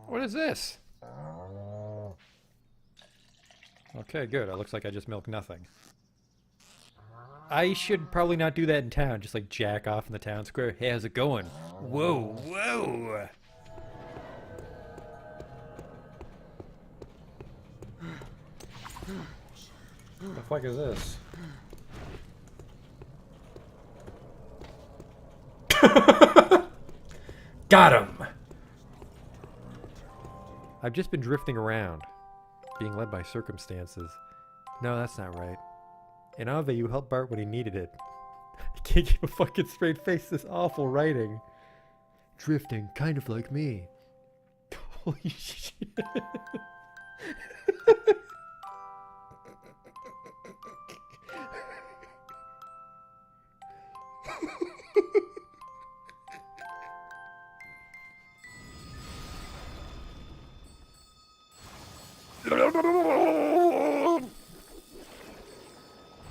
What is this? Okay, good. It looks like I just milked nothing. I should probably not do that in town. Just like jack off in the town square. Hey, how's it going? Whoa, whoa. What the fuck is this? Got him! I've just been drifting around, being led by circumstances. No, that's not right. In Ave, you helped Bart when he needed it. I can't keep a fucking straight face, this awful writing. Drifting, kind of like me. Holy shit.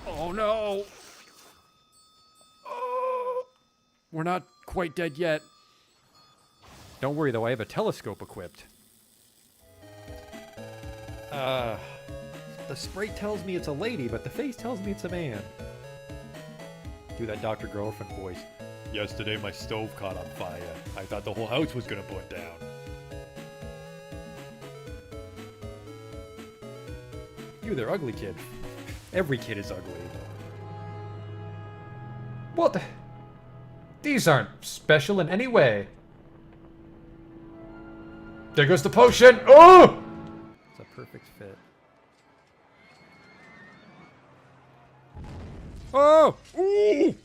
Oh no! Oh, we're not quite dead yet. Don't worry though, I have a telescope equipped. The sprite tells me it's a lady, but the face tells me it's a man. Do that Dr. Girlfriend voice. Yesterday my stove caught on fire. I thought the whole house was gonna burn down. You there, ugly kid. Every kid is ugly. What? These aren't special in any way. There goes the potion! Oh! It's a perfect fit. Oh! Ooh!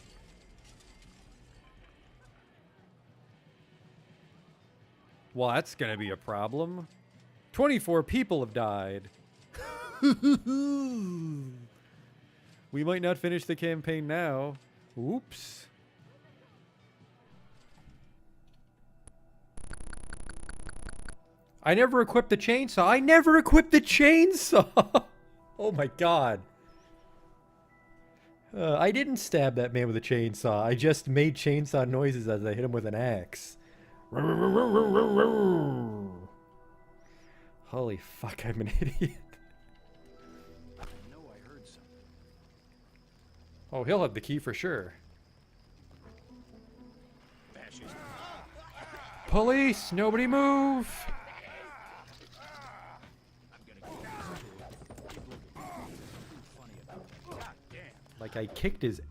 Well, that's gonna be a problem. 24 people have died. We might not finish the campaign now. Oops. I never equipped the chainsaw. I never equipped the chainsaw! Oh my god. I didn't stab that man with a chainsaw. I just made chainsaw noises as I hit him with an axe. Holy fuck, I'm an idiot. Oh, he'll have the key for sure. Police! Nobody move! Like I kicked his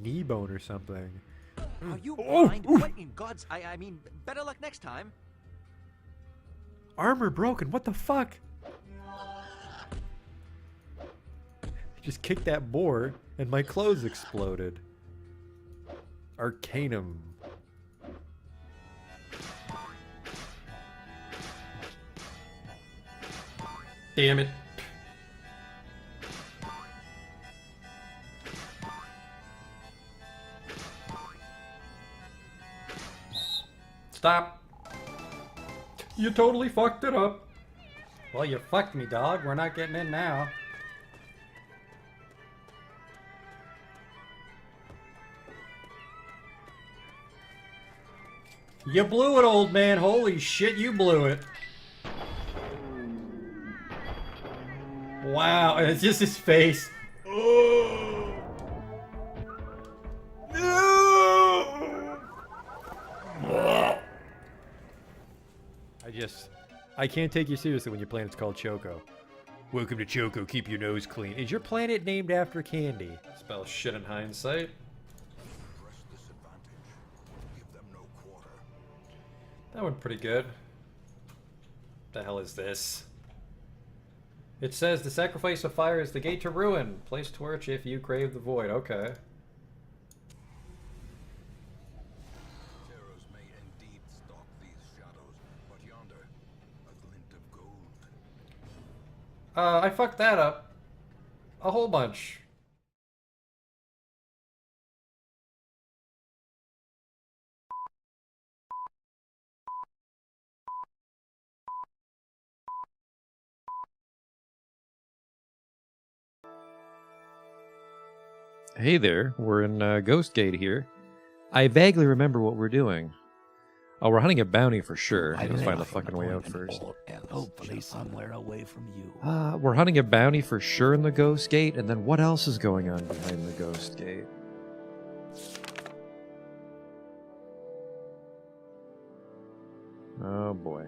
knee bone or something. Are you blind? What in God's... I mean, better luck next time. Armor broken, what the fuck? Just kicked that boar and my clothes exploded. Arcanum. Damn it. Stop. You totally fucked it up. Well, you fucked me, dog. We're not getting in now. You blew it, old man. Holy shit, you blew it. Wow, and it's just his face. Oh. No! I can't take you seriously when your planet's called Choco. Welcome to Choco, keep your nose clean. Is your planet named after candy? Spell shit in hindsight. That went pretty good. The hell is this? It says the sacrifice of fire is the gate to ruin. Place torch if you crave the void. Okay. Terrors may indeed stalk these shadows, but yonder, a glint of gold. I fucked that up. A whole bunch. Hey there, we're in Ghost Gate here. I vaguely remember what we're doing. Oh, we're hunting a bounty for sure. Let's find the fucking way out first. Hopefully somewhere away from you. We're hunting a bounty for sure in the Ghost Gate, and then what else is going on behind the Ghost Gate? Oh boy.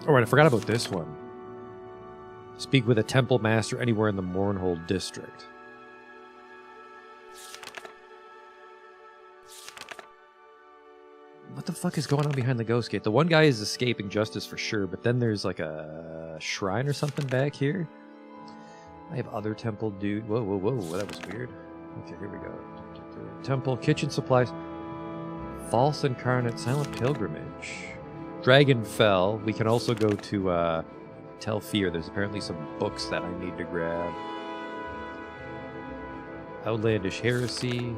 Alright, I forgot about this one. Speak with a temple master anywhere in the Mournhold district. What the fuck is going on behind the Ghost Gate? The one guy is escaping justice for sure, but then there's like a shrine or something back here. I have other temple dude. Whoa, whoa, whoa. That was weird. Okay, here we go. Temple, kitchen supplies. False Incarnate, Silent Pilgrimage. Dragonfell. We can also go to Telfir. There's apparently some books that I need to grab. Outlandish Heresy.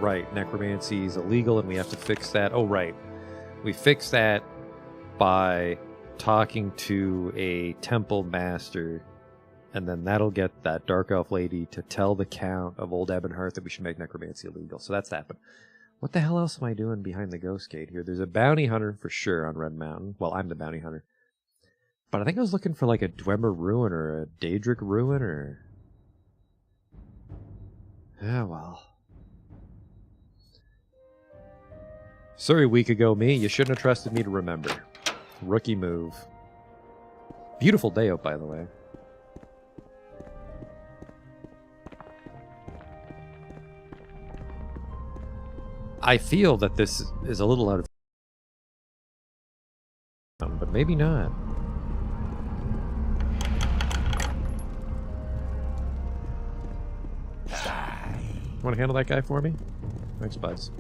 Right, necromancy is illegal and we have to fix that. Oh, right. We fix that by talking to a temple master, and then that'll get that dark elf lady to tell the Count of Old Ebonheart that we should make necromancy illegal. So that's that. But what the hell else am I doing behind the Ghost Gate here? There's a bounty hunter for sure on Red Mountain. Well, I'm the bounty hunter. But I think I was looking for like a Dwemer ruin or a Daedric ruin or... Yeah, well... Sorry, week ago me. You shouldn't have trusted me to remember. Rookie move. Beautiful day out, by the way. I feel that this is a little out of... but maybe not. Want to handle that guy for me? Thanks, buds.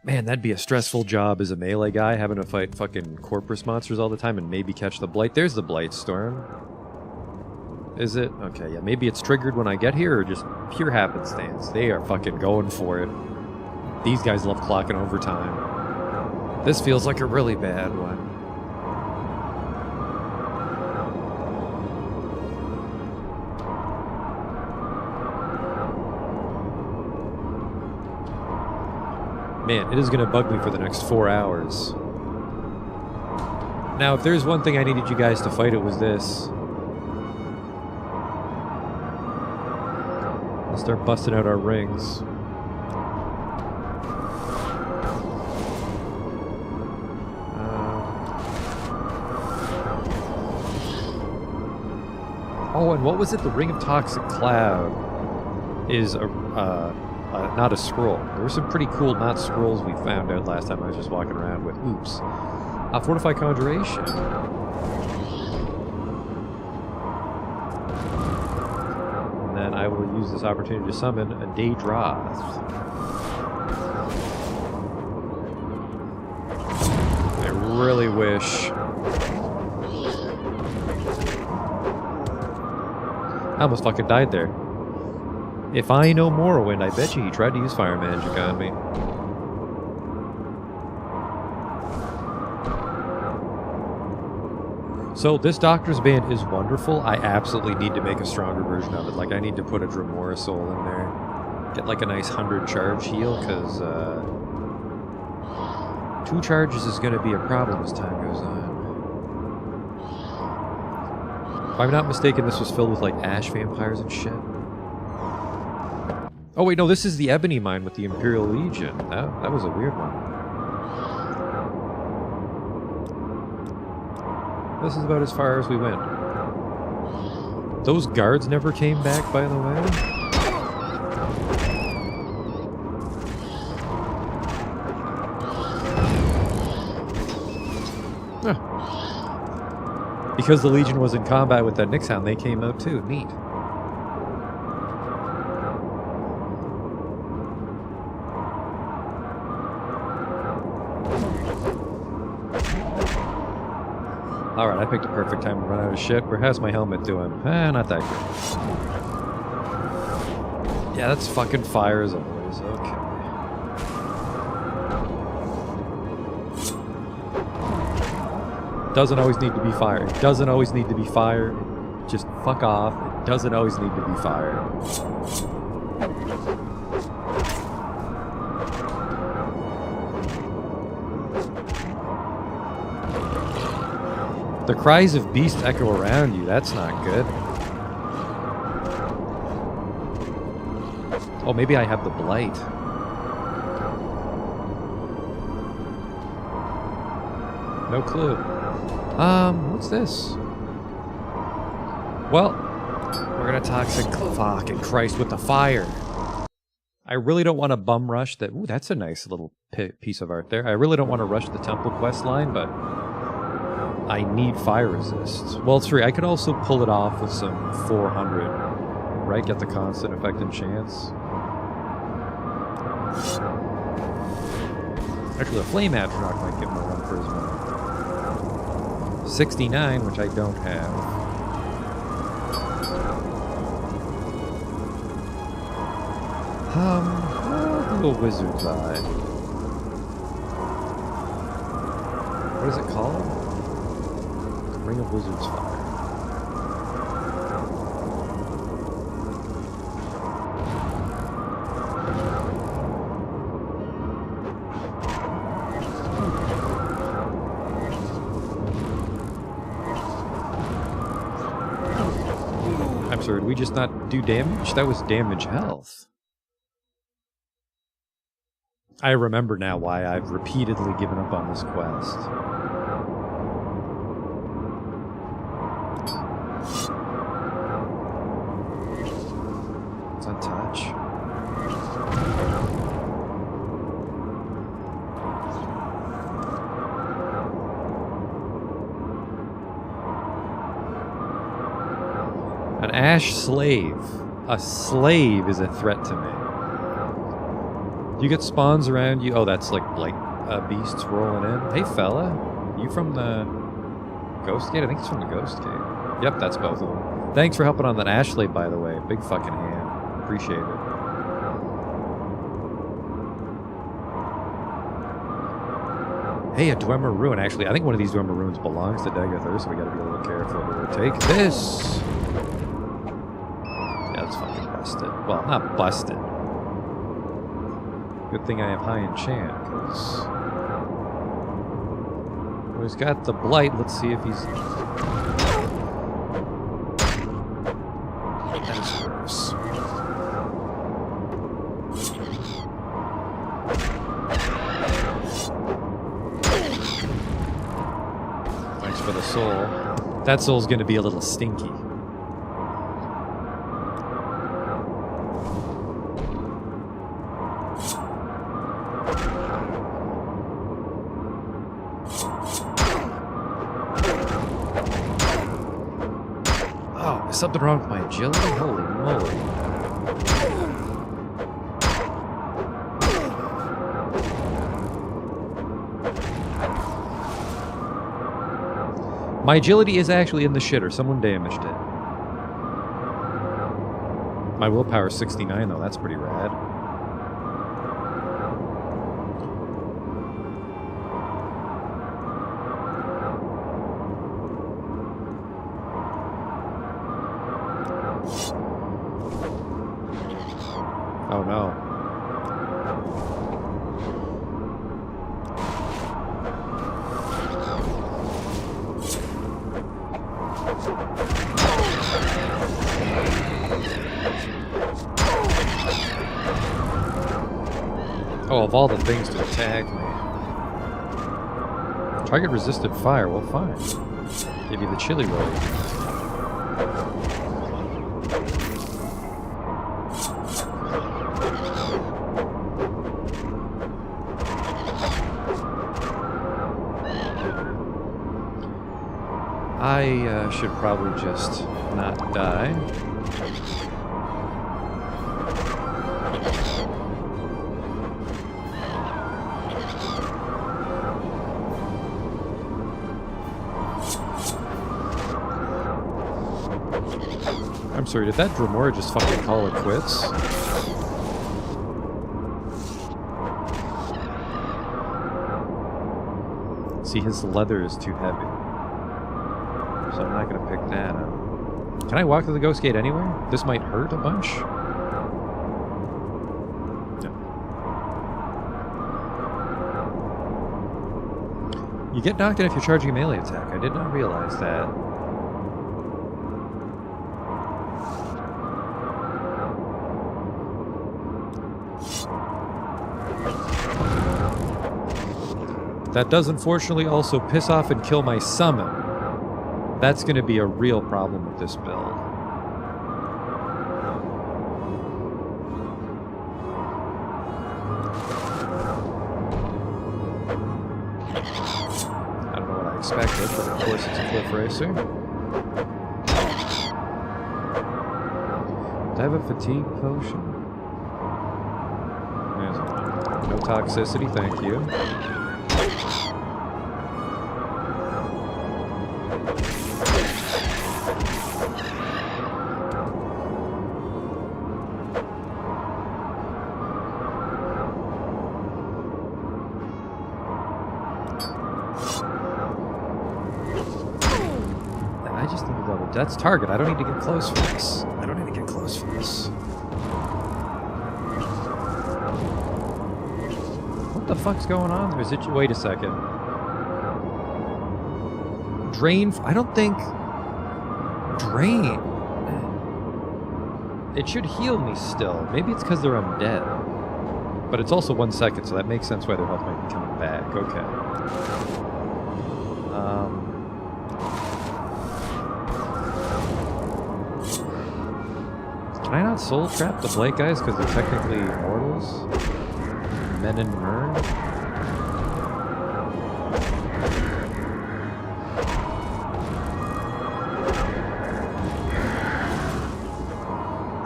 Man, that'd be a stressful job as a melee guy, having to fight fucking Corpus monsters all the time and maybe catch the Blight. There's the Blight Storm. Is it? Okay, yeah, maybe it's triggered when I get here or just pure happenstance. They are fucking going for it. These guys love clocking overtime. This feels like a really bad one. Man, it is going to bug me for the next 4 hours. Now, if there's one thing I needed you guys to fight, it was this. Let's start busting out our rings. Oh, and what was it? The Ring of Toxic Cloud is a... not a scroll. There were some pretty cool not scrolls we found out last time I was just walking around with. Oops. Fortify Conjuration. And then I will use this opportunity to summon a Daedroth. I really wish... I almost fucking died there. If I know Morrowind, I bet you he tried to use fire magic on me. So this Doctor's Band is wonderful. I absolutely need to make a stronger version of it. Like, I need to put a Dremora Soul in there. Get like a nice 100 charge heal, because 2 charges is going to be a problem as time goes on. If I'm not mistaken, this was filled with like ash vampires and shit. Oh wait, no, this is the Ebony Mine with the Imperial Legion. That was a weird one. This is about as far as we went. Those guards never came back, by the way. Huh. Because the Legion was in combat with that Nixhound, they came out too. Neat. Alright, I picked a perfect time to run out of shit. How's my helmet doing? Not that good. Yeah, that's fucking fire as always. Okay. doesn't always need to be fire. It doesn't always need to be fire. Just fuck off. It doesn't always need to be fire. The cries of beasts echo around you. That's not good. Oh, maybe I have the blight. No clue. What's this? Well, we're gonna toxic fucking Christ with the fire. I really don't want to bum rush that. Ooh, that's a nice little piece of art there. I really don't want to rush the temple quest line, but I need fire resist. Well, it's free. I could also pull it off with some 400, right? Get the constant effect and chance. Actually, a flame atronach might give him a run for his money. 69, which I don't have. I'll do a wizard's eye. What is it called? Ring of Wizard's Fire. I'm sorry, did we just not do damage? That was damage health. I remember now why I've repeatedly given up on this quest. It's untouched. An ash slave. A slave is a threat to me. You get spawns around you. Oh, that's like beasts rolling in. Hey, fella. You from the Ghost Gate? I think it's from the Ghost Gate. Yep, that's both of them. Thanks for helping on that ash slave, by the way. Big fucking hand. Appreciate it. Hey, a Dwemer Ruin. Actually, I think one of these Dwemer Ruins belongs to Dagathur, so we gotta be a little careful here. Take this! Yeah, that's fucking busted. Well, not busted. Good thing I have high enchant, because... well, he's got the blight. Let's see if he's... that is worse. Thanks for the soul. That soul's going to be a little stinky. Something wrong with my agility? Holy moly. My agility is actually in the shitter. Someone damaged it. My willpower is 69 though. That's pretty rad. Oh no. Oh, of all the things to attack me. Target resisted fire. Well, fine. Give you the chili roll. I should probably just not die. I'm sorry, did that Dremora just fucking call it quits? See, his leather is too heavy. so I'm not gonna pick that up. Can I walk to the ghost gate anywhere? This might hurt a bunch. No. You get knocked in if you're charging a melee attack. I did not realize that. That does unfortunately also piss off and kill my summon. That's going to be a real problem with this build. I don't know what I expected, but of course it's a cliff racer. Do I have a fatigue potion? There's one. No toxicity, thank you. I just need to double. That's target. I don't need to get close for this. I don't need to get close for this. What the fuck's going on there? Is it? Wait a second. Drain. I don't think. Drain. It should heal me still. Maybe it's because they're undead. But it's also 1 second, so that makes sense why their health might be coming back. Okay. Can I not soul trap the Blake guys because they're technically mortals? Men and Mern?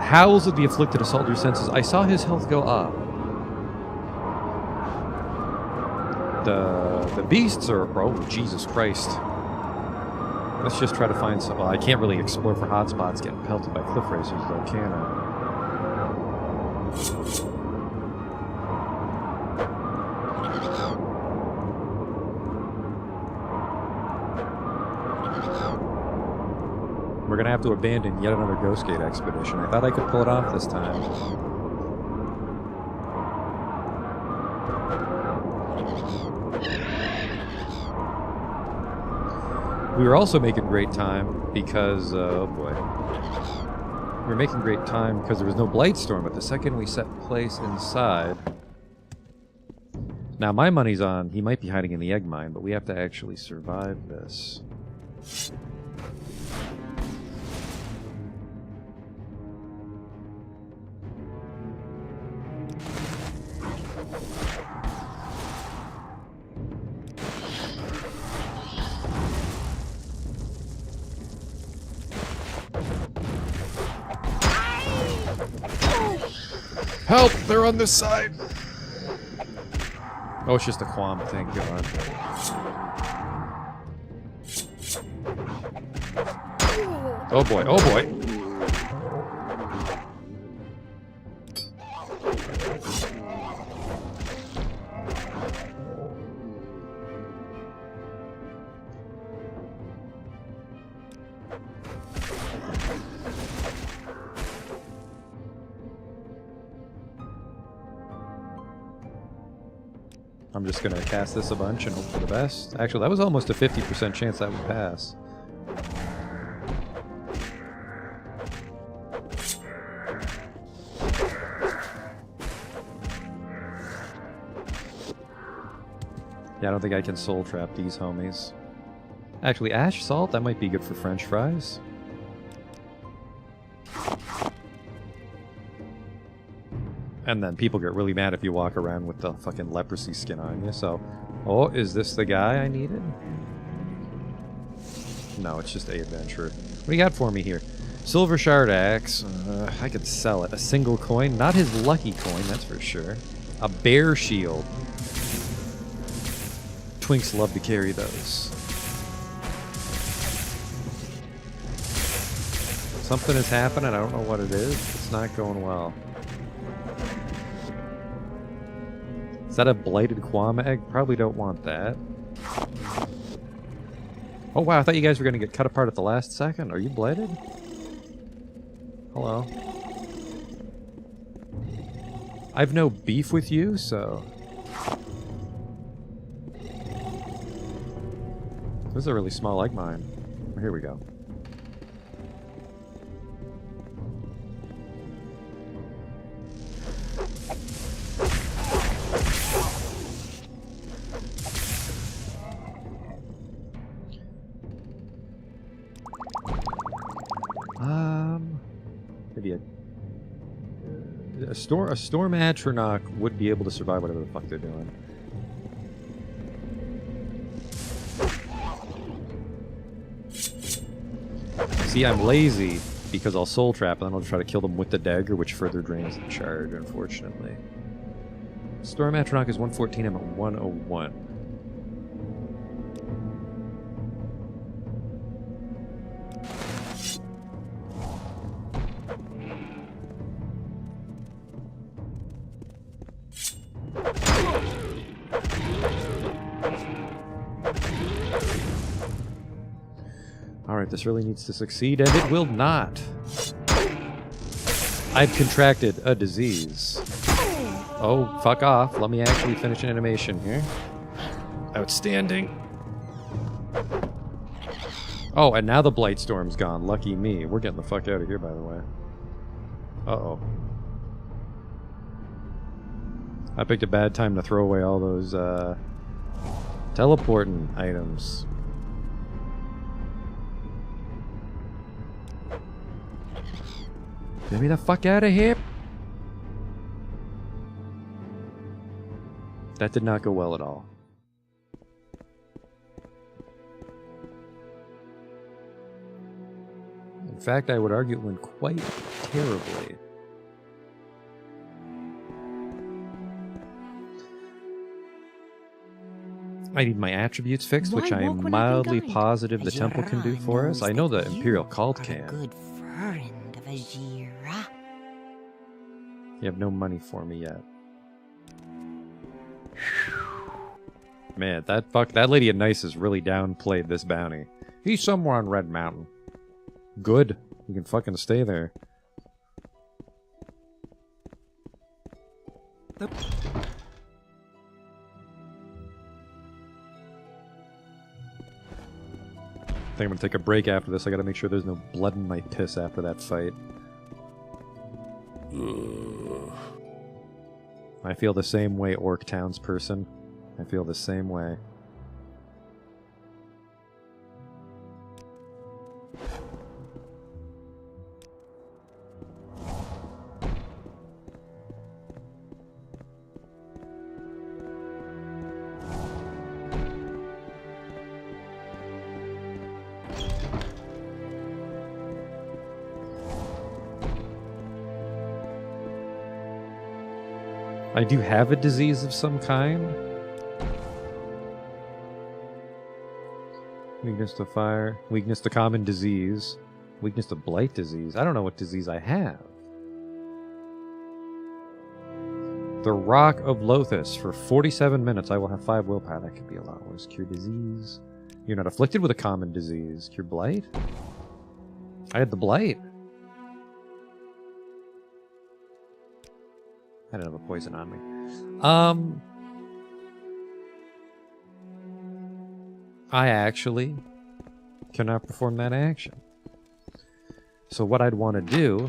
Howls of the afflicted assault your senses. I saw his health go up. The beasts are... Oh, Jesus Christ. Let's just try to find some... Well, I can't really explore for hotspots getting pelted by cliff racers, though, can I? We're gonna have to abandon yet another Ghost Gate expedition. I thought I could pull it off this time. We were also making great time because, oh boy. We were making great time because there was no Blightstorm, but the second we set place inside... Now my money's on, he might be hiding in the egg mine, but we have to actually survive this. Help! They're on this side! Oh, it's just a qualm, thank God. Oh boy, oh boy! I'm just gonna cast this a bunch and hope for the best. Actually, that was almost a 50% chance that would pass. Yeah, I don't think I can soul trap these homies. Actually, ash salt, that might be good for French fries. And then people get really mad if you walk around with the fucking leprosy skin on you, so... Oh, is this the guy I needed? No, it's just a adventurer. What do you got for me here? Silver shard axe. I could sell it. A single coin. Not his lucky coin, that's for sure. A bear shield. Twinks love to carry those. Something is happening. I don't know what it is. It's not going well. Is that a blighted quam egg? Probably don't want that. Oh wow, I thought you guys were gonna get cut apart at the last second. Are you blighted? Hello. I've no beef with you, so... This is a really small egg mine. Here we go. Maybe a storm atronach would be able to survive whatever the fuck they're doing. See, I'm lazy because I'll soul trap and then I'll try to kill them with the dagger, which further drains the charge, unfortunately. Storm atronach is 114, I'm at 101. Alright, this really needs to succeed, and it will not. I've contracted a disease. Oh, fuck off. Let me actually finish an animation here. Outstanding. Oh, and now the Blight Storm's gone. Lucky me. We're getting the fuck out of here, by the way. Uh-oh. I picked a bad time to throw away all those, teleporting items. Get me the fuck out of here! That did not go well at all. In fact, I would argue it went quite terribly. I need my attributes fixed, which I am mildly positive the temple can do for us. I know the Imperial Cult can. Good friend of Ajira. You have no money for me yet. Man, that lady at Nice has really downplayed this bounty. He's somewhere on Red Mountain. Good. You can fucking stay there. The I think I'm gonna take a break after this. I gotta make sure there's no blood in my piss after that fight. I feel the same way, Orc townsperson. I feel the same way. I do have a disease of some kind. Weakness to fire. Weakness to common disease. Weakness to blight disease. I don't know what disease I have. The Rock of Lothus. For 47 minutes, I will have 5 willpower. That could be a lot worse. Cure disease. You're not afflicted with a common disease. Cure blight? I had the blight. I didn't have a poison on me. I actually cannot perform that action. So what I'd want to do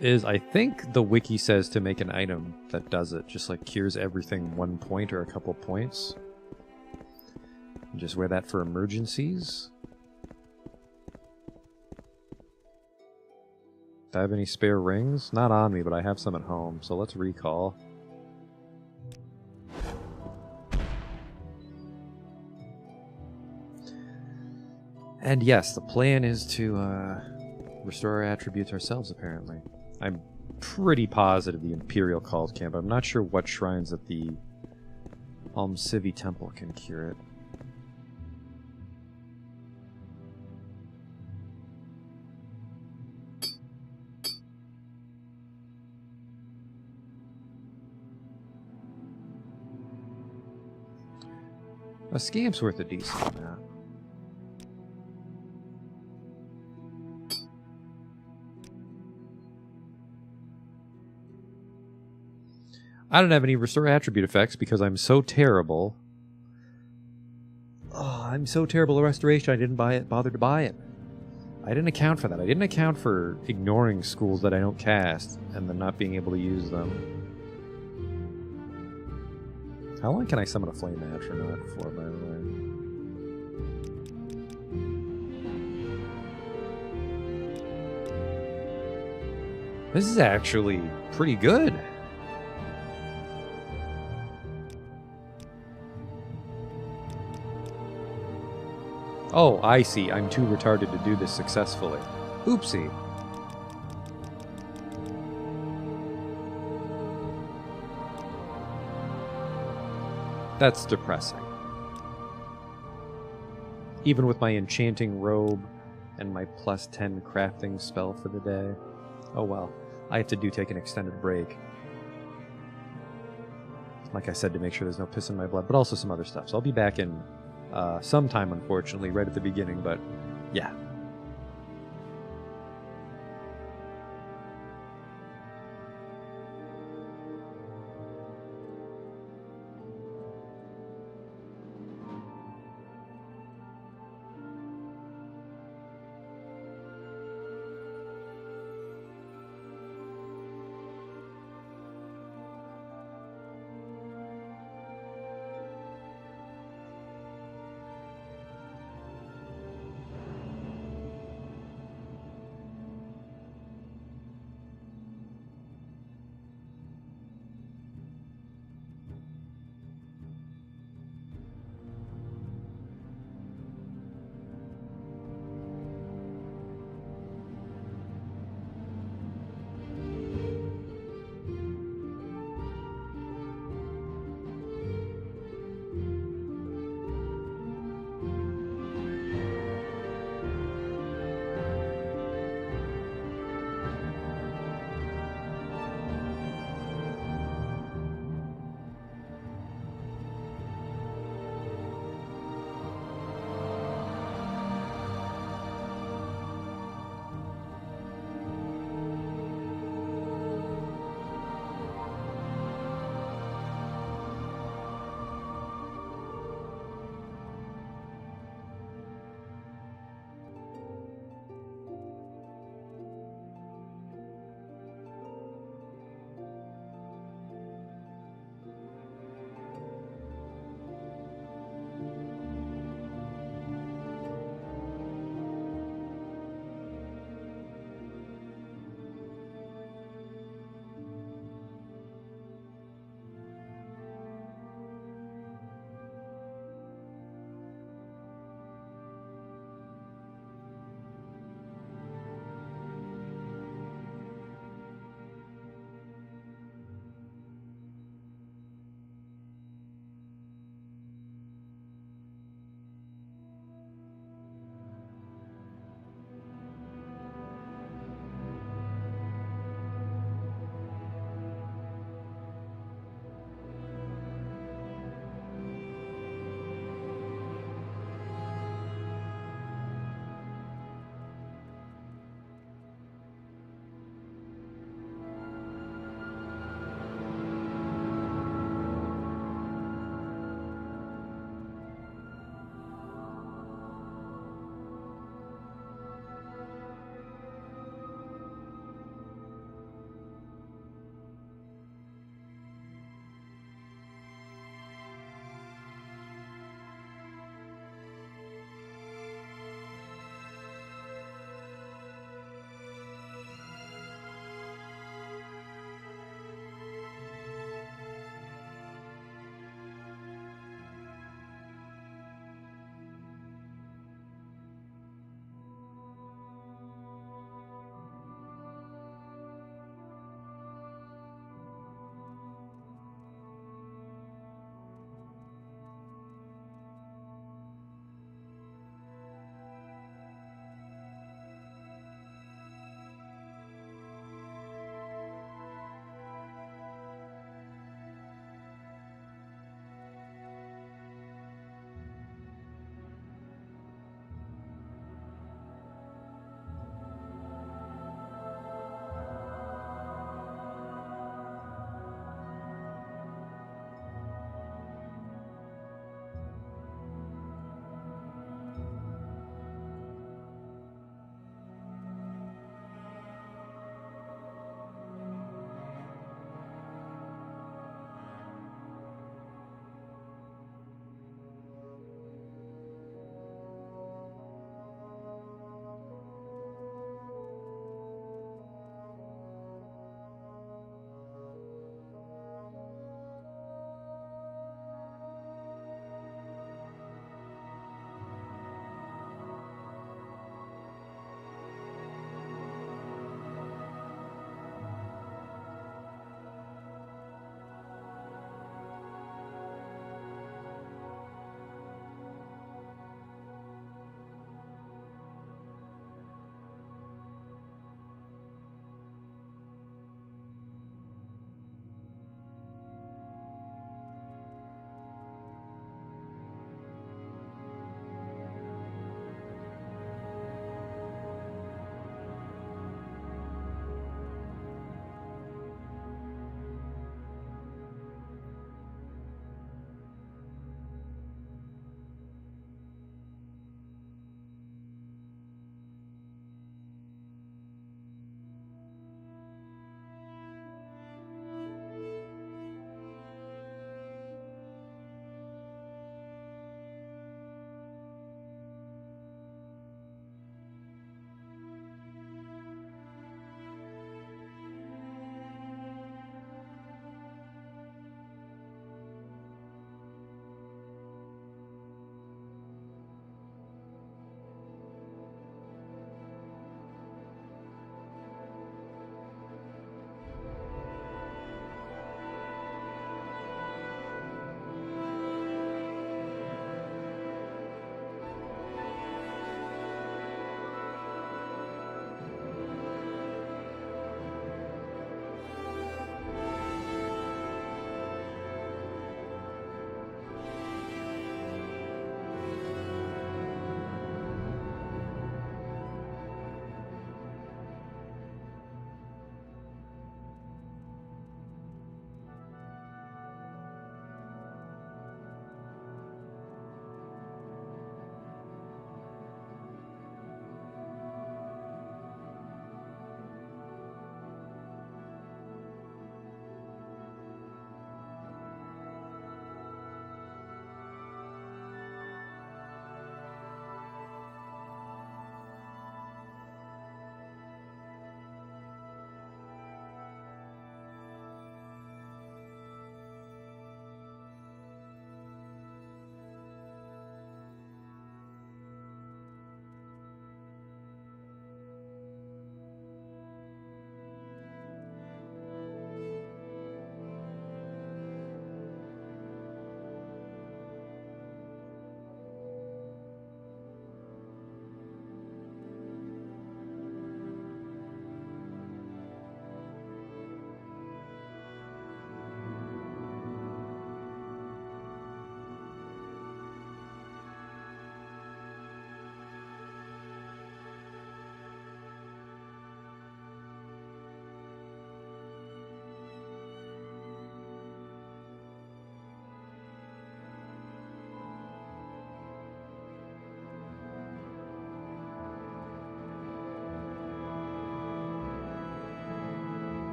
is, I think the wiki says to make an item that does it, just like cures everything 1 point or a couple points. And just wear that for emergencies. Do I have any spare rings? Not on me, but I have some at home, so let's recall. And yes, the plan is to restore our attributes ourselves, apparently. I'm pretty positive the Imperial Cult can, but I'm not sure what shrines at the Almcivi Temple can cure it. A scamp's worth a decent amount. I don't have any restore attribute effects because I'm so terrible. Oh, I'm so terrible at restoration. I didn't bother to buy it. I didn't account for that. I didn't account for ignoring schools that I don't cast and then not being able to use them. How long can I summon a flame astronaut for, by the way? This is actually pretty good. Oh, I see. I'm too retarded to do this successfully. Oopsie. That's depressing. Even with my enchanting robe and my plus 10 crafting spell for the day. Oh well, I have to take an extended break. Like I said, to make sure there's no piss in my blood, but also some other stuff. So I'll be back in sometime, unfortunately, right at the beginning, but yeah.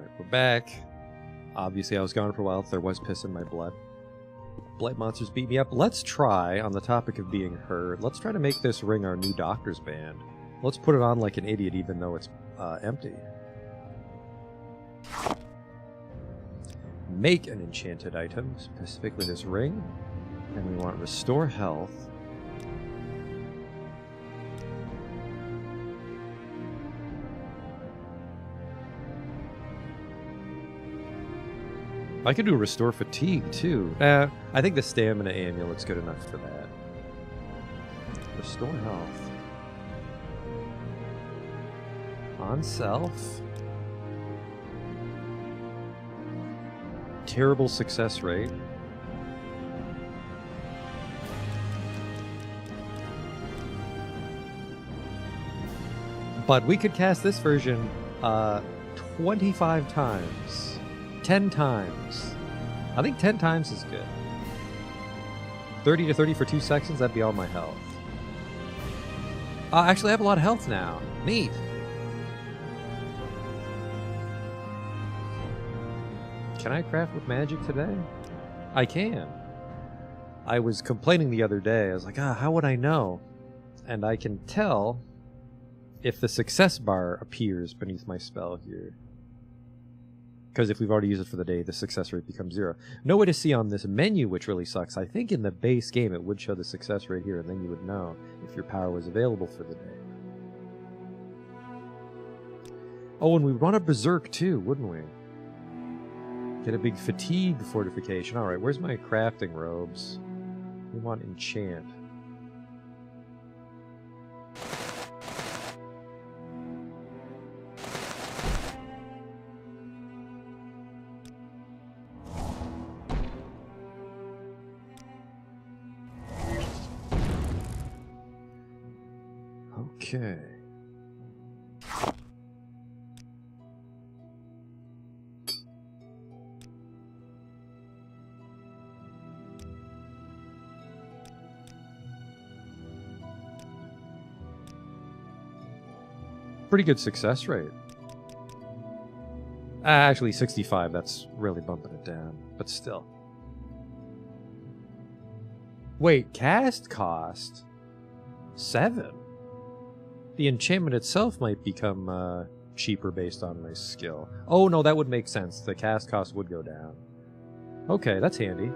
Alright, we're back. Obviously, I was gone for a while. There was piss in my blood. Blight monsters beat me up. Let's try, on the topic of being hurt, let's try to make this ring our new doctor's band. Let's put it on like an idiot even though it's empty. Make an enchanted item, specifically this ring. And we want restore health. I could do restore fatigue too. I think the stamina amulet's good enough for that. Restore health. On self. Terrible success rate. But we could cast this version 25 times. 10 times. I think 10 times is good. 30 to 30 for 2 seconds, that'd be all my health. Actually, I have a lot of health now. Neat. Can I craft with magic today? I can. I was complaining the other day. I was like, how would I know? And I can tell if the success bar appears beneath my spell here. Because if we've already used it for the day, the success rate becomes 0. No way to see on this menu, which really sucks. I think in the base game it would show the success rate here, and then you would know if your power was available for the day. Oh, and we'd run a berserk too, wouldn't we? Get a big fatigue fortification. Alright, where's my crafting robes? We want enchant. Okay. Pretty good success rate. Actually, 65, that's really bumping it down, but still. Wait, cast cost? 7? The enchantment itself might become cheaper based on my skill. Oh no, that would make sense. The cast cost would go down. Okay, that's handy.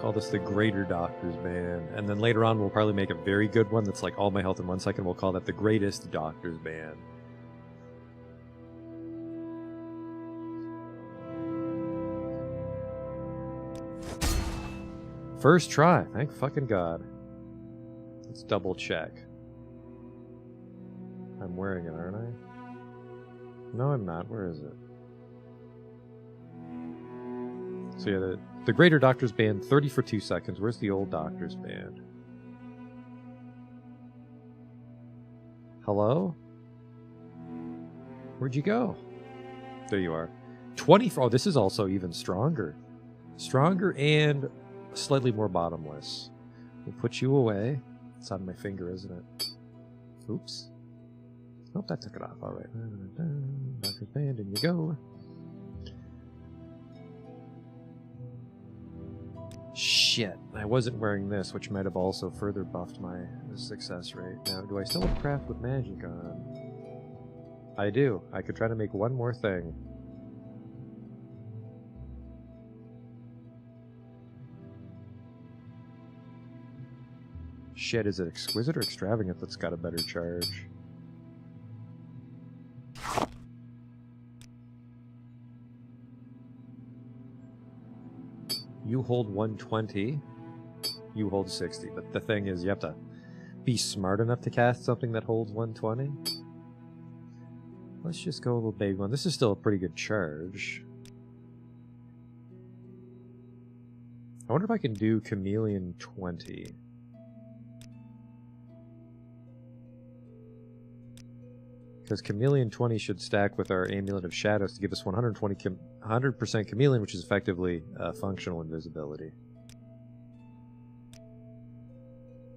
Call this the Greater Doctor's Band. And then later on we'll probably make a very good one that's like all my health in 1 second. We'll call that the Greatest Doctor's Band. First try. Thank fucking God. Let's double check. I'm wearing it, aren't I? No, I'm not. Where is it? So yeah, the Greater Doctor's Band, 30 for 2 seconds. Where's the old Doctor's Band? Hello? Where'd you go? There you are. 20 for... Oh, this is also even stronger. Stronger and slightly more bottomless. We'll put you away. It's on my finger, isn't it? Oops. Nope, that took it off. Alright. Doctor's Band, in you go. Shit, I wasn't wearing this, which might have also further buffed my success rate. Now, do I still have craft with magic on? I do. I could try to make one more thing. Shit, is it exquisite or extravagant that's got a better charge? You hold 120, you hold 60. But the thing is, you have to be smart enough to cast something that holds 120. Let's just go a little big one. This is still a pretty good charge. I wonder if I can do Chameleon 20. because Chameleon 20 should stack with our Amulet of Shadows to give us 100% Chameleon, which is effectively functional invisibility.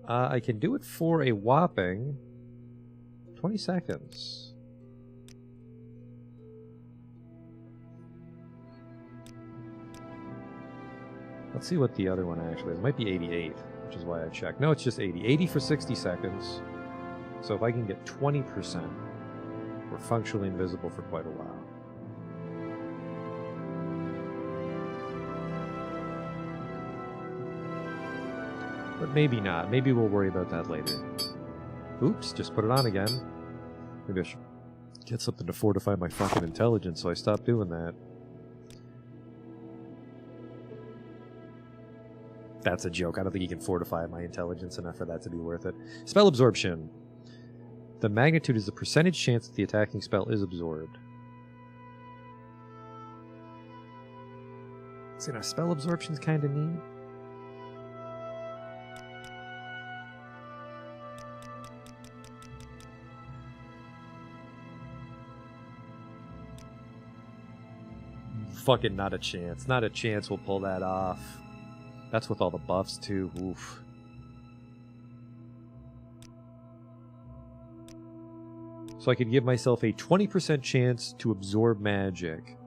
I can do it for a whopping 20 seconds. Let's see what the other one actually is. It might be 88, which is why I checked. No, it's just 80. 80 for 60 seconds. So if I can get 20%, we're functionally invisible for quite a while. But maybe not. Maybe we'll worry about that later. Oops, just put it on again. Maybe I should get something to fortify my fucking intelligence, so I stopped doing that. That's a joke. I don't think you can fortify my intelligence enough for that to be worth it. Spell absorption. The magnitude is the percentage chance that the attacking spell is absorbed. See, now spell absorption's kind of neat. Fucking not a chance. Not a chance we'll pull that off. That's with all the buffs, too. Oof. So I could give myself a 20% chance to absorb magic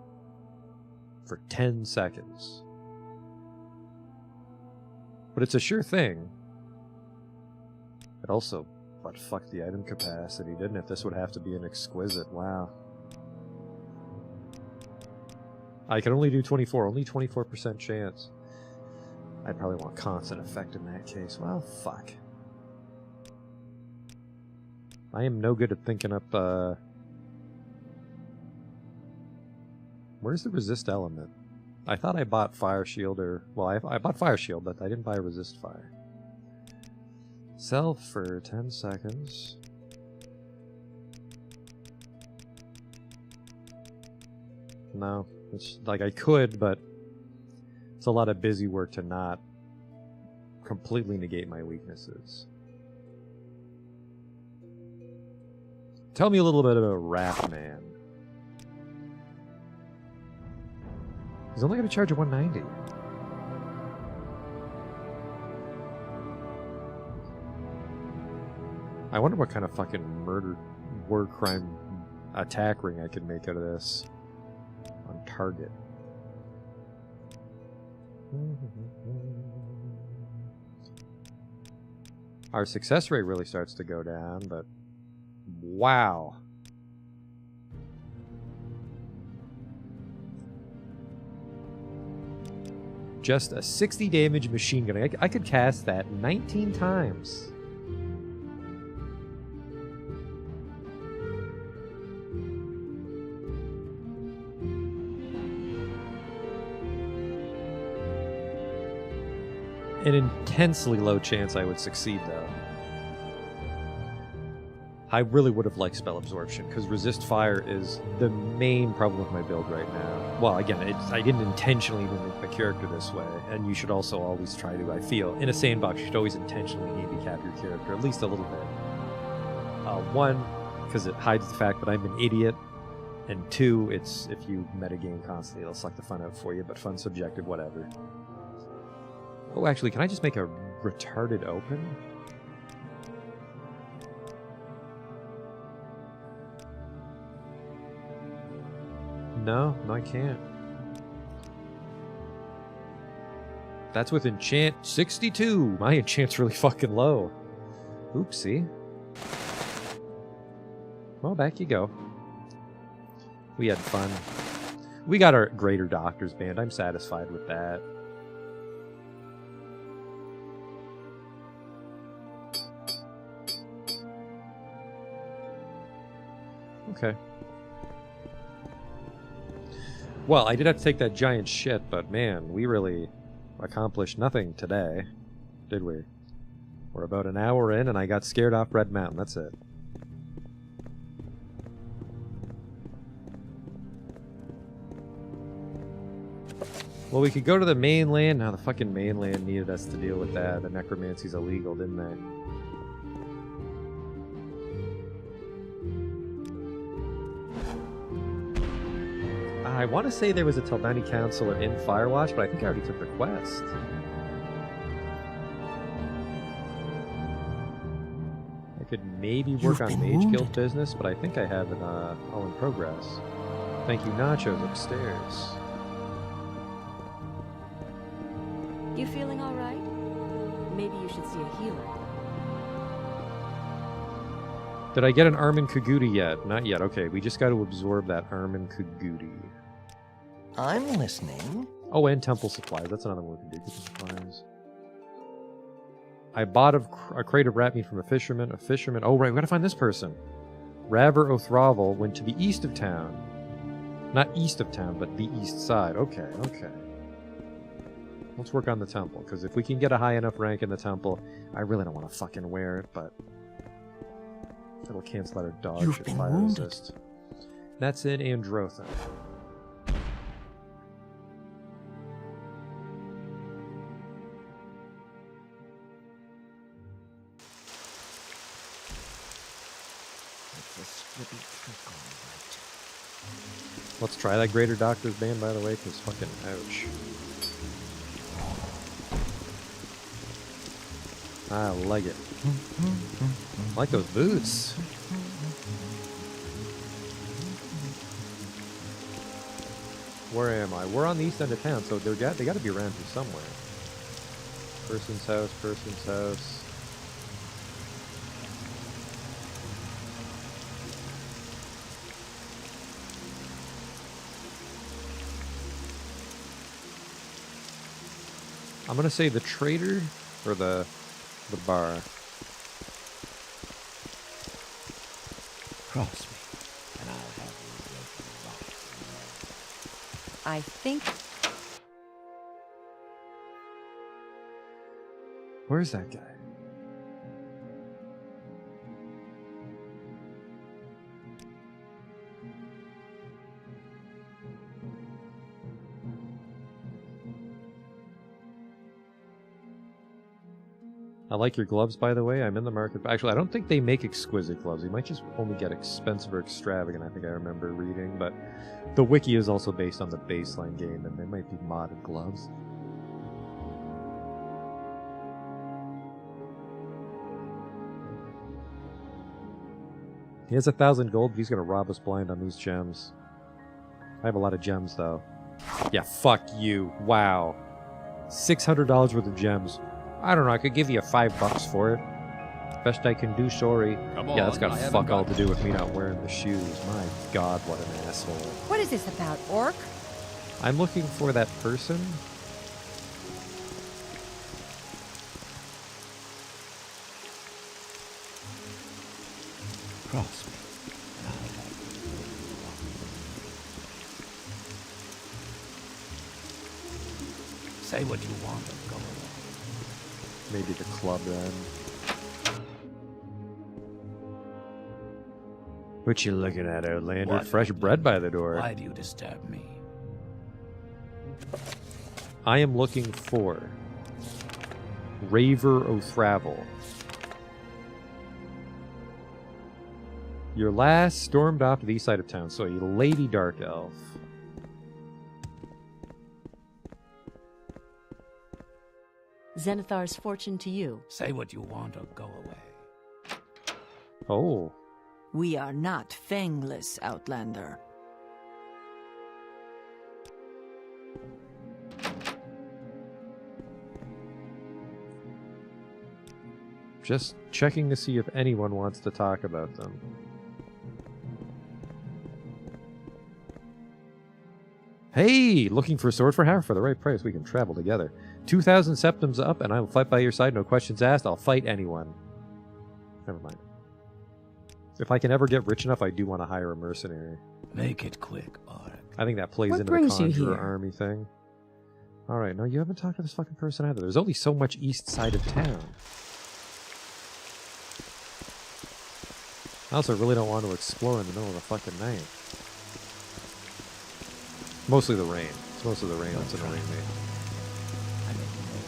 for 10 seconds. But it's a sure thing. It also, but fuck the item capacity, didn't it? This would have to be an exquisite. Wow. I can only do 24, only 24% chance. I'd probably want constant effect in that case. Well, fuck. I am no good at thinking up, where's the resist element? I thought I bought Fire Shield, or... Well, I bought Fire Shield, but I didn't buy Resist Fire. Sell for 10 seconds. No. It's like I could, but it's a lot of busy work to not completely negate my weaknesses. Tell me a little bit about Wrathman. He's only going to charge a 190. I wonder what kind of fucking murder, war crime attack ring I could make out of this. On target. Our success rate really starts to go down, but wow. Just a 60 damage machine gun. I could cast that 19 times. An intensely low chance I would succeed, though. I really would have liked spell absorption, because resist fire is the main problem with my build right now. Well, again, I didn't intentionally make my character this way, and you should also always try to, I feel, in a sandbox, you should always intentionally handicap your character, at least a little bit. One, because it hides the fact that I'm an idiot, and two, it's if you metagame constantly, it'll suck the fun out for you, but fun's subjective, whatever. Oh, actually, can I just make a retarded open? No, I can't. That's with enchant 62. My enchant's really fucking low. Oopsie. Well, back you go. We had fun. We got our Greater Doctor's Band. I'm satisfied with that. Okay. Well, I did have to take that giant shit, but man, we really accomplished nothing today, did we? We're about an hour in, and I got scared off Red Mountain. That's it. Well, we could go to the mainland. Now, the fucking mainland needed us to deal with that. The necromancy's illegal, didn't they? I want to say there was a Telvanni counselor in Firewatch, but I think I already took the quest. I could maybe work You've on been Mage Guild wounded. business, but I think I have it all in progress. Thank you, Nachos, upstairs. You feeling all right? Maybe you should see a healer. Did I get an Armin Kagudi yet? Not yet. Okay, we just got to absorb that Armin Kagudi. I'm listening. Oh, and temple supplies. That's another one we can do. Get the supplies. I bought a crate of rat meat from a fisherman. A fisherman. Oh, right. We got to find this person. Raver O'Thravel went to the east of town. Not east of town, but the east side. Okay, okay. Let's work on the temple, because if we can get a high enough rank in the temple, I really don't want to fucking wear it, but it'll cancel out our dog You've shit been fire wounded. resist. That's in Androtha. It's a scribby trick, all right. Let's try that Greater Doctor's Band, by the way, because fucking ouch. I like it. I like those boots. Where am I? We're on the east end of town, so they got to be around here somewhere. Person's house, person's house. I'm gonna say the trader or the bar. Cross me, and I'll have you broken rocks. I think Where's that guy? I like your gloves, by the way. I'm in the market. Actually, I don't think they make exquisite gloves. You might just only get expensive or extravagant, I think I remember reading. But the wiki is also based on the baseline game, and they might be modded gloves. He has 1,000 gold, but he's going to rob us blind on these gems. I have a lot of gems, though. Yeah, fuck you. Wow. $600 worth of gems. I don't know, I could give you $5 for it. Best I can do, sorry. Come Yeah, that's on, got I haven't fuck all got- to do with me not wearing the shoes. My god, what an asshole. What is this about, Orc? I'm looking for that person. Cross me, and I'll have you broken rocks. Say what you want or go away. Maybe the club then. What you looking at, Outlander? What? Fresh bread by the door. Why do you disturb me? I am looking for Raver O'Thravel. Your last stormed off to the east side of town, so a Lady Dark Elf. Zenithar's fortune to you. Say what you want or go away. Oh, We are not fangless, Outlander. just checking to see if anyone wants to talk about them. Hey, looking for a sword for half for the right price. We can travel together. 2,000 septims up, and I will fight by your side. No questions asked. I'll fight anyone. Never mind. If I can ever get rich enough, I do want to hire a mercenary. Make it quick, Orc. I think that plays What into the brings you Conjurer here? army thing. Alright, no, you haven't talked to this fucking person either. There's only so much east side of town. I also really don't want to explore in the middle of the fucking night. Mostly the rain. It's mostly the rain that's annoying me. I make no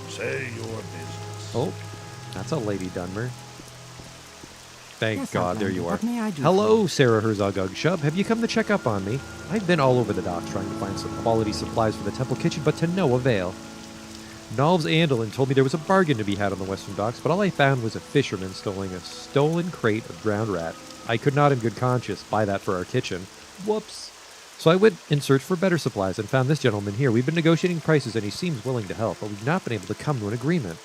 Say your business. Oh, that's a Lady Dunmer. Thank Yes, God, there Outlander, you are. what may I do for Hello, you? Sarah Herzog-Shub. Have you come to check up on me? I've been all over the docks trying to find some quality supplies for the temple kitchen, but to no avail. Nolves Andelin told me there was a bargain to be had on the western docks, but all I found was a fisherman stealing a stolen crate of drowned rat. I could not in good conscience buy that for our kitchen. Whoops. So I went in search for better supplies and found this gentleman here. We've been negotiating prices and he seems willing to help, but we've not been able to come to an agreement.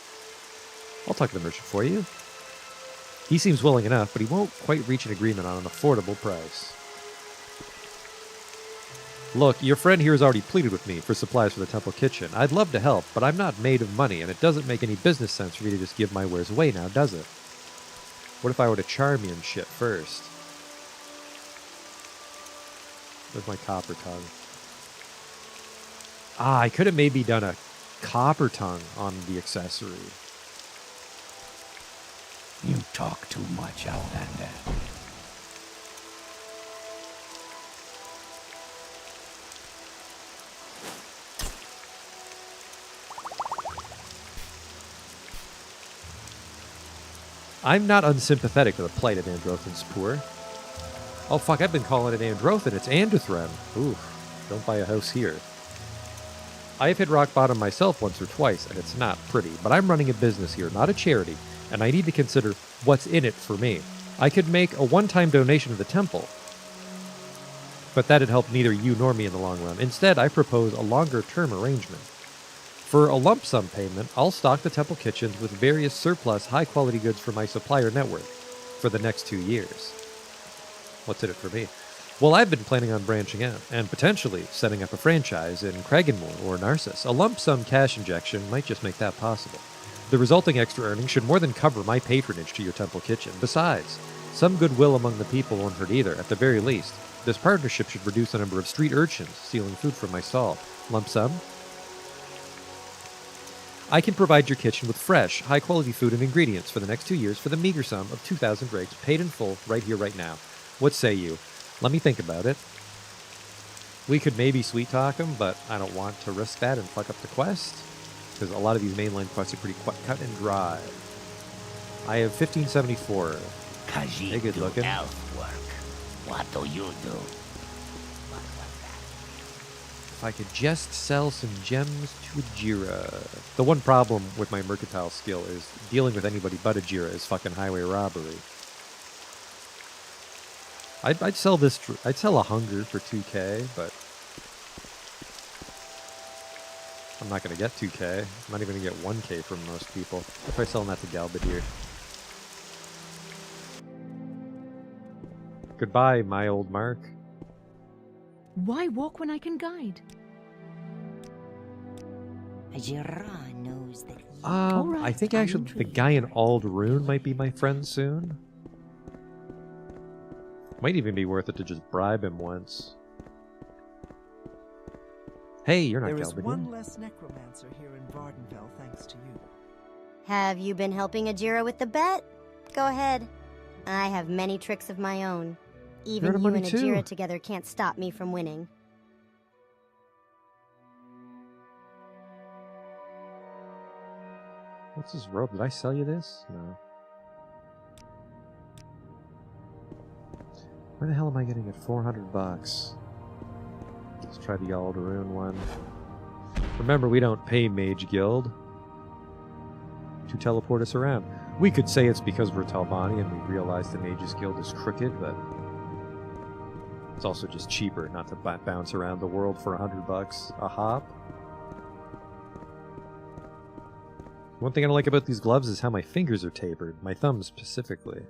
I'll talk to the merchant for you. He seems willing enough, but he won't quite reach an agreement on an affordable price. Look, your friend here has already pleaded with me for supplies for the temple kitchen. I'd love to help, but I'm not made of money, and it doesn't make any business sense for me to just give my wares away now, does it? What if I were to charm you and shit first? Where's my copper tongue? Ah, I could have maybe done a copper tongue on the accessory. You talk too much, Outlander. I'm not unsympathetic to the plight of Androthan's poor. Oh fuck, I've been calling it Androthan, it's Andothren. Ooh, don't buy a house here. I have hit rock bottom myself once or twice, and it's not pretty, but I'm running a business here, not a charity, and I need to consider what's in it for me. I could make a one-time donation to the temple, but that'd help neither you nor me in the long run. Instead, I propose a longer-term arrangement. For a lump sum payment, I'll stock the temple kitchens with various surplus high-quality goods for my supplier network for the next 2 years. What's in it for me? Well, I've been planning on branching out and potentially setting up a franchise in Craigenmore or Narcissus. A lump sum cash injection might just make that possible. The resulting extra earnings should more than cover my patronage to your temple kitchen. Besides, some goodwill among the people won't hurt either. At the very least, this partnership should reduce the number of street urchins stealing food from my stall. Lump sum? I can provide your kitchen with fresh, high-quality food and ingredients for the next 2 years for the meager sum of 2,000 drakes, paid in full, right here, right now. What say you? Let me think about it. We could maybe sweet-talk him, but I don't want to risk that and fuck up the quest, because a lot of these mainline quests are pretty cut and dry. I have 1574. Khajiit Hey, good do looking. elf work. What do you do? If I could just sell some gems to Ajira. The one problem with my mercantile skill is dealing with anybody but Ajira is fucking highway robbery. I'd sell this. I'd sell a hunger for 2k, but I'm not gonna get 2k. I'm not even gonna get 1k from most people. If I sell that to Galbadir. Goodbye, my old Mark. Why walk when I can guide? Ajira knows that you... All I right, think I'm actually the intrigued. guy in Alderune might be my friend soon. Might even be worth it to just bribe him once. Hey, you're not There is Galbadir. one less necromancer here in Vardenfell thanks to you. Have you been helping Ajira with the bet? Go ahead. I have many tricks of my own. You're Even out of you money and too. Ajira together can't stop me from winning. What's this robe? Did I sell you this? No. Where the hell am I getting it? 400 bucks. Let's try the Alderune one. Remember, we don't pay Mage Guild to teleport us around. We could say it's because we're Talvani and we realize the Mages Guild is crooked, but it's also just cheaper not to bounce around the world for 100 bucks a hop. One thing I don't like about these gloves is how my fingers are tapered, my thumbs specifically.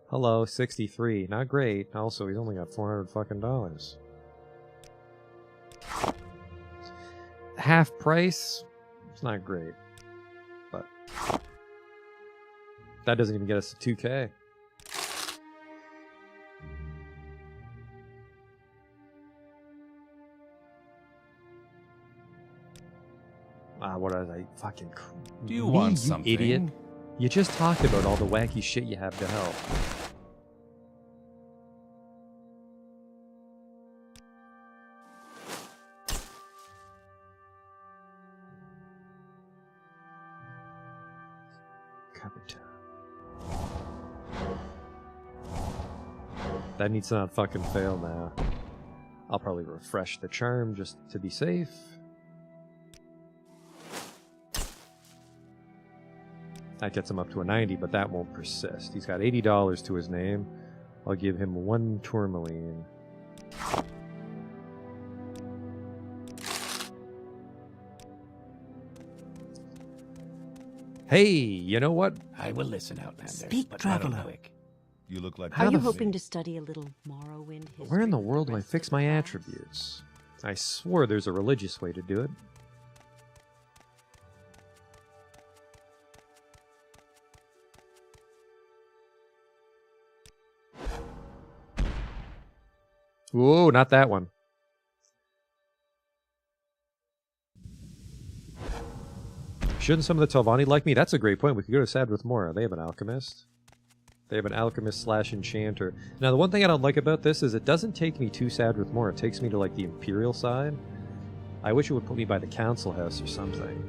Hello, 63. Not great. Also, he's only got 400 fucking dollars. Half price? It's not great. But that doesn't even get us to 2k. What was I fucking... Do you want you something? Idiot. You just talked about all the wacky shit you have to help. coming down. That needs to not fucking fail now. I'll probably refresh the charm just to be safe. That gets him up to a 90, but that won't persist. He's got $80 to his name. I'll give him 1 tourmaline. Hey, you know what? I will listen, Outlander. Speak, but not traveler. quick. You look like Are you the- hoping to study a little Morrowind history? Where in the with world do I rest fix of the my class? attributes? I swore there's a religious way to do it. Whoa, not that one. Shouldn't some of the Telvanni like me? That's a great point. We could go to Sadrith Mora. They have an alchemist. They have an alchemist / enchanter. Now, the one thing I don't like about this is it doesn't take me to Sadrith Mora. It takes me to, like, the Imperial side. I wish it would put me by the Council House or something.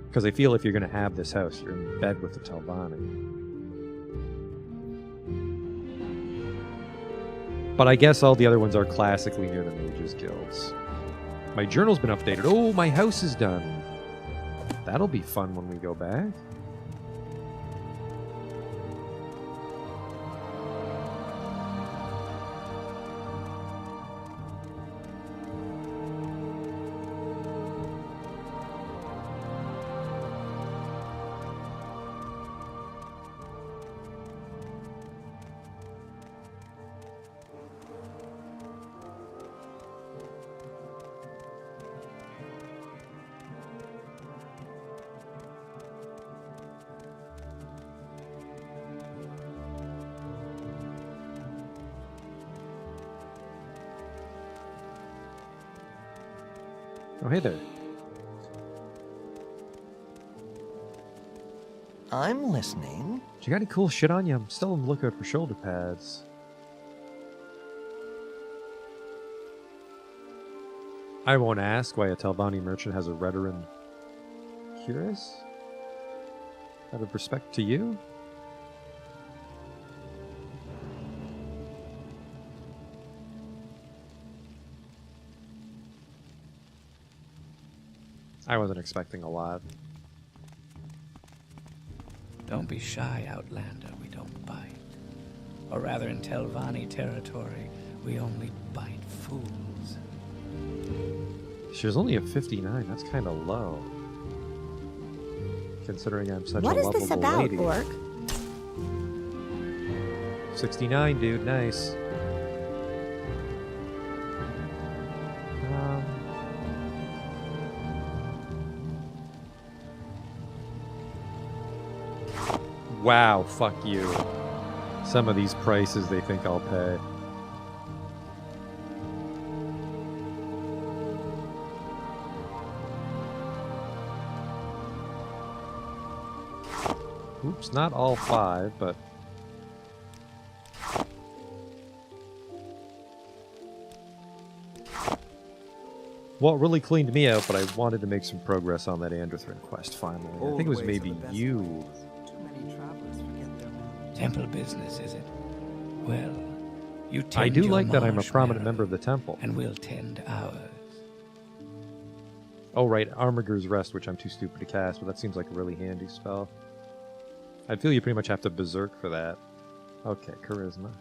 Because I feel if you're going to have this house, you're in bed with the Telvanni. But I guess all the other ones are classically near the Mages Guilds. My journal's been updated. Oh, my house is done. That'll be fun when we go back. Oh, hey there. I'm listening. You got any cool shit on you? I'm still on the lookout for shoulder pads. I won't ask why a Telvanni merchant has a Redoran cuirass. Out of respect to you? I wasn't expecting a lot. Don't be shy, Outlander. We don't bite. Or rather, in Telvanni territory, we only bite fools. She was only a 59. That's kind of low. Considering I'm such What a is lovable this about, lady. Orc? 69, dude. Nice. Wow, fuck you. Some of these prices they think I'll pay. Oops, not all 5, but... Well, it really cleaned me out, but I wanted to make some progress on that Androthryn quest finally. I think it was maybe you. Too many travelers forget their manners. Temple business, is it? Well, you tend I do your like that I'm a marshmallow, prominent member of the temple. and we'll tend ours. Oh, right, Armiger's Rest, which I'm too stupid to cast, but that seems like a really handy spell. I feel you pretty much have to berserk for that. Okay, charisma.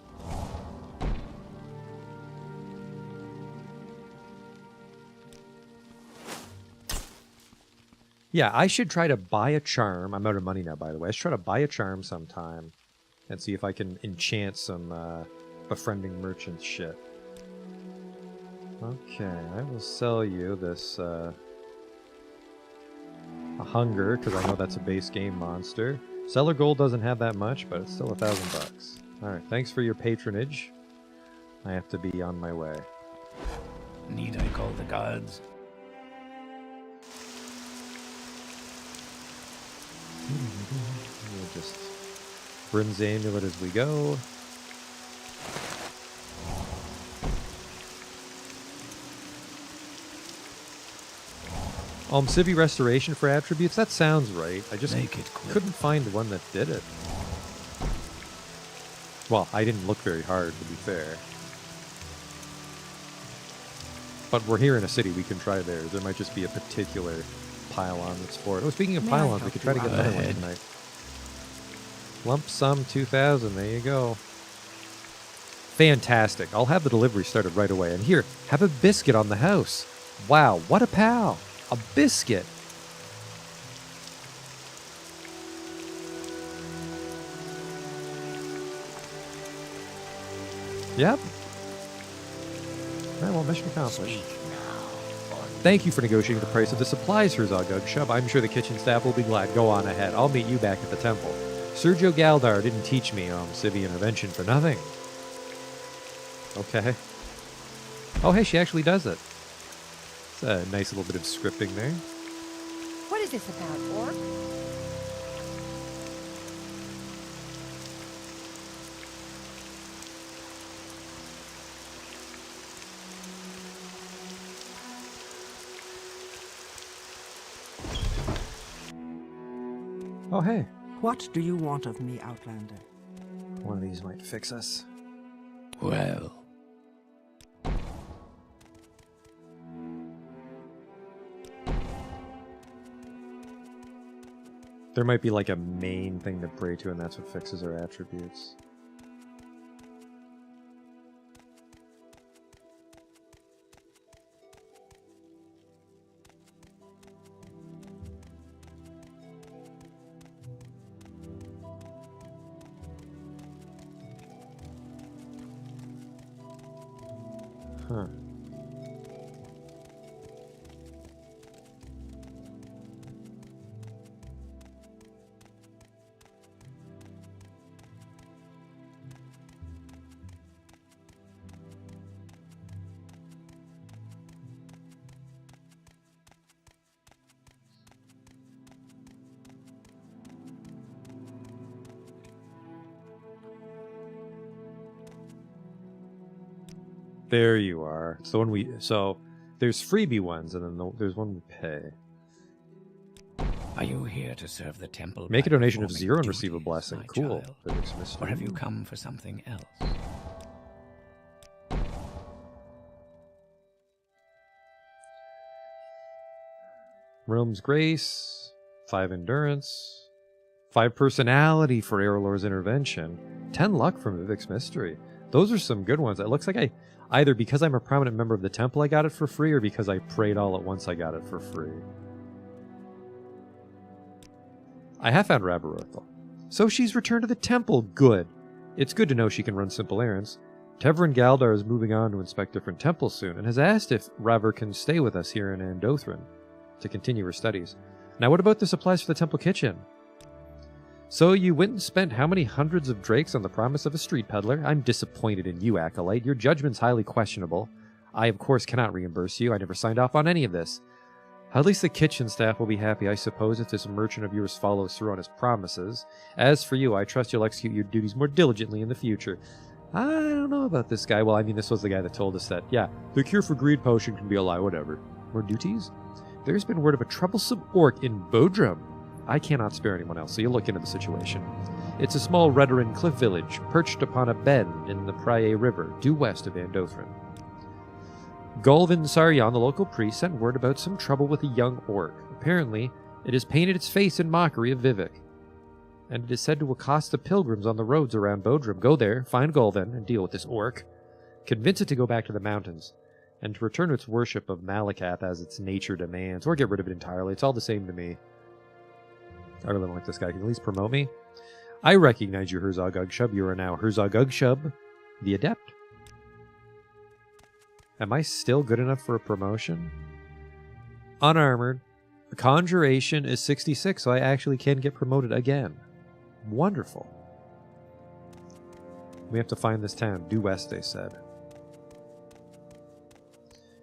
Yeah, I should try to buy a charm. I'm out of money now, by the way. I should try to buy a charm sometime and see if I can enchant some befriending merchant shit. Okay, I will sell you this a hunger, because I know that's a base game monster. Seller gold doesn't have that much, but it's still $1,000. Alright, thanks for your patronage. I have to be on my way. Need I call the gods? We'll just Bryn's amulet as we go. Civi restoration for attributes? That sounds right. I just Make it quick. couldn't find one that did it. Well, I didn't look very hard, to be fair. But we're here in a city, we can try theirs. There might just be a particular pylon that's for it. Oh, speaking of May I pylons, we help could try to you get out? another one Ahead. tonight. Lump sum 2,000, there you go. Fantastic. I'll have the delivery started right away. And here, have a biscuit on the house. Wow, what a pal. A biscuit. Yep. Alright, well, mission accomplished. Thank you for negotiating the price of the supplies, Herzog Shub. I'm sure the kitchen staff will be glad. Go on ahead. I'll meet you back at the temple. Sergio Galdar didn't teach me Civi intervention for nothing. Okay. Oh, hey, she actually does it. It's a nice little bit of scripting there. What is this about, Orc? Oh, hey. What do you want of me, Outlander? One of these might fix us. Well, There might be like a main thing to pray to, and that's what fixes our attributes. Huh. There you are. So when so there's freebie ones, and then there's one we pay. are you here to serve the temple? Make by a donation of performing 0 and receive a duties, blessing. my Cool. child? Physics mystery. Or have you come for something else? Realm's Grace, 5 Endurance, 5 Personality for Aerolor's Intervention, 10 Luck from Vivek's Mystery. Those are some good ones. It looks like either because I'm a prominent member of the temple I got it for free, or because I prayed all at once I got it for free. I have found Rabarothel. So she's returned to the temple. Good. It's good to know she can run simple errands. Tevrin Galdar is moving on to inspect different temples soon, and has asked if Raver can stay with us here in Andothran to continue her studies. Now what about the supplies for the temple kitchen? So you went and spent how many hundreds of drakes on the promise of a street peddler? I'm disappointed in you, Acolyte. Your judgment's highly questionable. I, of course, cannot reimburse you. I never signed off on any of this. At least the kitchen staff will be happy, I suppose, if this merchant of yours follows through on his promises. As for you, I trust you'll execute your duties more diligently in the future. I don't know about this guy. Well, I mean, this was the guy that told us that, yeah, the cure for greed potion can be a lie, whatever. More duties? There's been word of a troublesome orc in Bodrum. I cannot spare anyone else, so you look into the situation. It's a small Redoran cliff village, perched upon a bend in the Praye River, due west of Andothran. Golvin Saryan, the local priest, sent word about some trouble with a young orc. Apparently, it has painted its face in mockery of Vivek, and it is said to accost the pilgrims on the roads around Bodrum. Go there, find Golvin, and deal with this orc. Convince it to go back to the mountains, and to return to its worship of Malakath as its nature demands, or get rid of it entirely. It's all the same to me. I really don't like this guy. Can you at least promote me? I recognize you, Herzog Ugshub. You are now Herzog Ugshub, the Adept. Am I still good enough for a promotion? Unarmored. Conjuration is 66, so I actually can get promoted again. Wonderful. We have to find this town. Due west, they said.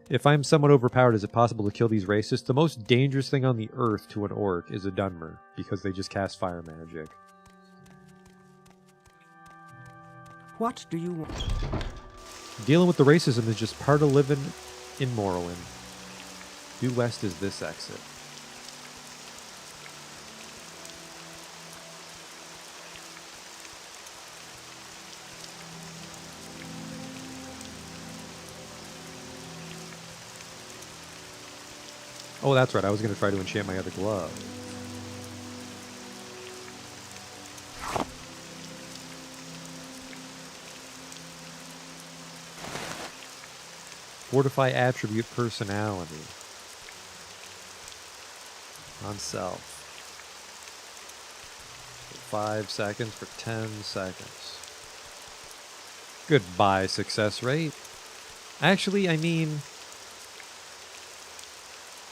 If I'm somewhat overpowered, is it possible to kill these racists? The most dangerous thing on the earth to an orc is a Dunmer, because they just cast fire magic. What do you want? Dealing with the racism is just part of living in Morrowind. Due west is this exit. Oh, that's right. I was going to try to enchant my other glove. Fortify attribute personality. On self. For 5 seconds for 10 seconds. Goodbye, success rate. Actually, I mean...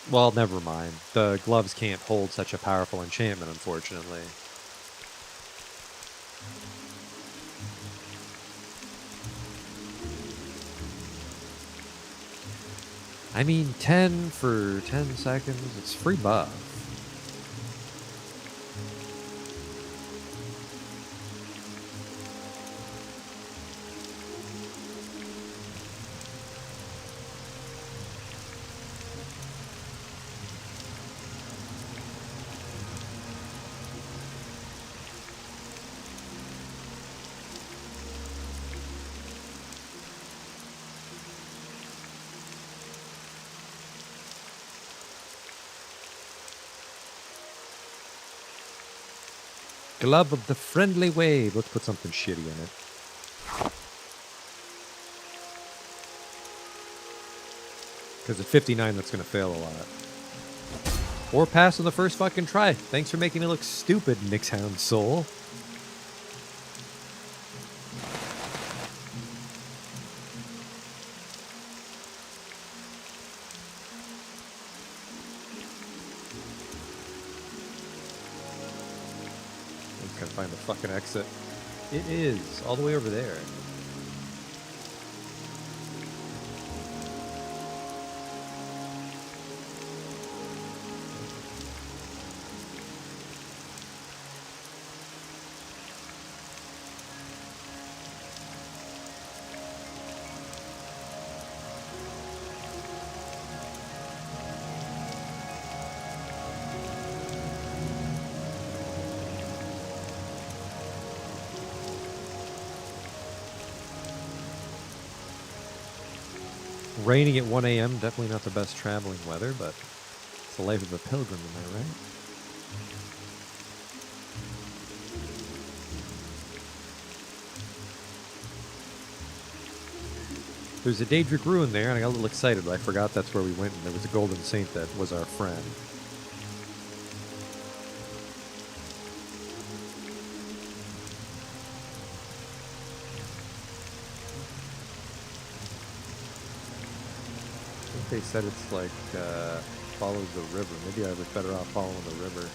Well, never mind. The gloves can't hold such a powerful enchantment, unfortunately. I mean, 10 for 10 seconds, it's free buff. Glove of the Friendly Wave. Let's put something shitty in it. Because at 59, that's going to fail a lot. Or pass on the first fucking try. Thanks for making me look stupid, Nixhound Soul. Gotta find the fucking exit. It is all the way over there. Raining at 1 a.m., definitely not the best traveling weather, but it's the life of a pilgrim, am I right? There's a Daedric ruin there, and I got a little excited, but I forgot that's where we went, and there was a golden saint that was our friend. They said it's like follows the river. Maybe I was better off following the river.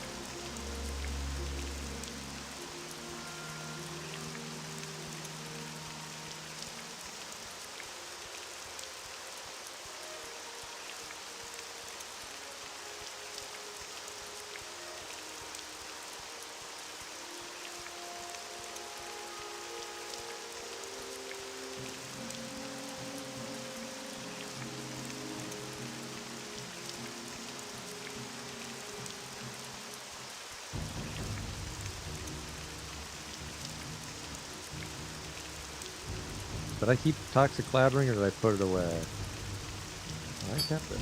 Did I keep Toxic Cloud Ring or did I put it away? I kept it.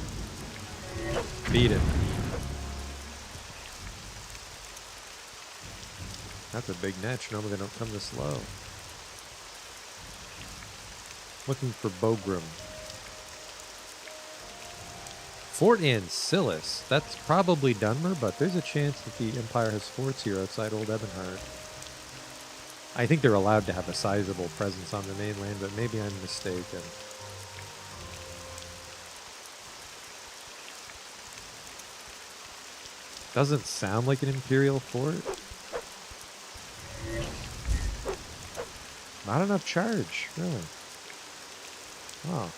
Beat it. That's a big netch. Normally they don't come this low. Looking for Bogrim. Fort Ancillus. That's probably Dunmer, but there's a chance that the Empire has forts here outside Old Ebonheart. I think they're allowed to have a sizable presence on the mainland, but maybe I'm mistaken. Doesn't sound like an Imperial fort. Not enough charge, really. Oh.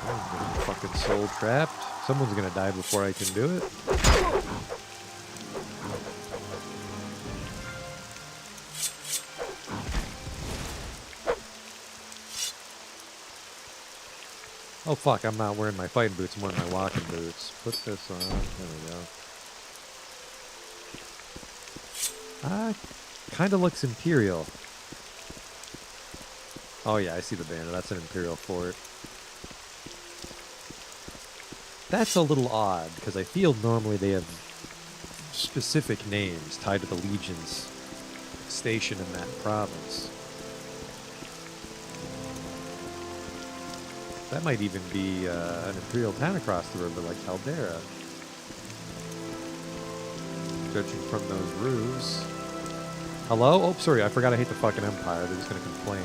I'm fucking soul trapped. Someone's gonna die before I can do it. Oh fuck, I'm not wearing my fighting boots, I'm wearing my walking boots. Put this on. There we go. Kinda looks Imperial. Oh yeah, I see the banner. That's an Imperial fort. That's a little odd, because I feel normally they have specific names tied to the Legion's station in that province. That might even be an Imperial town across the river, like Caldera. Judging from those roofs. Hello? Oh, sorry, I forgot I hate the fucking Empire. They're just gonna complain.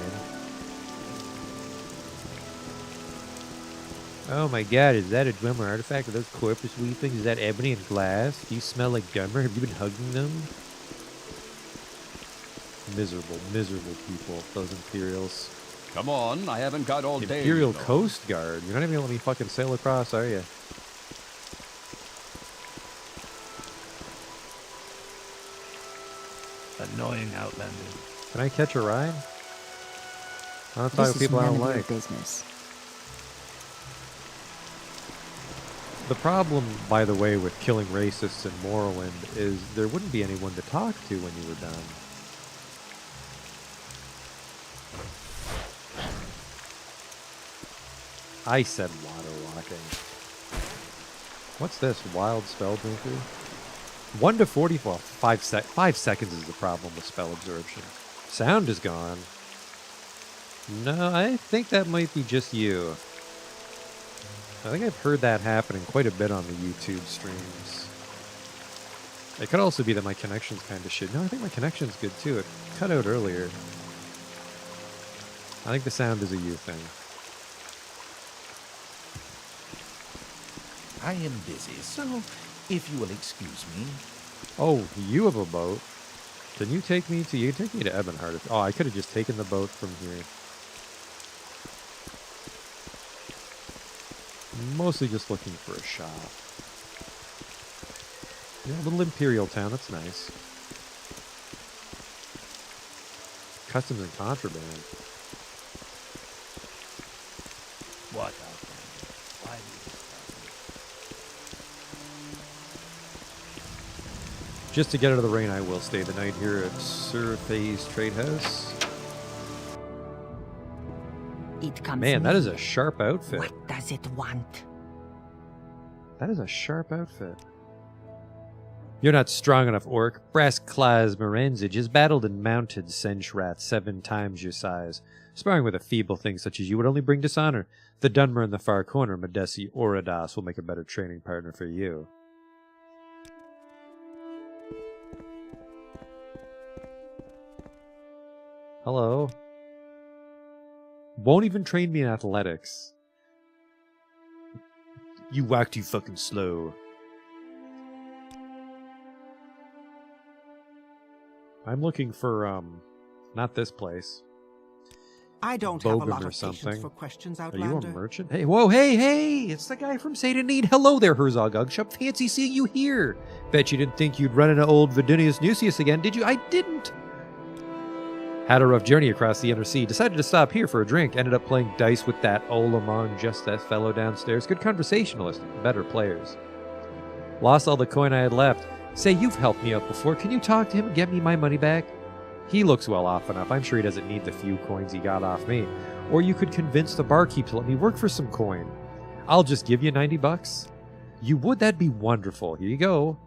Oh my god, is that a drummer artifact? Are those corpus weepings? Is that ebony and glass? Do you smell like Gummer? Have you been hugging them? Miserable, miserable people, those Imperials. Come on, I haven't got all day. Imperial Coast Guard? You're not even gonna let me fucking sail across, are you? Annoying Outlander. Can I catch a ride? I don't talk to people I don't like. Business. The problem, by the way, with killing racists in Morrowind is there wouldn't be anyone to talk to when you were done. I said water walking. What's this? Wild Spellbreaker? 1 to 40. Well, 5 seconds is the problem with spell absorption. Sound is gone. No, I think that might be just you. I think I've heard that happening quite a bit on the YouTube streams. It could also be that my connection's kind of shit. No, I think my connection's good too. It cut out earlier. I think the sound is a you thing. I am busy, so if you will excuse me. Oh, you have a boat. Can you take me to... You take me to Ebonheart. Oh, I could have just taken the boat from here. Mostly just looking for a shop. Yeah, a little Imperial town. That's nice. Customs and contraband. What Outlander? Why do you stop? Just to get out of the rain, I will stay the night here at Sir Faye's Trade House. It comes Man, that is near. a sharp outfit. What does it want? That is a sharp outfit. You're not strong enough, Orc. Brass Claws Morenzage has battled and mounted Senchrat 7 times your size. Sparring with a feeble thing such as you would only bring dishonor. The Dunmer in the far corner, Medesi Oradas, will make a better training partner for you. Hello. Won't even train me in athletics. You walk too fucking slow. I'm looking for, not this place. I don't have a Bogan lot or of something. patience for questions, Are you Outlander. a merchant? Hey, whoa, hey! It's the guy from Satan Need. Hello there, Herzog Ugshop. Fancy seeing you here. Bet you didn't think you'd run into old Vidunius Nucius again, did you? I didn't. Had a rough journey across the inner sea. Decided to stop here for a drink. Ended up playing dice with that Olamon Justess fellow downstairs. Good conversationalist. Better players. Lost all the coin I had left. Say, you've helped me out before. Can you talk to him and get me my money back? He looks well off enough. I'm sure he doesn't need the few coins he got off me. Or you could convince the barkeep to let me work for some coin. I'll just give you 90 bucks. You would? That'd be wonderful. Here you go.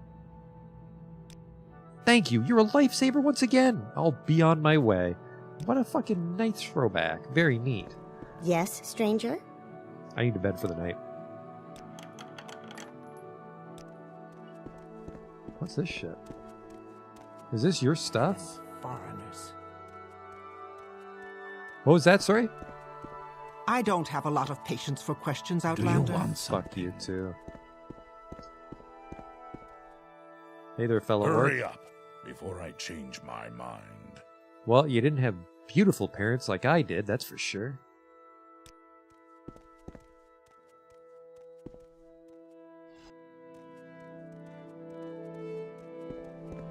Thank you. You're a lifesaver once again. I'll be on my way. What a fucking nice throwback. Very neat. Yes, stranger? I need to bed for the night. What's this shit? Is this your stuff? Foreigners. What was that, sorry? I don't have a lot of patience for questions, Do you Outlander. want something? Fuck you too. Hey there, fellow Hurry orc. up before I change my mind. Well, you didn't have beautiful parents like I did, that's for sure.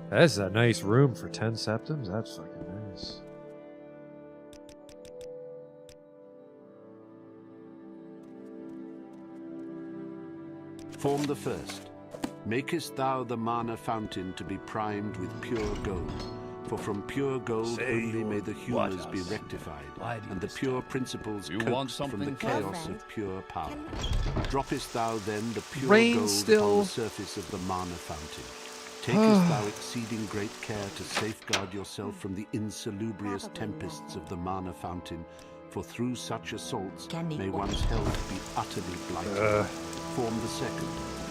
That's a nice room for 10 septims. That's fucking nice. Form the first. Makest thou the mana fountain to be primed with pure gold. For from pure gold only may the humours be rectified, and the pure principles coaxed from the chaos of pure power. Droppest thou then the pure gold upon the surface of the mana fountain? Takest thou exceeding great care to safeguard yourself from the insalubrious tempests of the mana fountain? For through such assaults may one's health be utterly blighted. Form the second.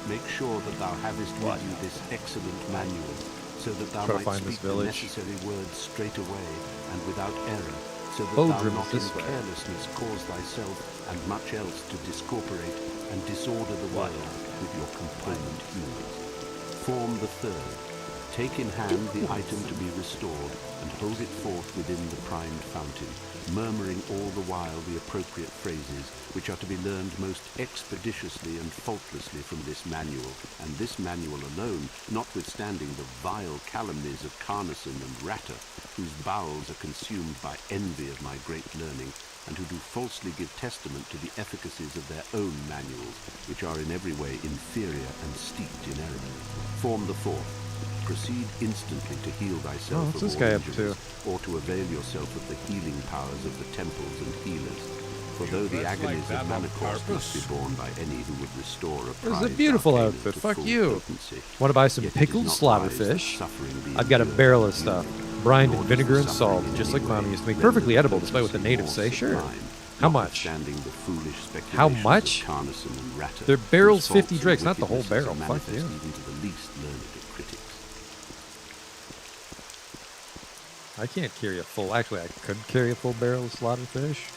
Make sure that thou havest with you this excellent manual, so that thou might speak the necessary words straight away and without error, so that thou not in carelessness cause thyself and much else to discorporate and disorder the world with your component humours. Form the third. Take in hand the item to be restored and hold it forth within the primed fountain, murmuring all the while the appropriate phrases, which are to be learned most expeditiously and faultlessly from this manual, and this manual alone, notwithstanding the vile calumnies of Carnason and Ratter, whose bowels are consumed by envy of my great learning, and who do falsely give testament to the efficacies of their own manuals, which are in every way inferior and steeped in error. Form the fourth. Proceed instantly to heal thyself of all injuries, or to avail yourself of the healing powers of the temples and healers. For though the agonies of Manacorst must be borne by any who would restore a prize, this is a beautiful outfit. Fuck you. Want to buy some pickled slaughterfish? I've got a barrel of stuff, brined in vinegar and salt, just like Mommy used to make. Perfectly edible, despite what the natives say. Sure. How much? How much? Their barrel's 50 drakes, not the whole barrel. Fuck you. I can't carry a full... Actually, I could carry a full barrel of slaughtered fish.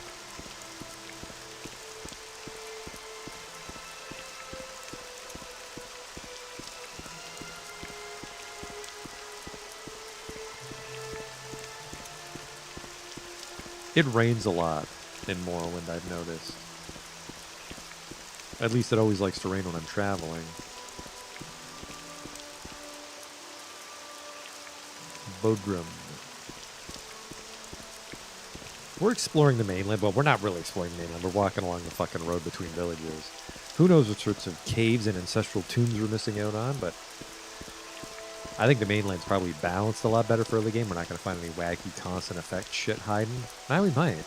It rains a lot in Morrowind, I've noticed. At least it always likes to rain when I'm traveling. Bodrum. We're exploring the mainland, but we're not really exploring the mainland. We're walking along the fucking road between villages. Who knows what sorts of caves and ancestral tombs we're missing out on, but I think the mainland's probably balanced a lot better for early game. We're not going to find any wacky constant effect shit hiding. Now we might.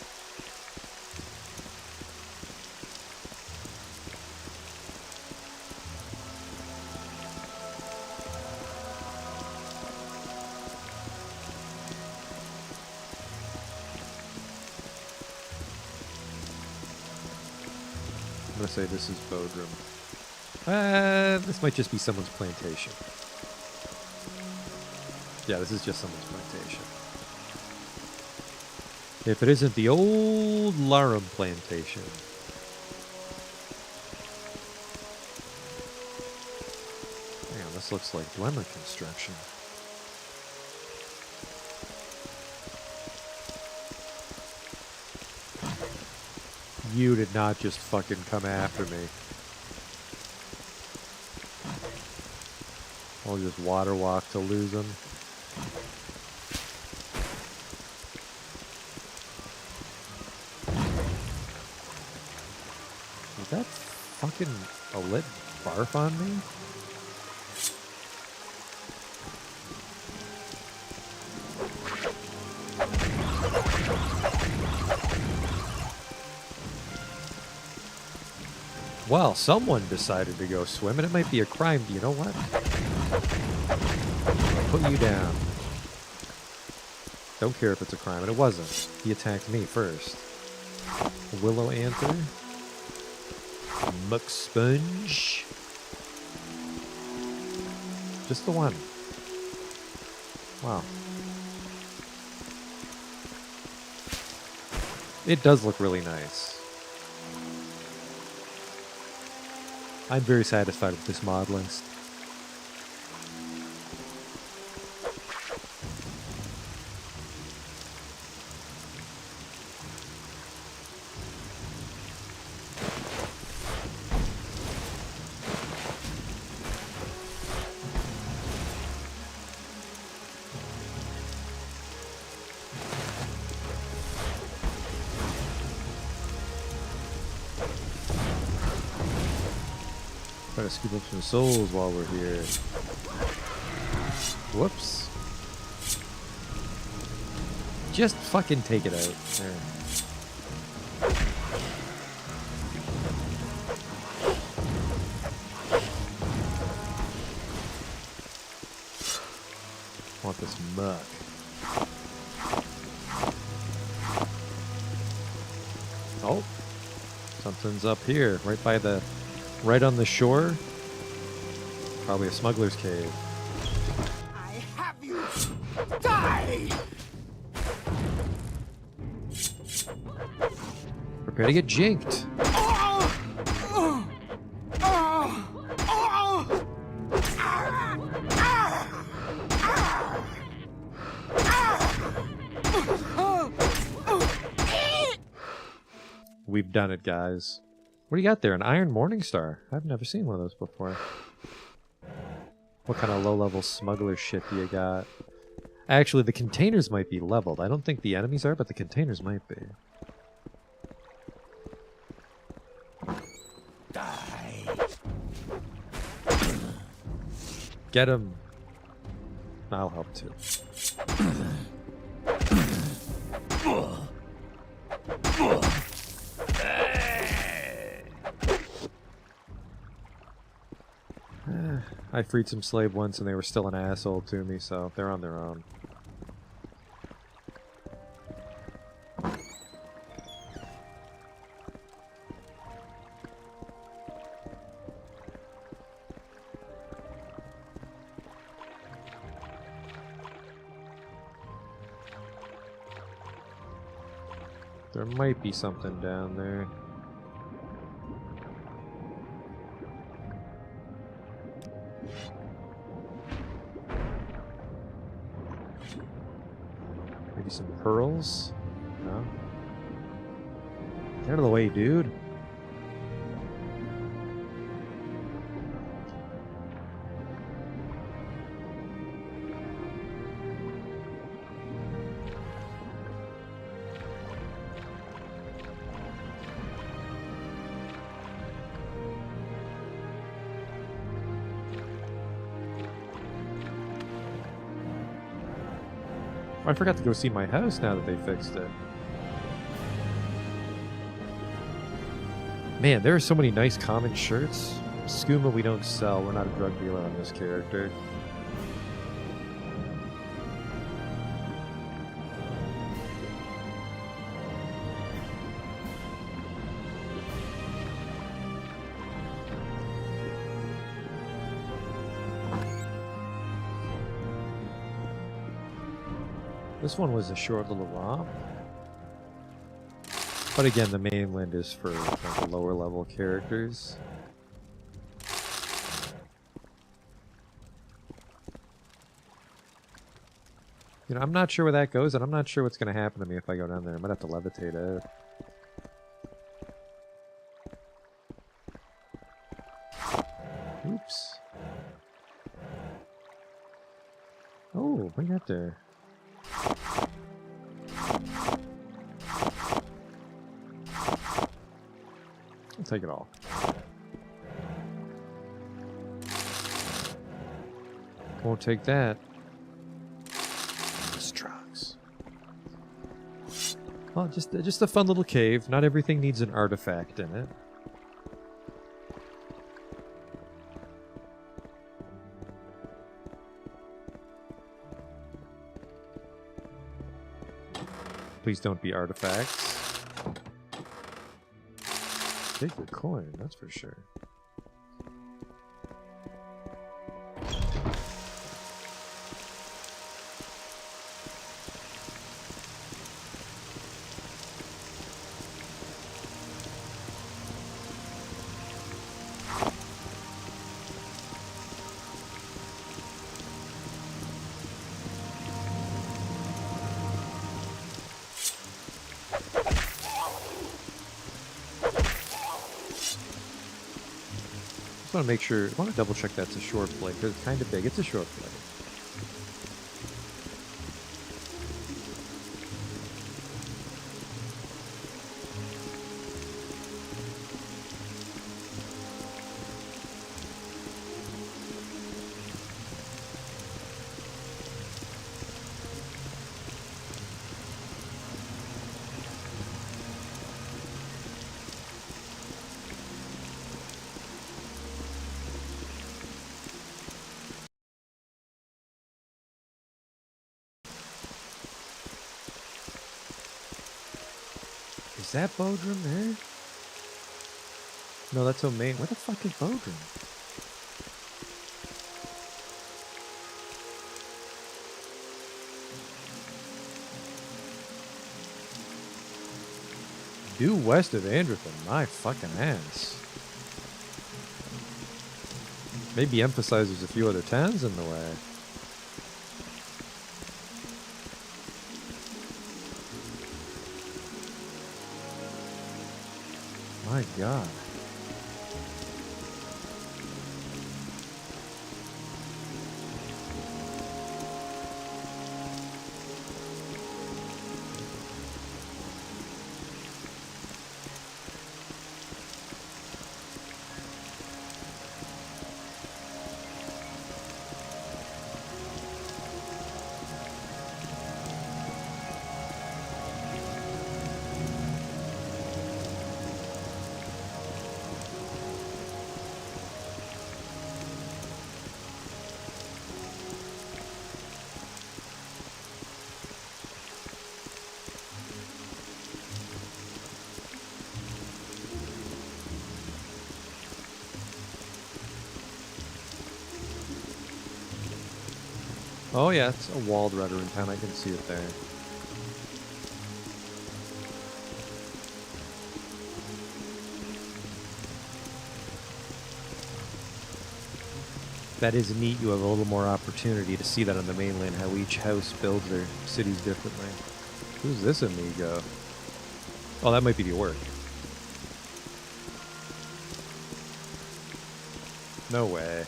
I'm going to say this is Bodrum. This might just be someone's plantation. Yeah, this is just someone's plantation. If it isn't the old Larum plantation. Hang on, this looks like Glimmer construction. You did not just fucking come after me. I'll just water walk to lose them. Is that fucking a lit barf on me? Well, someone decided to go swim, and it might be a crime. Do you know what? I'll put you down. Don't care if it's a crime, and it wasn't. He attacked me first. Willow Anther. Muck Sponge. Just the one. Wow. It does look really nice. I'm very satisfied with this mod list. Try to scoop up some souls while we're here. Whoops. Just fucking take it out. There. Want this muck. Oh, something's up here, right on the shore. Probably a smuggler's cave. I have you! Die! Prepare to get jinked. We've done it, guys. What do you got there? An Iron Morningstar. I've never seen one of those before. What kind of low-level smuggler shit do you got? Actually, the containers might be leveled. I don't think the enemies are, but the containers might be. Die. Get him. I'll help too. I freed some slave once and they were still an asshole to me, so they're on their own. There might be something down there. Maybe some pearls? No? Get out of the way, dude. I forgot to go see my house now that they fixed it. Man, there are so many nice common shirts. Skooma we don't sell. We're not a drug dealer on this character. This one was a short little romp. But again, the mainland is for the lower level characters. You know, I'm not sure where that goes, and I'm not sure what's going to happen to me if I go down there. I might have to levitate out. Oops. Oh, bring that there. I'll take it all. Won't take that. Strucks. Well, just a fun little cave. Not everything needs an artifact in it. Please don't be artifacts. Take your coin, that's for sure. I want to make sure, I want to double check that's a short blade, because it's kind of big. It's a short blade. that Bodrum there? No, that's Omain. Where the fuck is Bodrum? Due west of Androthan, my fucking ass. Maybe emphasize there's a few other towns in the way. My God. Oh yeah, it's a walled Redoran town. I can see it there. That is neat. You have a little more opportunity to see that on the mainland, how each house builds their cities differently. Who's this amigo? Oh, that might be the orc. No way.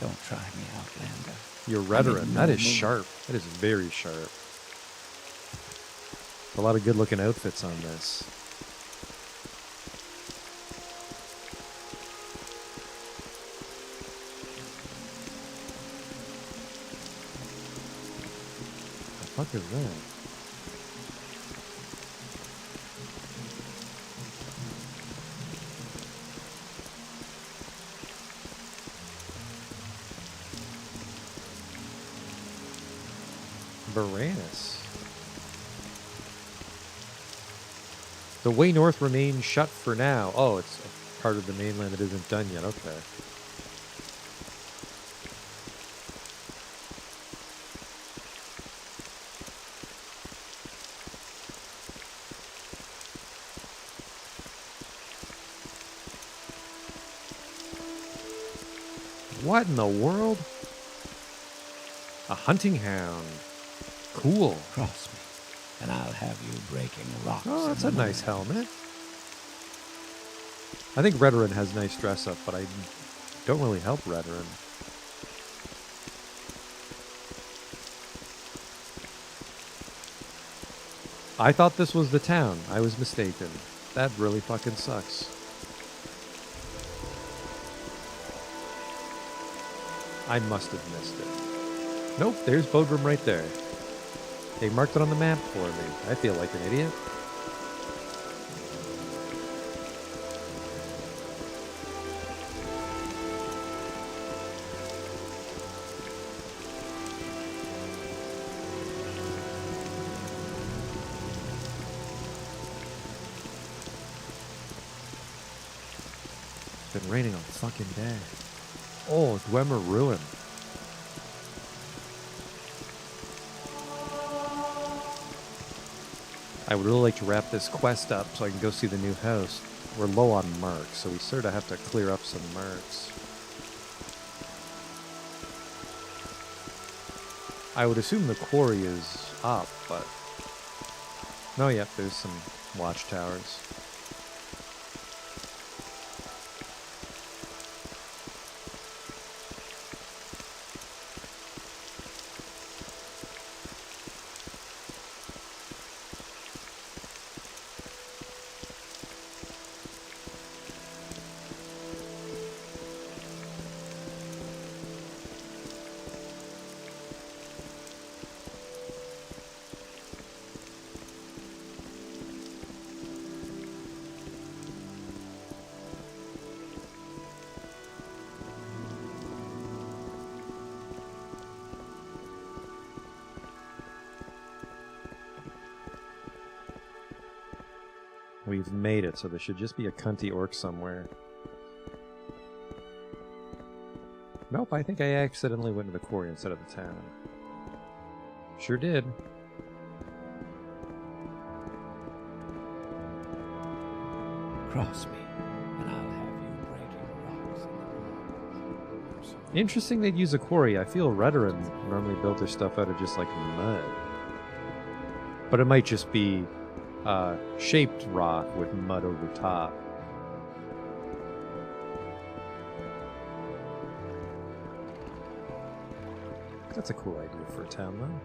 Don't try me, Outlander. Your Redoran, that is sharp. That is very sharp. A lot of good looking outfits on this. What the fuck is that? Varanus. The way north remains shut for now. Oh, it's a part of the mainland that isn't done yet. Okay. What in the world? A hunting hound. Cool. Cross me, and I'll have you breaking rocks. Oh, that's a nice helmet. I think Redoran has nice dress up, but I don't really help Redoran. I thought this was the town. I was mistaken. That really fucking sucks. I must have missed it. Nope, there's Bodrum right there. They marked it on the map for me. I feel like an idiot. It's been raining all fucking day. Oh, Dwemer Ruin. I would really like to wrap this quest up so I can go see the new house. We're low on marks, so we sort of have to clear up some marks. I would assume the quarry is up, but... No, yep, there's some watchtowers. We've made it, so there should just be a cunty orc somewhere. Nope, I think I accidentally went to the quarry instead of the town. Sure did. Cross me, and I'll have you breaking rocks in the woods. Interesting they'd use a quarry. I feel Redoran normally built their stuff out of just like mud. But it might just be shaped rock with mud over top. That's a cool idea for a town, though.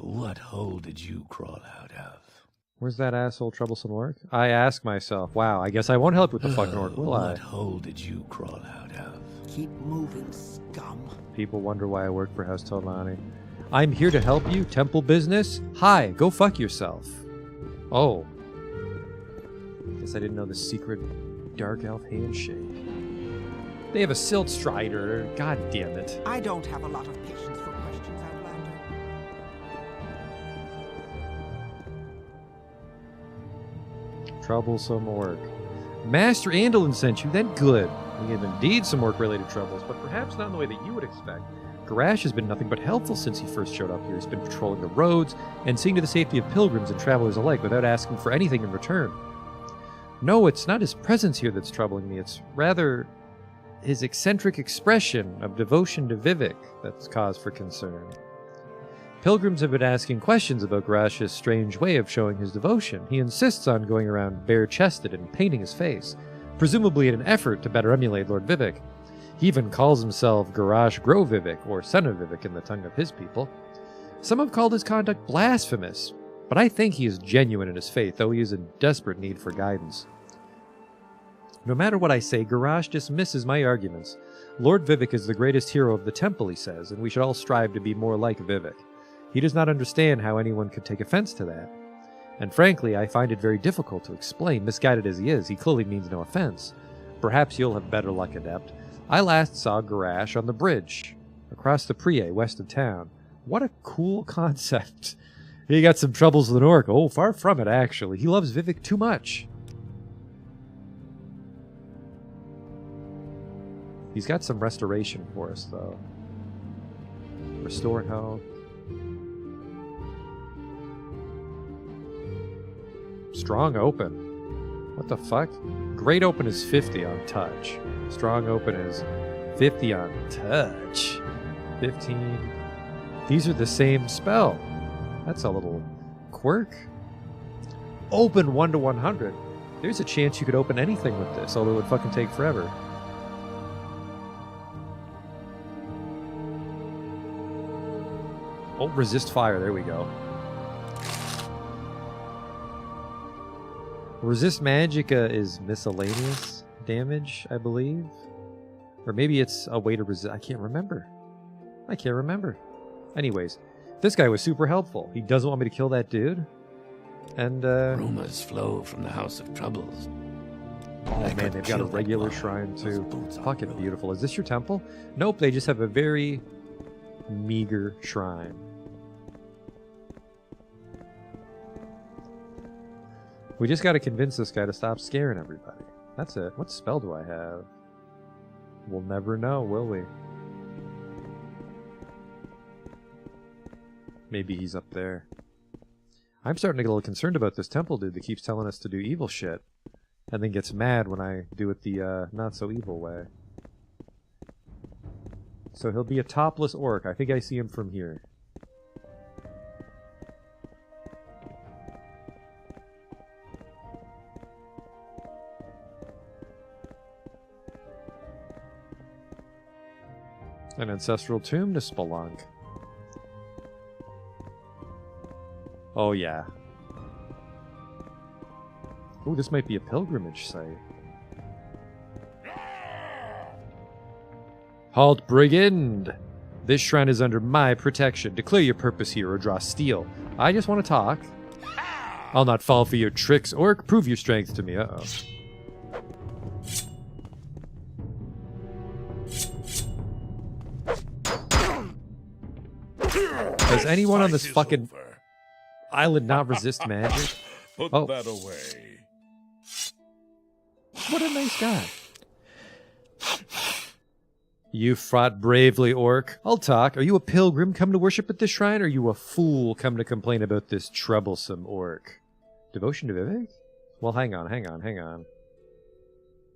What hole did you crawl out of? Where's that asshole troublesome orc? I ask myself, wow, I guess I won't help with the fucking orc, will I? What hole did you crawl out of? Keep moving, scum. People wonder why I work for House Telvanni. I'm here to help you, temple business? Hi, go fuck yourself. Oh. Guess I didn't know the secret dark elf handshake. They have a silt strider. God damn it. I don't have a lot of patience for questions, Outlander. Troublesome orc. Master Andalin sent you, then good. We have indeed some orc-related troubles, but perhaps not in the way that you would expect. Garash has been nothing but helpful since he first showed up here. He's been patrolling the roads and seeing to the safety of pilgrims and travelers alike without asking for anything in return. No, it's not his presence here that's troubling me. It's rather his eccentric expression of devotion to Vivek that's cause for concern. Pilgrims have been asking questions about Garash's strange way of showing his devotion. He insists on going around bare-chested and painting his face, presumably in an effort to better emulate Lord Vivek. He even calls himself Garash Gro Vivek, or son of Vivek in the tongue of his people. Some have called his conduct blasphemous, but I think he is genuine in his faith, though he is in desperate need for guidance. No matter what I say, Garash dismisses my arguments. Lord Vivek is the greatest hero of the temple, he says, and we should all strive to be more like Vivek. He does not understand how anyone could take offense to that. And frankly, I find it very difficult to explain. Misguided as he is, he clearly means no offense. Perhaps you'll have better luck, Adept. I last saw Garash on the bridge, across the Prie, west of town. What a cool concept. He got some troubles with an orc. Oh, far from it, actually. He loves Vivek too much. He's got some restoration for us, though. Restore health. Strong open. What the fuck? Great open is 50 on touch. Strong open is 50 on touch. 15. These are the same spell. That's a little quirk. Open 1 to 100. There's a chance you could open anything with this, although it would fucking take forever. Oh, resist fire. There we go. Resist Magicka is miscellaneous damage, I believe. Or maybe it's a way to resist. I can't remember. Anyways, this guy was super helpful. He doesn't want me to kill that dude. And, Rumors flow from the House of Troubles. Oh man, they've got a regular shrine too. Fucking beautiful. Is this your temple? Nope, they just have a very meager shrine. We just got to convince this guy to stop scaring everybody. That's it. What spell do I have? We'll never know, will we? Maybe he's up there. I'm starting to get a little concerned about this temple dude that keeps telling us to do evil shit. And then gets mad when I do it the not-so-evil way. So he'll be a topless orc. I think I see him from here. An ancestral tomb to spelunk. Oh yeah. Oh, this might be a pilgrimage site. Halt, brigand! This shrine is under my protection. Declare your purpose here or draw steel. I just want to talk. I'll not fall for your tricks, orc. Prove your strength to me. Uh-oh. Does anyone on this fucking island not resist magic? Put Oh. that away. What a nice guy. You fought bravely, orc. I'll talk. Are you a pilgrim come to worship at this shrine, or are you a fool come to complain about this troublesome orc? Devotion to Vivek? Well, hang on.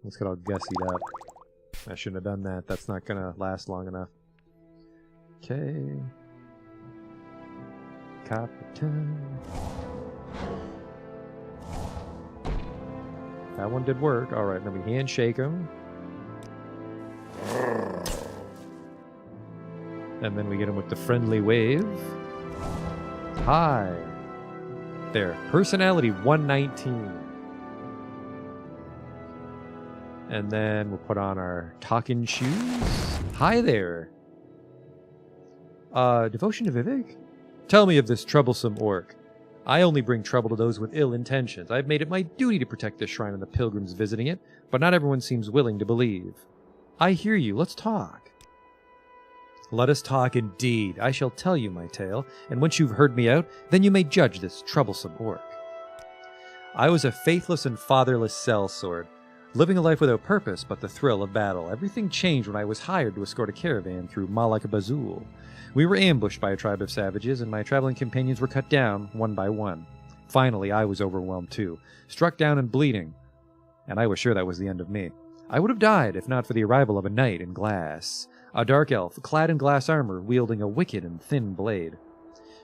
Let's get all gussied up. I shouldn't have done that. That's not gonna last long enough. Okay. Captain. That one did work. Alright, then we handshake him. And then we get him with the friendly wave. Hi. There. Personality 119. And then we'll put on our talking shoes. Hi there. Devotion to Vivek? Tell me of this troublesome orc. I only bring trouble to those with ill intentions. I've made it my duty to protect this shrine and the pilgrims visiting it, but not everyone seems willing to believe. I hear you. Let's talk. Let us talk indeed. I shall tell you my tale, and once you've heard me out, then you may judge this troublesome orc. I was a faithless and fatherless sellsword, living a life without purpose but the thrill of battle. Everything changed when I was hired to escort a caravan through Malak Bazul. We were ambushed by a tribe of savages, and my traveling companions were cut down one by one. Finally, I was overwhelmed too, struck down and bleeding, and I was sure that was the end of me. I would have died if not for the arrival of a knight in glass, a dark elf clad in glass armor wielding a wicked and thin blade.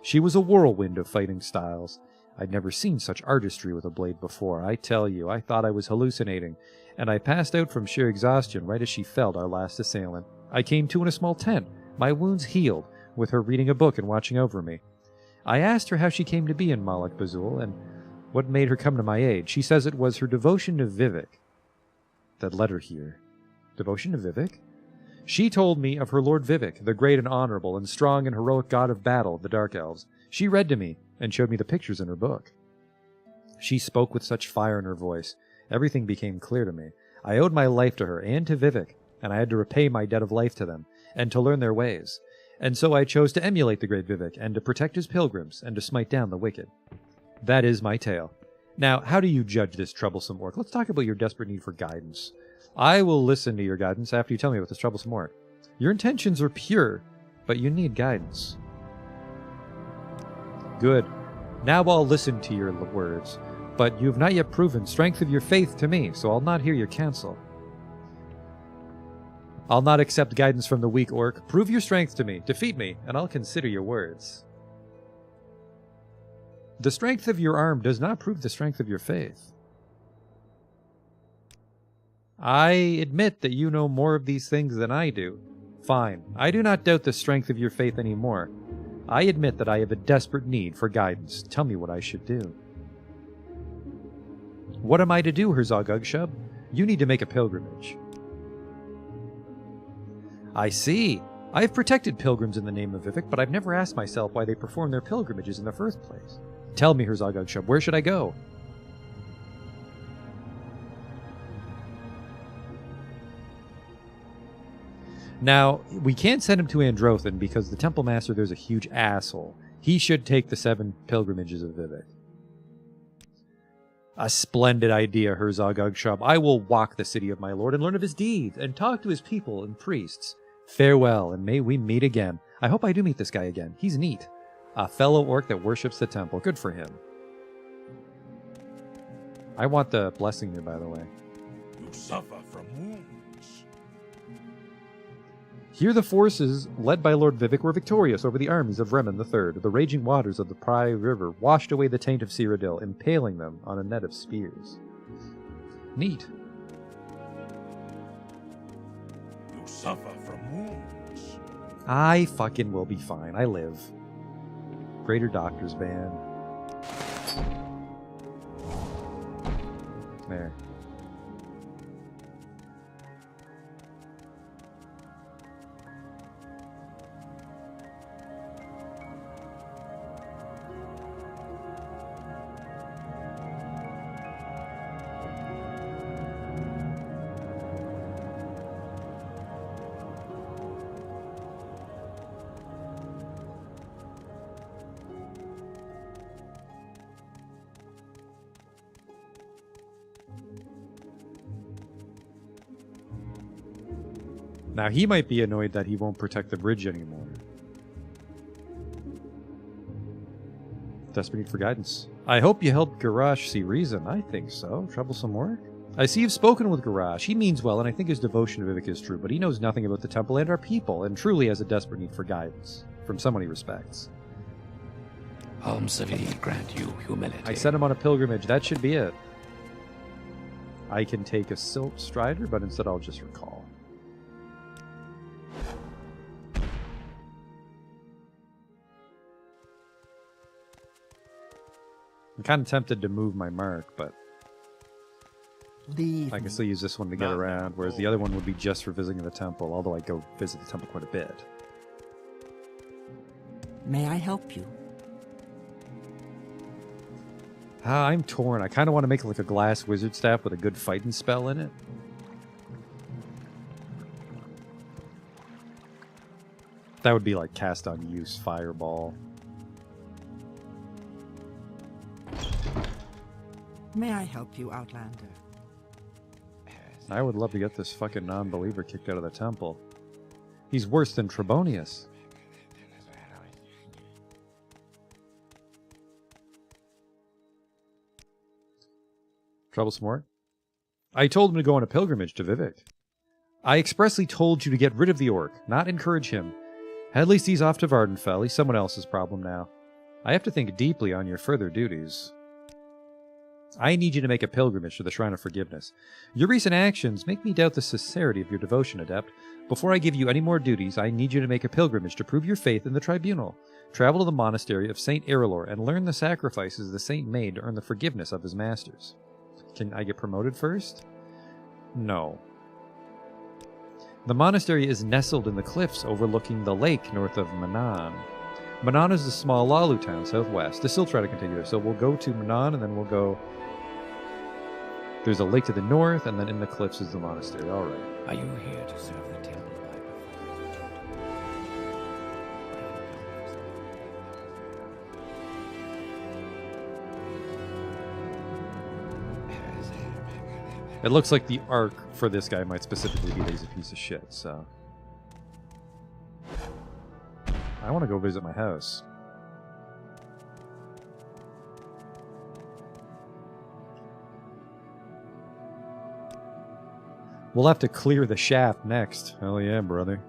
She was a whirlwind of fighting styles. I'd never seen such artistry with a blade before. I tell you, I thought I was hallucinating, and I passed out from sheer exhaustion right as she felled our last assailant. I came to in a small tent, my wounds healed, with her reading a book and watching over me. I asked her how she came to be in Malak Bazul, and what made her come to my aid. She says it was her devotion to Vivek that led her here. Devotion to Vivek? She told me of her Lord Vivek, the great and honorable and strong and heroic god of battle of the Dark Elves. She read to me and showed me the pictures in her book. She spoke with such fire in her voice. Everything became clear to me. I owed my life to her and to Vivek, and I had to repay my debt of life to them, and to learn their ways. And so I chose to emulate the great Vivek, and to protect his pilgrims, and to smite down the wicked. That is my tale. Now, how do you judge this troublesome orc? Let's talk about your desperate need for guidance. I will listen to your guidance after you tell me about this troublesome orc. Your intentions are pure, but you need guidance. Good. Now I'll listen to your words, but you have not yet proven strength of your faith to me, so I'll not hear your counsel. I'll not accept guidance from the weak orc. Prove your strength to me, defeat me, and I'll consider your words. The strength of your arm does not prove the strength of your faith. I admit that you know more of these things than I do. Fine. I do not doubt the strength of your faith anymore. I admit that I have a desperate need for guidance. Tell me what I should do. What am I to do, Herzog Ugshub? You need to make a pilgrimage. I see. I have protected pilgrims in the name of Vivek, but I've never asked myself why they perform their pilgrimages in the first place. Tell me, Herzog Ugshub, where should I go? Now, we can't send him to Androthan because the Temple Master there's a huge asshole. He should take the 7 pilgrimages of Vivek. A splendid idea, Herzog Ugshub. I will walk the city of my lord and learn of his deeds, and talk to his people and priests. Farewell, and may we meet again. I hope I do meet this guy again. He's neat. A fellow orc that worships the temple. Good for him. I want the blessing here, by the way. You suffer from wounds. Here the forces, led by Lord Vivek, were victorious over the armies of Remen III. The raging waters of the Prai River washed away the taint of Cyrodiil, impaling them on a net of spears. Neat. You suffer from wounds. I fucking will be fine. I live. Greater Doctor's Band. There. Now, he might be annoyed that he won't protect the bridge anymore. Desperate need for guidance. I hope you helped Garrosh see reason. I think so. Troublesome work? I see you've spoken with Garrosh. He means well, and I think his devotion to Vivek is true, but he knows nothing about the temple and our people, and truly has a desperate need for guidance. From someone he respects. Om Savi grant you humility. I sent him on a pilgrimage. That should be it. I can take a Silt Strider, but instead I'll just recall. I'm kind of tempted to move my mark, but I can still use this one to get around, whereas the other one would be just for visiting the temple, although I go visit the temple quite a bit. May I help you? I'm torn. I kind of want to make like a glass wizard staff with a good fighting spell in it. That would be like cast on use, fireball. May I help you, Outlander? I would love to get this fucking non-believer kicked out of the temple. He's worse than Trebonius. Troublesome work? I told him to go on a pilgrimage to Vivek. I expressly told you to get rid of the orc, not encourage him. At least he's off to Vardenfell. He's someone else's problem now. I have to think deeply on your further duties. I need you to make a pilgrimage to the Shrine of Forgiveness. Your recent actions make me doubt the sincerity of your devotion, Adept. Before I give you any more duties, I need you to make a pilgrimage to prove your faith in the Tribunal. Travel to the monastery of St. Irilor and learn the sacrifices the saint made to earn the forgiveness of his masters. Can I get promoted first? No. The monastery is nestled in the cliffs overlooking the lake north of Manan. Manan is a small Lalu town southwest. The Siltrata continue there, so we'll go to Manan and then we'll go... There's a lake to the north, and then in the cliffs is the monastery. All right. Are you here to serve the temple It looks like the arc for this guy might specifically be that he's a piece of shit, so... I want to go visit my house. We'll have to clear the shaft next. Hell yeah, brother.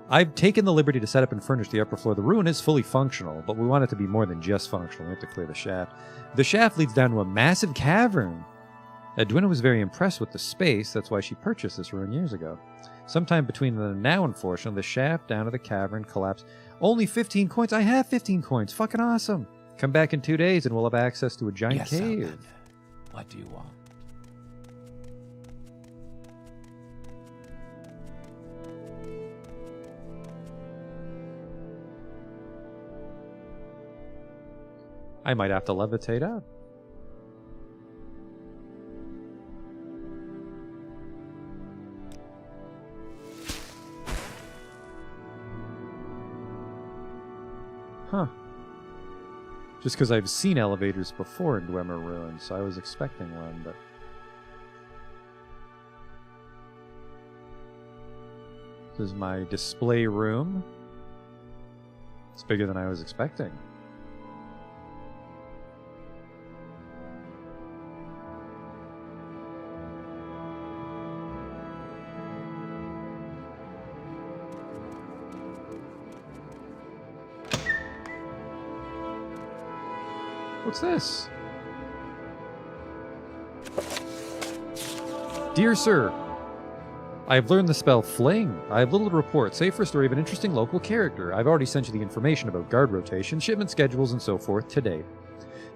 I've taken the liberty to set up and furnish the upper floor. The ruin is fully functional, but we want it to be more than just functional. We have to clear the shaft. The shaft leads down to a massive cavern. Edwina was very impressed with the space. That's why she purchased this ruin years ago. Sometime between the now, unfortunately, the shaft down to the cavern collapsed. Only 15 coins? I have 15 coins. Fucking awesome. Come back in 2 days and we'll have access to a giant cave. Outlander. What do you want? I might have to levitate up. Huh. Just because I've seen elevators before in Dwemer Ruins, so I was expecting one, but... This is my display room. It's bigger than I was expecting. What's this? Dear Sir, I have learned the spell Fling. I have little to report, save for a story of an interesting local character. I've already sent you the information about guard rotation, shipment schedules, and so forth to date.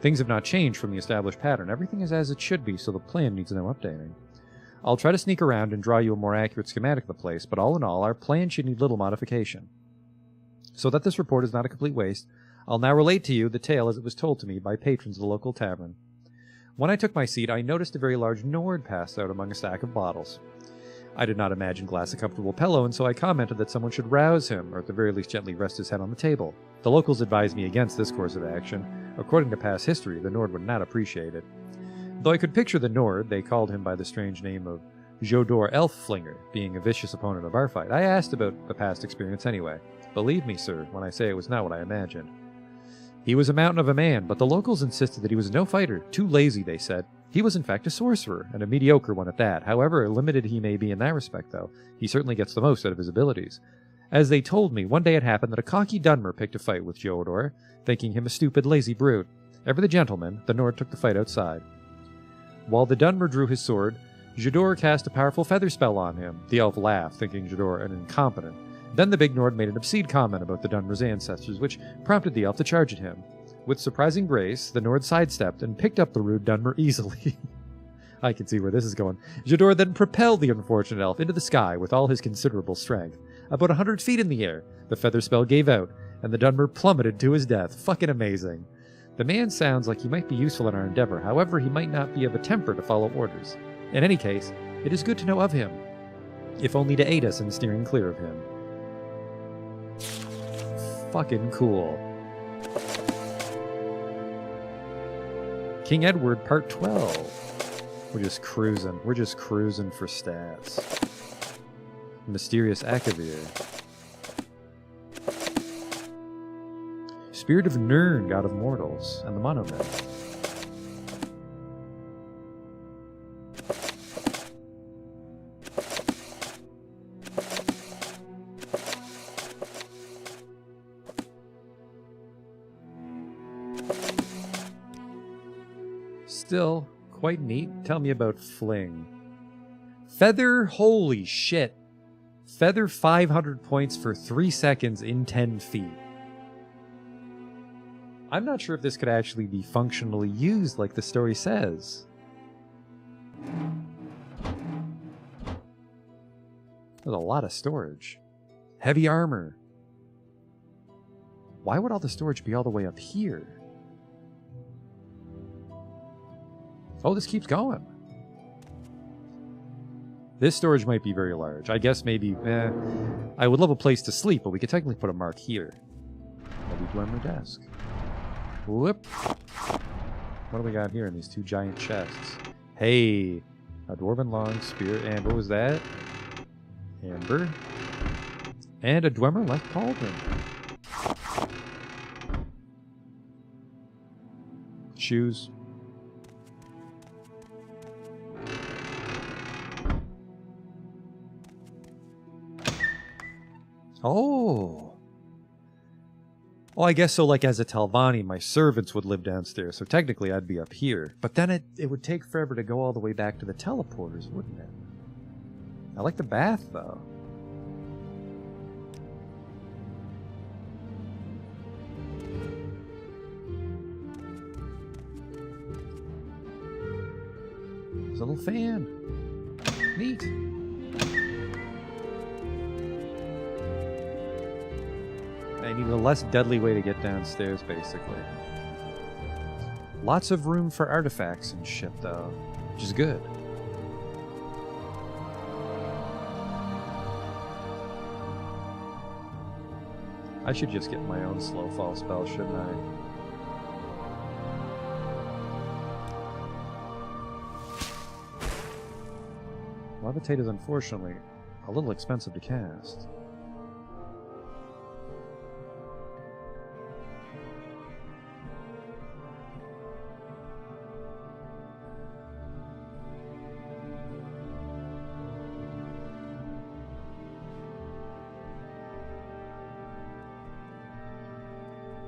Things have not changed from the established pattern. Everything is as it should be, so the plan needs no updating. I'll try to sneak around and draw you a more accurate schematic of the place, but all in all, our plan should need little modification. So that this report is not a complete waste, I'll now relate to you the tale as it was told to me by patrons of the local tavern. When I took my seat, I noticed a very large Nord passed out among a stack of bottles. I did not imagine Glass a comfortable pillow, and so I commented that someone should rouse him, or at the very least gently rest his head on the table. The locals advised me against this course of action. According to past history, the Nord would not appreciate it. Though I could picture the Nord, they called him by the strange name of Jodor Elfflinger, being a vicious opponent of our fight. I asked about the past experience anyway. Believe me, sir, when I say it was not what I imagined. He was a mountain of a man, but the locals insisted that he was no fighter. Too lazy, they said. He was in fact a sorcerer, and a mediocre one at that. However limited he may be in that respect, though, he certainly gets the most out of his abilities. As they told me, one day it happened that a cocky Dunmer picked a fight with Jodor, thinking him a stupid, lazy brute. Ever the gentleman, the Nord took the fight outside. While the Dunmer drew his sword, Jodor cast a powerful feather spell on him. The elf laughed, thinking Jodor an incompetent. Then the big Nord made an obscene comment about the Dunmer's ancestors, which prompted the elf to charge at him. With surprising grace, the Nord sidestepped and picked up the rude Dunmer easily. I can see where this is going. Jodor then propelled the unfortunate elf into the sky with all his considerable strength. About 100 feet in the air, the feather spell gave out, and the Dunmer plummeted to his death. Fucking amazing. The man sounds like he might be useful in our endeavor, however, he might not be of a temper to follow orders. In any case, it is good to know of him, if only to aid us in steering clear of him. Fucking cool. King Edward Part 12. We're just cruising. We're just cruising for stats. Mysterious Akavir. Spirit of Nirn, God of Mortals, and the Monomyth. Still, quite neat. Tell me about Fling. Feather, holy shit. Feather 500 points for 3 seconds in 10 feet. I'm not sure if this could actually be functionally used like the story says. There's a lot of storage. Heavy armor. Why would all the storage be all the way up here? Oh, this keeps going. This storage might be very large. I guess maybe... I would love a place to sleep, but we could technically put a mark here. Heavy Dwemer desk. Whoop. What do we got here in these two giant chests? Hey! A Dwarven long spear, and what was that? Amber. And a Dwemer left pauldron. Shoes. Oh. Well, I guess so, like, as a Telvanni, my servants would live downstairs, so technically I'd be up here. But then it would take forever to go all the way back to the teleporters, wouldn't it? I like the bath, though. There's a little fan. Neat. I need a less deadly way to get downstairs, basically. Lots of room for artifacts and shit, though, which is good. I should just get my own slow fall spell, shouldn't I? Levitate is unfortunately a little expensive to cast.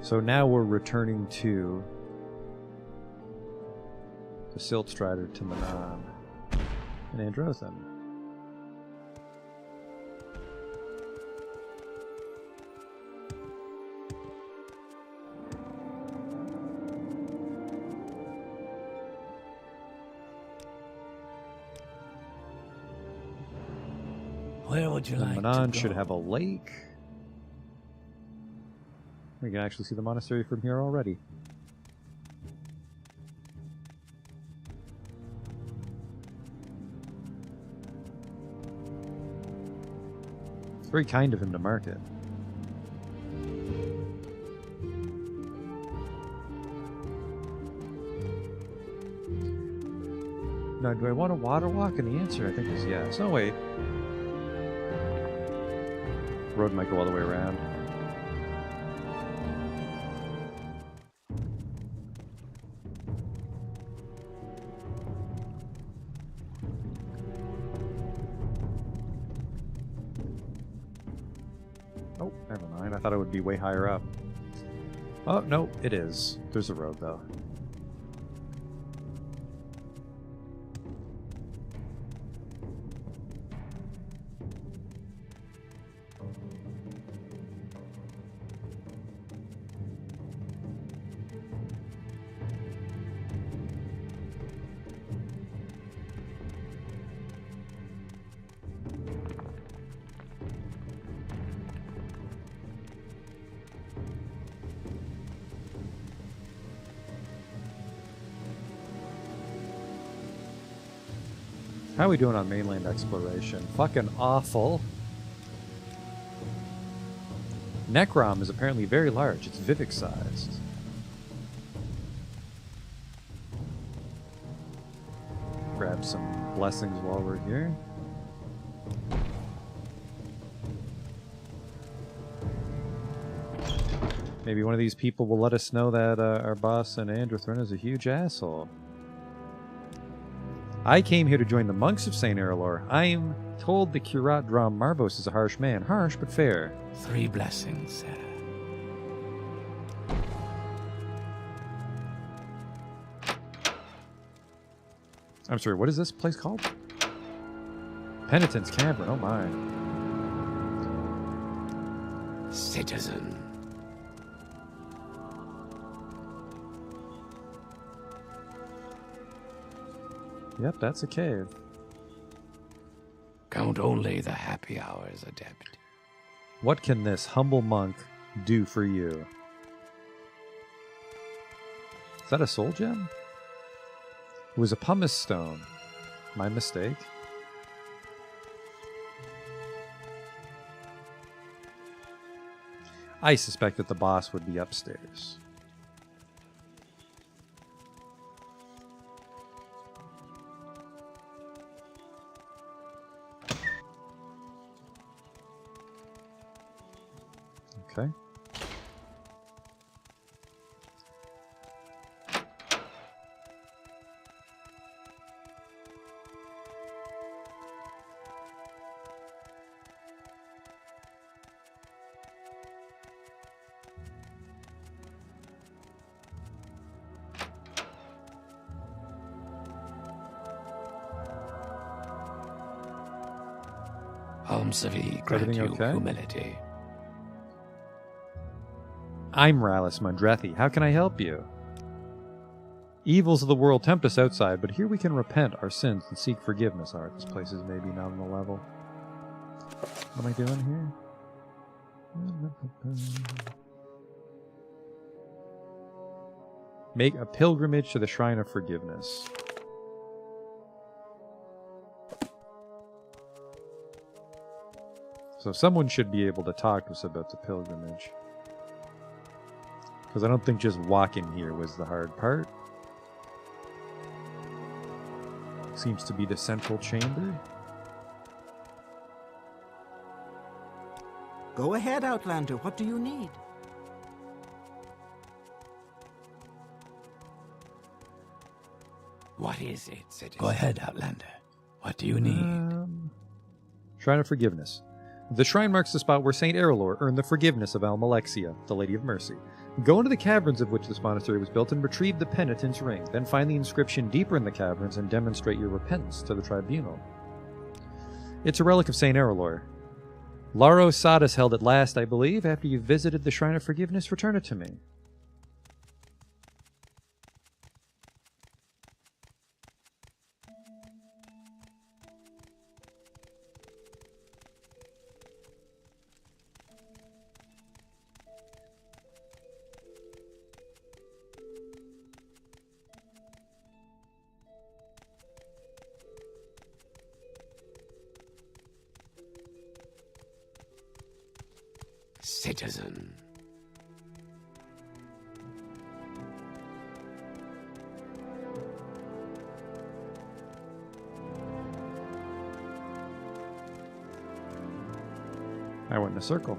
So now we're returning to the Siltstrider to Manan and Androthan. Where would you like to Manan go? should have a lake. We can actually see the monastery from here already. It's very kind of him to mark it. Now, do I want to water walk? And the answer, I think, is yes. No, wait. Road might go all the way around. Oh, never mind. I thought it would be way higher up. Oh, no, it is. There's a road, though. How are we doing on mainland exploration? Fucking awful. Necrom is apparently very large. It's Vivek-sized. Grab some blessings while we're here. Maybe one of these people will let us know that our boss in Androthrun is a huge asshole. I came here to join the monks of St. Erlor. I am told the Curat Dram Marbos is a harsh man. Harsh, but fair. 3 blessings, sir. I'm sorry, what is this place called? Penitent's Cavern, oh my. Citizen. Yep, that's a cave. Count only the happy hours, adept. What can this humble monk do for you? Is that a soul gem? It was a pumice stone. My mistake. I suspect that the boss would be upstairs. Okay. Almsavi grant Everything you okay? humility. I'm Rallis Mundrethi. How can I help you? Evils of the world tempt us outside, but here we can repent our sins and seek forgiveness. Alright, this place is maybe not on the level. What am I doing here? Make a pilgrimage to the Shrine of Forgiveness. So someone should be able to talk to us about the pilgrimage. Because I don't think just walking here was the hard part. Seems to be the central chamber. Go ahead, Outlander. What do you need? What is it, citizen? Go ahead, Outlander. What do you need? Shrine of Forgiveness. The shrine marks the spot where St. Erlor earned the forgiveness of Almalexia, the Lady of Mercy. Go into the caverns of which this monastery was built and retrieve the penitent's ring. Then find the inscription deeper in the caverns and demonstrate your repentance to the tribunal. It's a relic of St. Erlor. Laro Sad is held at last, I believe. After you've visited the Shrine of Forgiveness, return it to me. Citizen. I went in a circle.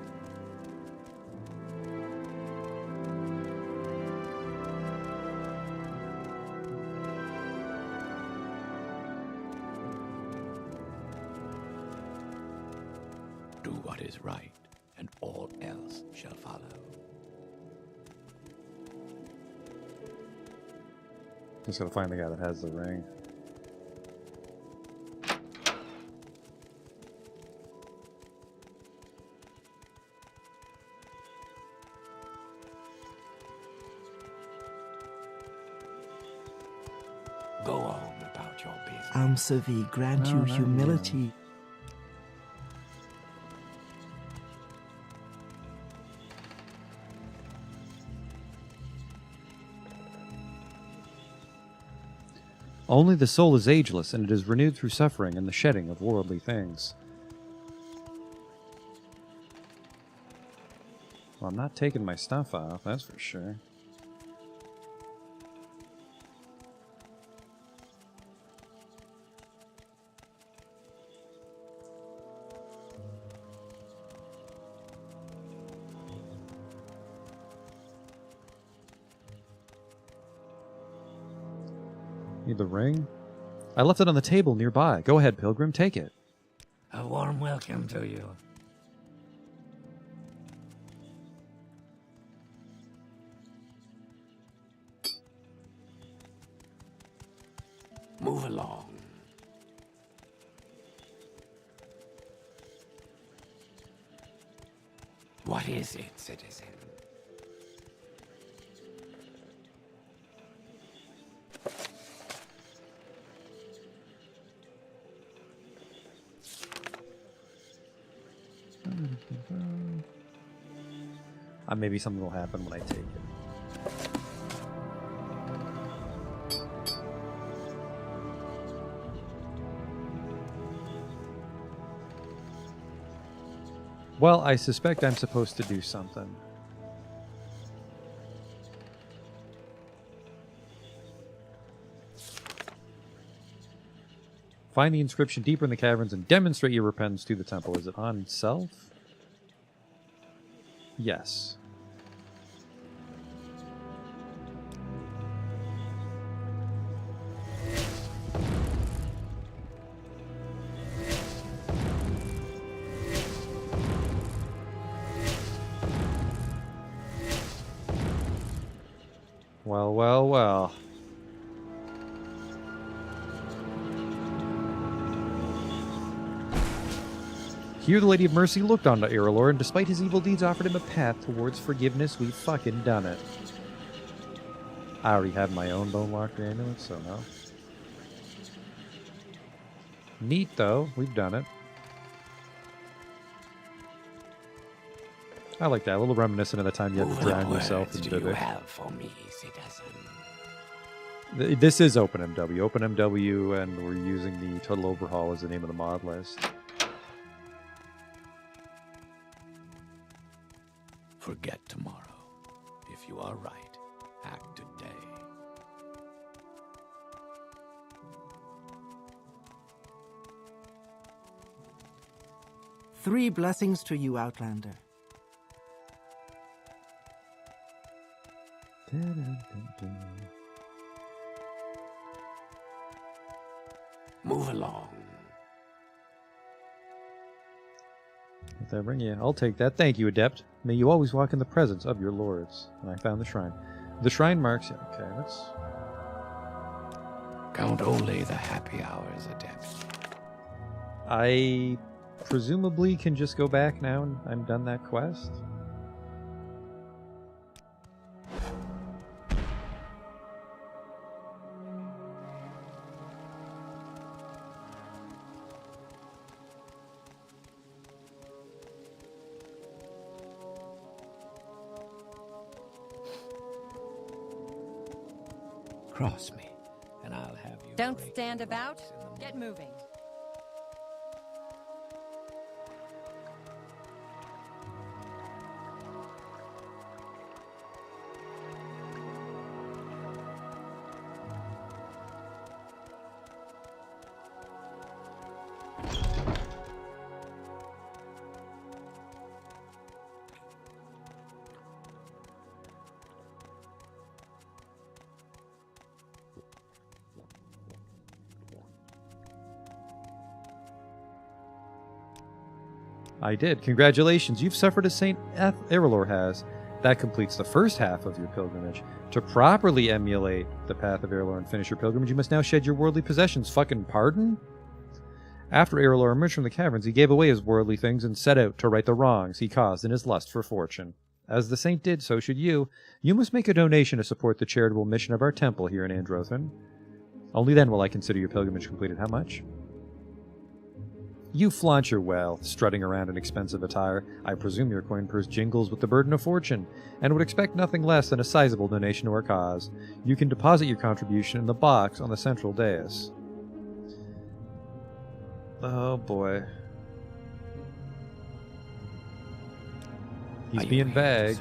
Do what is right, and all else shall follow. Just gotta find the guy that has the ring. Go on about your business. Amsavi grant you humility. Only the soul is ageless, and it is renewed through suffering and the shedding of worldly things. Well, I'm not taking my stuff off, that's for sure. Need the ring? I left it on the table nearby. Go ahead, Pilgrim, take it. A warm welcome to you. Move along. What is it, citizen? Maybe something will happen when I take it. Well, I suspect I'm supposed to do something. Find the inscription deeper in the caverns and demonstrate your repentance to the temple. Is it on self? Yes. Well, well, well. Here the Lady of Mercy looked onto Irilor, and despite his evil deeds offered him a path towards forgiveness. We've fucking done it. I already have my own Bone Walker amulet, so no. Neat, though. We've done it. I like that. A little reminiscent of the time you had to drown yourself in Vivid. For me, citizen? This is OpenMW. OpenMW, and we're using the Total Overhaul as the name of the mod list. Forget tomorrow. If you are right, act today. Three blessings to you, Outlander. Move along. If that ring, yeah, I'll take that. Thank you, Adept. May you always walk in the presence of your lords. And I found the shrine. The shrine marks... Yeah, okay, let's... Count only the happy hours, Adept. I presumably can just go back now and I'm done that quest. Cross me, and I'll have you. Don't stand about. Get moving. I did. Congratulations, you've suffered as Saint Errolor has. That completes the first half of your pilgrimage. To properly emulate the path of Errolor and finish your pilgrimage, you must now shed your worldly possessions. Fucking pardon? After Errolor emerged from the caverns, he gave away his worldly things and set out to right the wrongs he caused in his lust for fortune. As the saint did, so should you. You must make a donation to support the charitable mission of our temple here in Androthin. Only then will I consider your pilgrimage completed. How much? You flaunt your wealth, strutting around in expensive attire. I presume your coin purse jingles with the burden of fortune, and would expect nothing less than a sizable donation to our cause. You can deposit your contribution in the box on the central dais. Oh boy. He's being vague.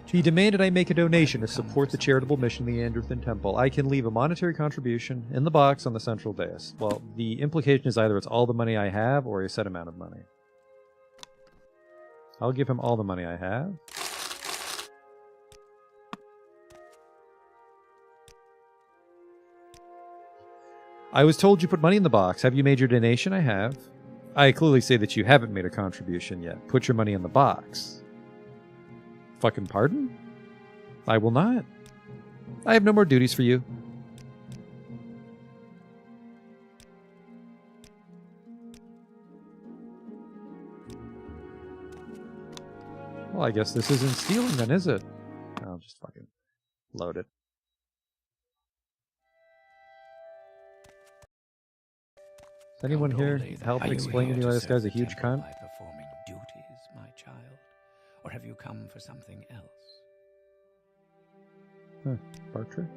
He demanded I make a donation to support the charitable mission of the Androthin Temple. I can leave a monetary contribution in the box on the central dais. Well, the implication is either it's all the money I have or a set amount of money. I'll give him all the money I have. I was told you put money in the box. Have you made your donation? I have. I clearly say that you haven't made a contribution yet. Put your money in the box. Fucking pardon? I will not. I have no more duties for you. Well, I guess this isn't stealing then, is it? I'll just fucking load it. Does anyone here help explain to me why this guy's a huge cunt? By performing duties, my child, or have you come for something else? Huh, Bartra?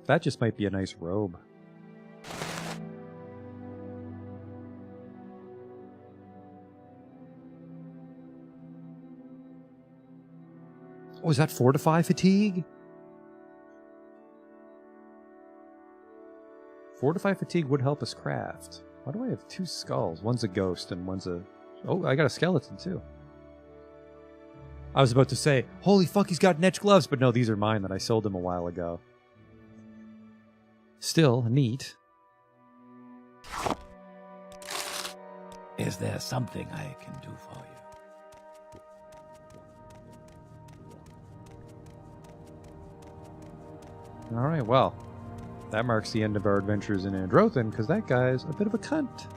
That just might be a nice robe. Oh, is that fortify fatigue? Fortify fatigue would help us craft. Why do I have two skulls? One's a ghost and one's a... Oh, I got a skeleton too. I was about to say, holy fuck, he's got netch gloves, but no, these are mine that I sold him a while ago. Still, neat. Is there something I can do for you? Alright, well, that marks the end of our adventures in Androthin, because that guy's a bit of a cunt.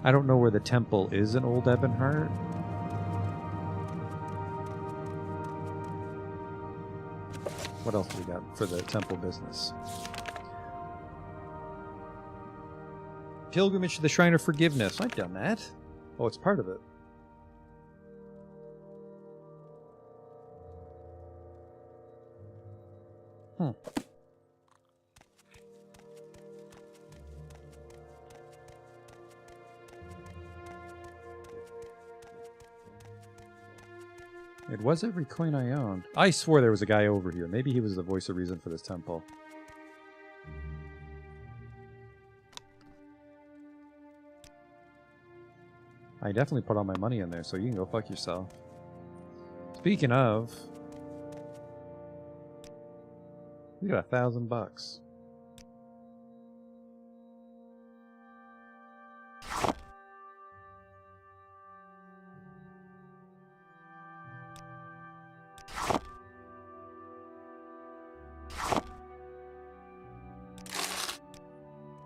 I don't know where the temple is in Old Ebonheart. What else do we got for the temple business? Pilgrimage to the Shrine of Forgiveness. I've done that. Oh, it's part of it. It was every coin I owned. I swore there was a guy over here. Maybe he was the voice of reason for this temple. I definitely put all my money in there, so you can go fuck yourself. Speaking of... we got $1,000.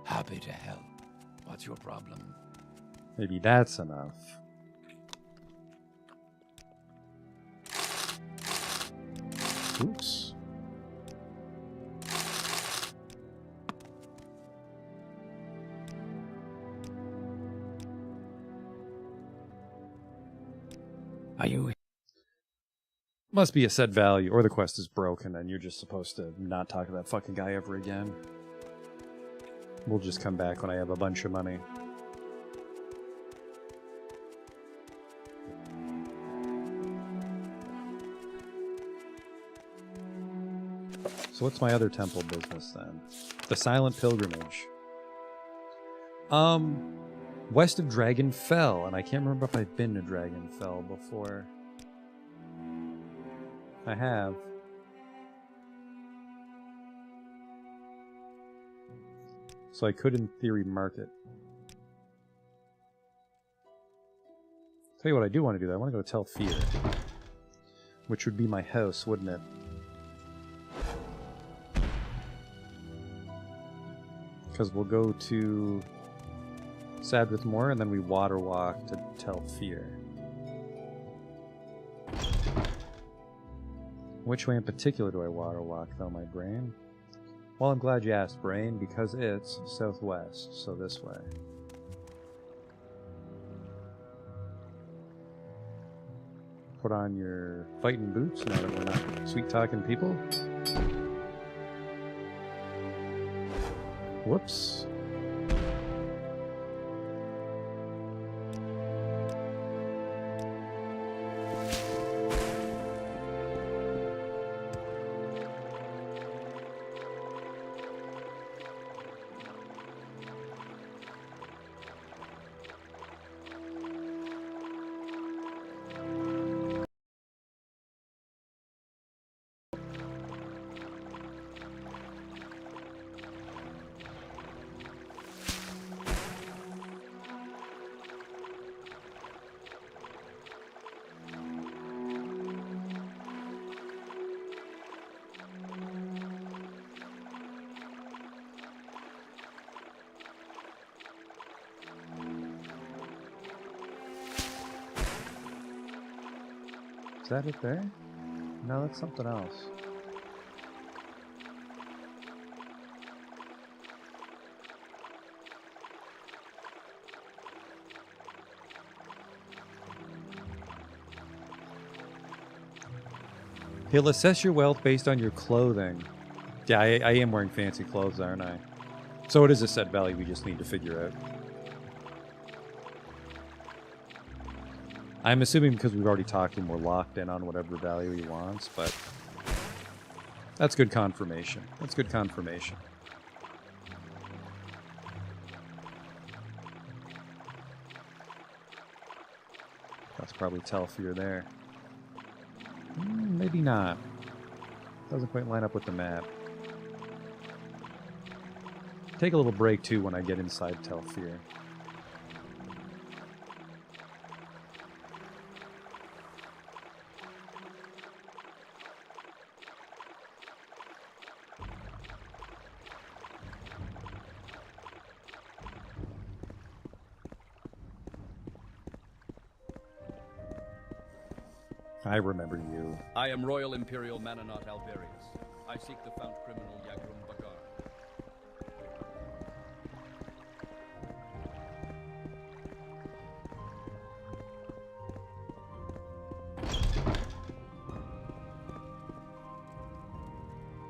Happy to help. What's your problem? Maybe that's enough. Oops. Are you... Must be a set value, or the quest is broken and you're just supposed to not talk to that fucking guy ever again. We'll just come back when I have a bunch of money. So what's my other temple business then? The Silent Pilgrimage. West of Dragonfell, and I can't remember if I've been to Dragonfell before. I have. So I could, in theory, mark it. Tell you what I do want to do, though. I want to go to Tel Fear. Which would be my house, wouldn't it? Because we'll go to Sadrith Moor, and then we water walk to Tel Fear. Which way in particular do I water walk, though, my brain? Well, I'm glad you asked, brain, because it's southwest, so this way. Put on your fighting boots now that we're not sweet-talking people. Whoops. Is that it there? No, that's something else. He'll assess your wealth based on your clothing. Yeah, I am wearing fancy clothes, aren't I? So it is a set value we just need to figure out. I'm assuming because we've already talked to him, we're locked in on whatever value he wants, but that's good confirmation. That's good confirmation. That's probably Telfear there. Maybe not. Doesn't quite line up with the map. Take a little break too when I get inside Telfear. I remember you. I am Royal Imperial Manonot Alberius. I seek the found criminal Yagrum Bagar.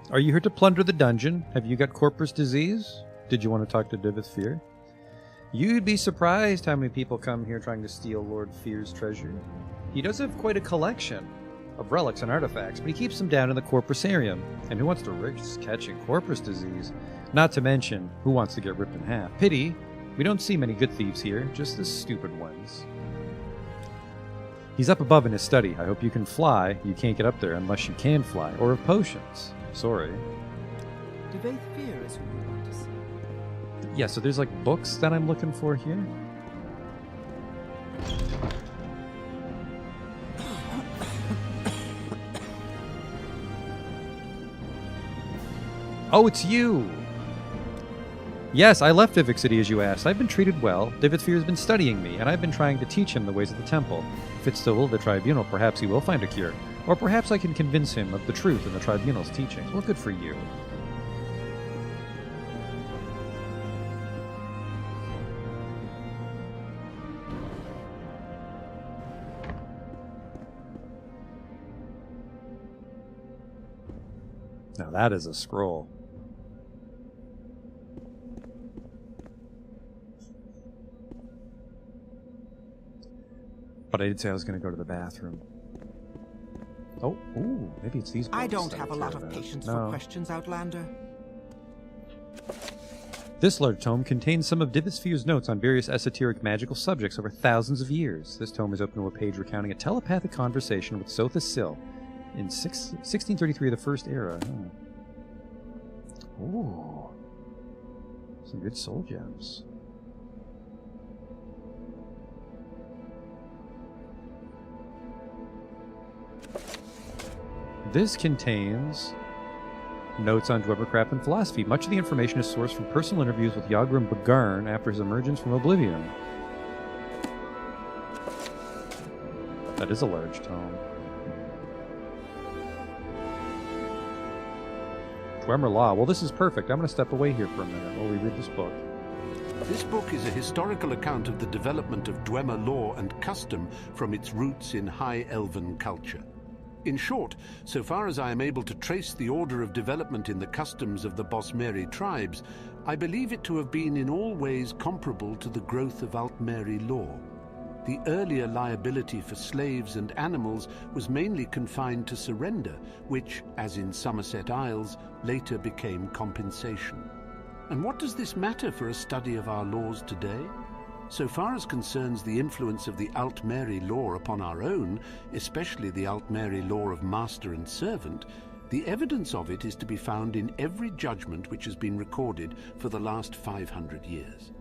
Are you here to plunder the dungeon? Have you got corpus disease? Did you want to talk to Divith Fear? You'd be surprised how many people come here trying to steal Lord Fear's treasure. He does have quite a collection of relics and artifacts, but he keeps them down in the Corpusarium. And who wants to risk catching corpus disease? Not to mention, who wants to get ripped in half? Pity, we don't see many good thieves here, just the stupid ones. He's up above in his study. I hope you can fly. You can't get up there unless you can fly, or have potions. Sorry. Divith Fear is who you want to see. Yeah, so there's like books that I'm looking for here. Oh, it's you! Yes, I left Vivek City as you asked. I've been treated well. Divith Fear has been studying me, and I've been trying to teach him the ways of the temple. If it's still the tribunal, perhaps he will find a cure. Or perhaps I can convince him of the truth in the tribunal's teachings. Well, good for you. Now that is a scroll. But I did say I was going to go to the bathroom. Oh, ooh, maybe it's these books. I don't have a lot of patience for questions, Outlander. This large tome contains some of Divith Fear's notes on various esoteric magical subjects over thousands of years. This tome is open to a page recounting a telepathic conversation with Sothis Sil in 1633 of the First Era. Ooh. Some good soul gems. This contains notes on Dwemercraft and philosophy. Much of the information is sourced from personal interviews with Yagrum Bagarn after his emergence from oblivion. That is a large tome. Dwemer Law. Well, this is perfect. I'm going to step away here for a minute while we read this book. This book is a historical account of the development of Dwemer law and custom from its roots in High Elven culture. In short, so far as I am able to trace the order of development in the customs of the Bosmeri tribes, I believe it to have been in all ways comparable to the growth of Altmeri law. The earlier liability for slaves and animals was mainly confined to surrender, which, as in Somerset Isles, later became compensation. And what does this matter for a study of our laws today? So far as concerns the influence of the Altmeri law upon our own, especially the Altmeri law of master and servant, the evidence of it is to be found in every judgment which has been recorded for the last 500 years.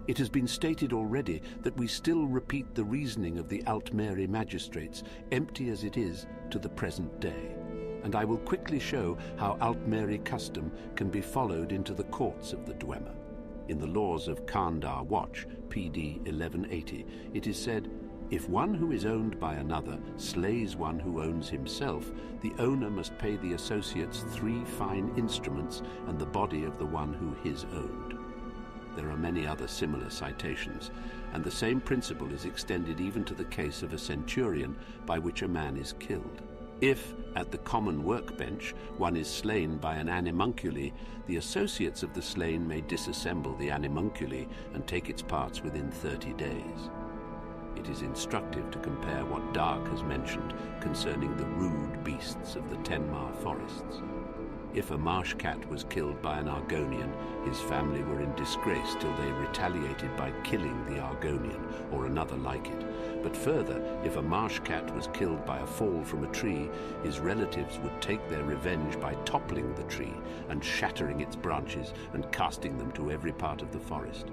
It has been stated already that we still repeat the reasoning of the Altmeri magistrates, empty as it is to the present day. And I will quickly show how Altmeri custom can be followed into the courts of the Dwemer. In the laws of Kandar Watch, PD 1180, it is said, if one who is owned by another slays one who owns himself, the owner must pay the associates 3 fine instruments and the body of the one who his owned. There are many other similar citations, and the same principle is extended even to the case of a centurion by which a man is killed. If, at the common workbench, one is slain by an animunculi, the associates of the slain may disassemble the animunculi and take its parts within 30 days. It is instructive to compare what Dark has mentioned concerning the rude beasts of the Tenmar forests. If a marsh cat was killed by an Argonian, his family were in disgrace till they retaliated by killing the Argonian or another like it. But further, if a marsh cat was killed by a fall from a tree, his relatives would take their revenge by toppling the tree and shattering its branches and casting them to every part of the forest.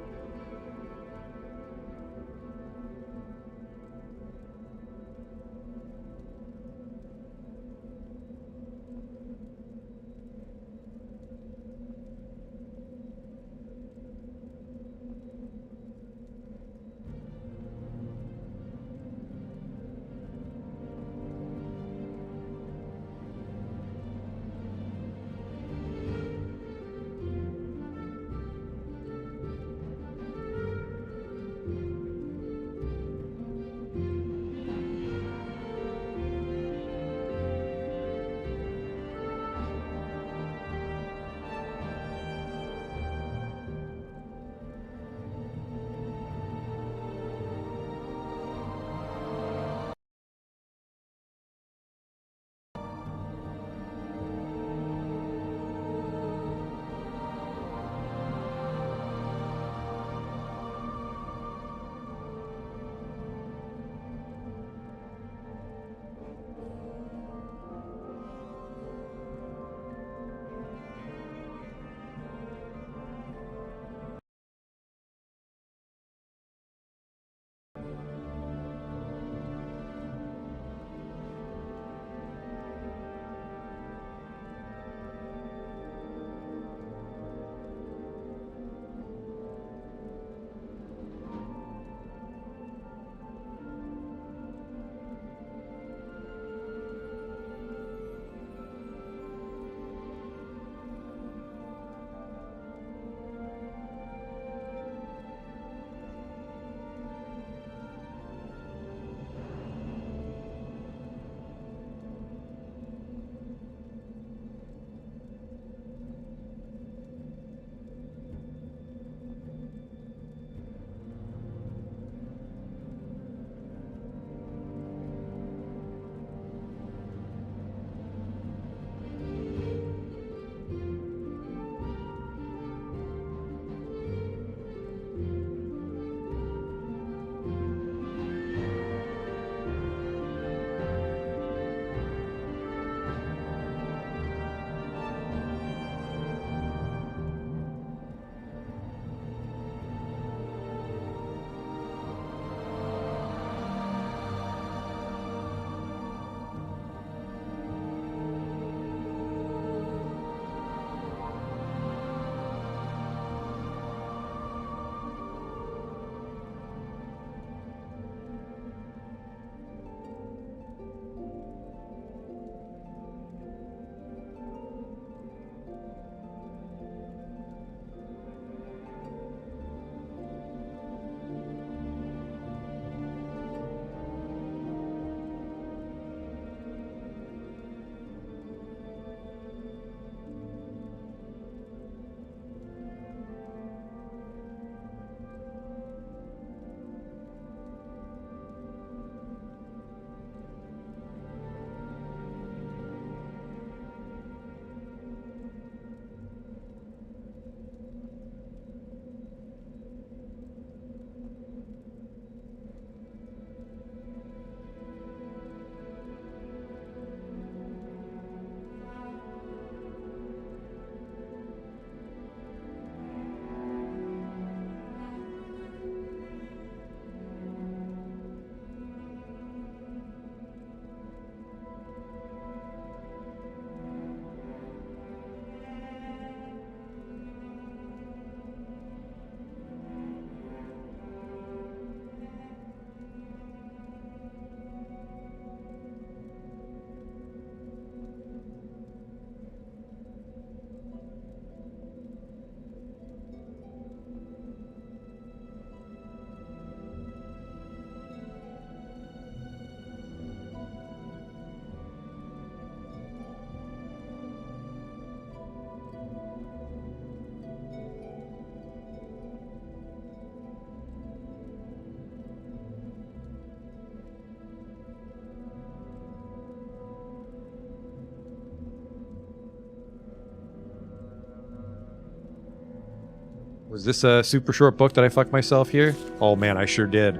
Was this a super short book that I fucked myself here? Oh man, I sure did.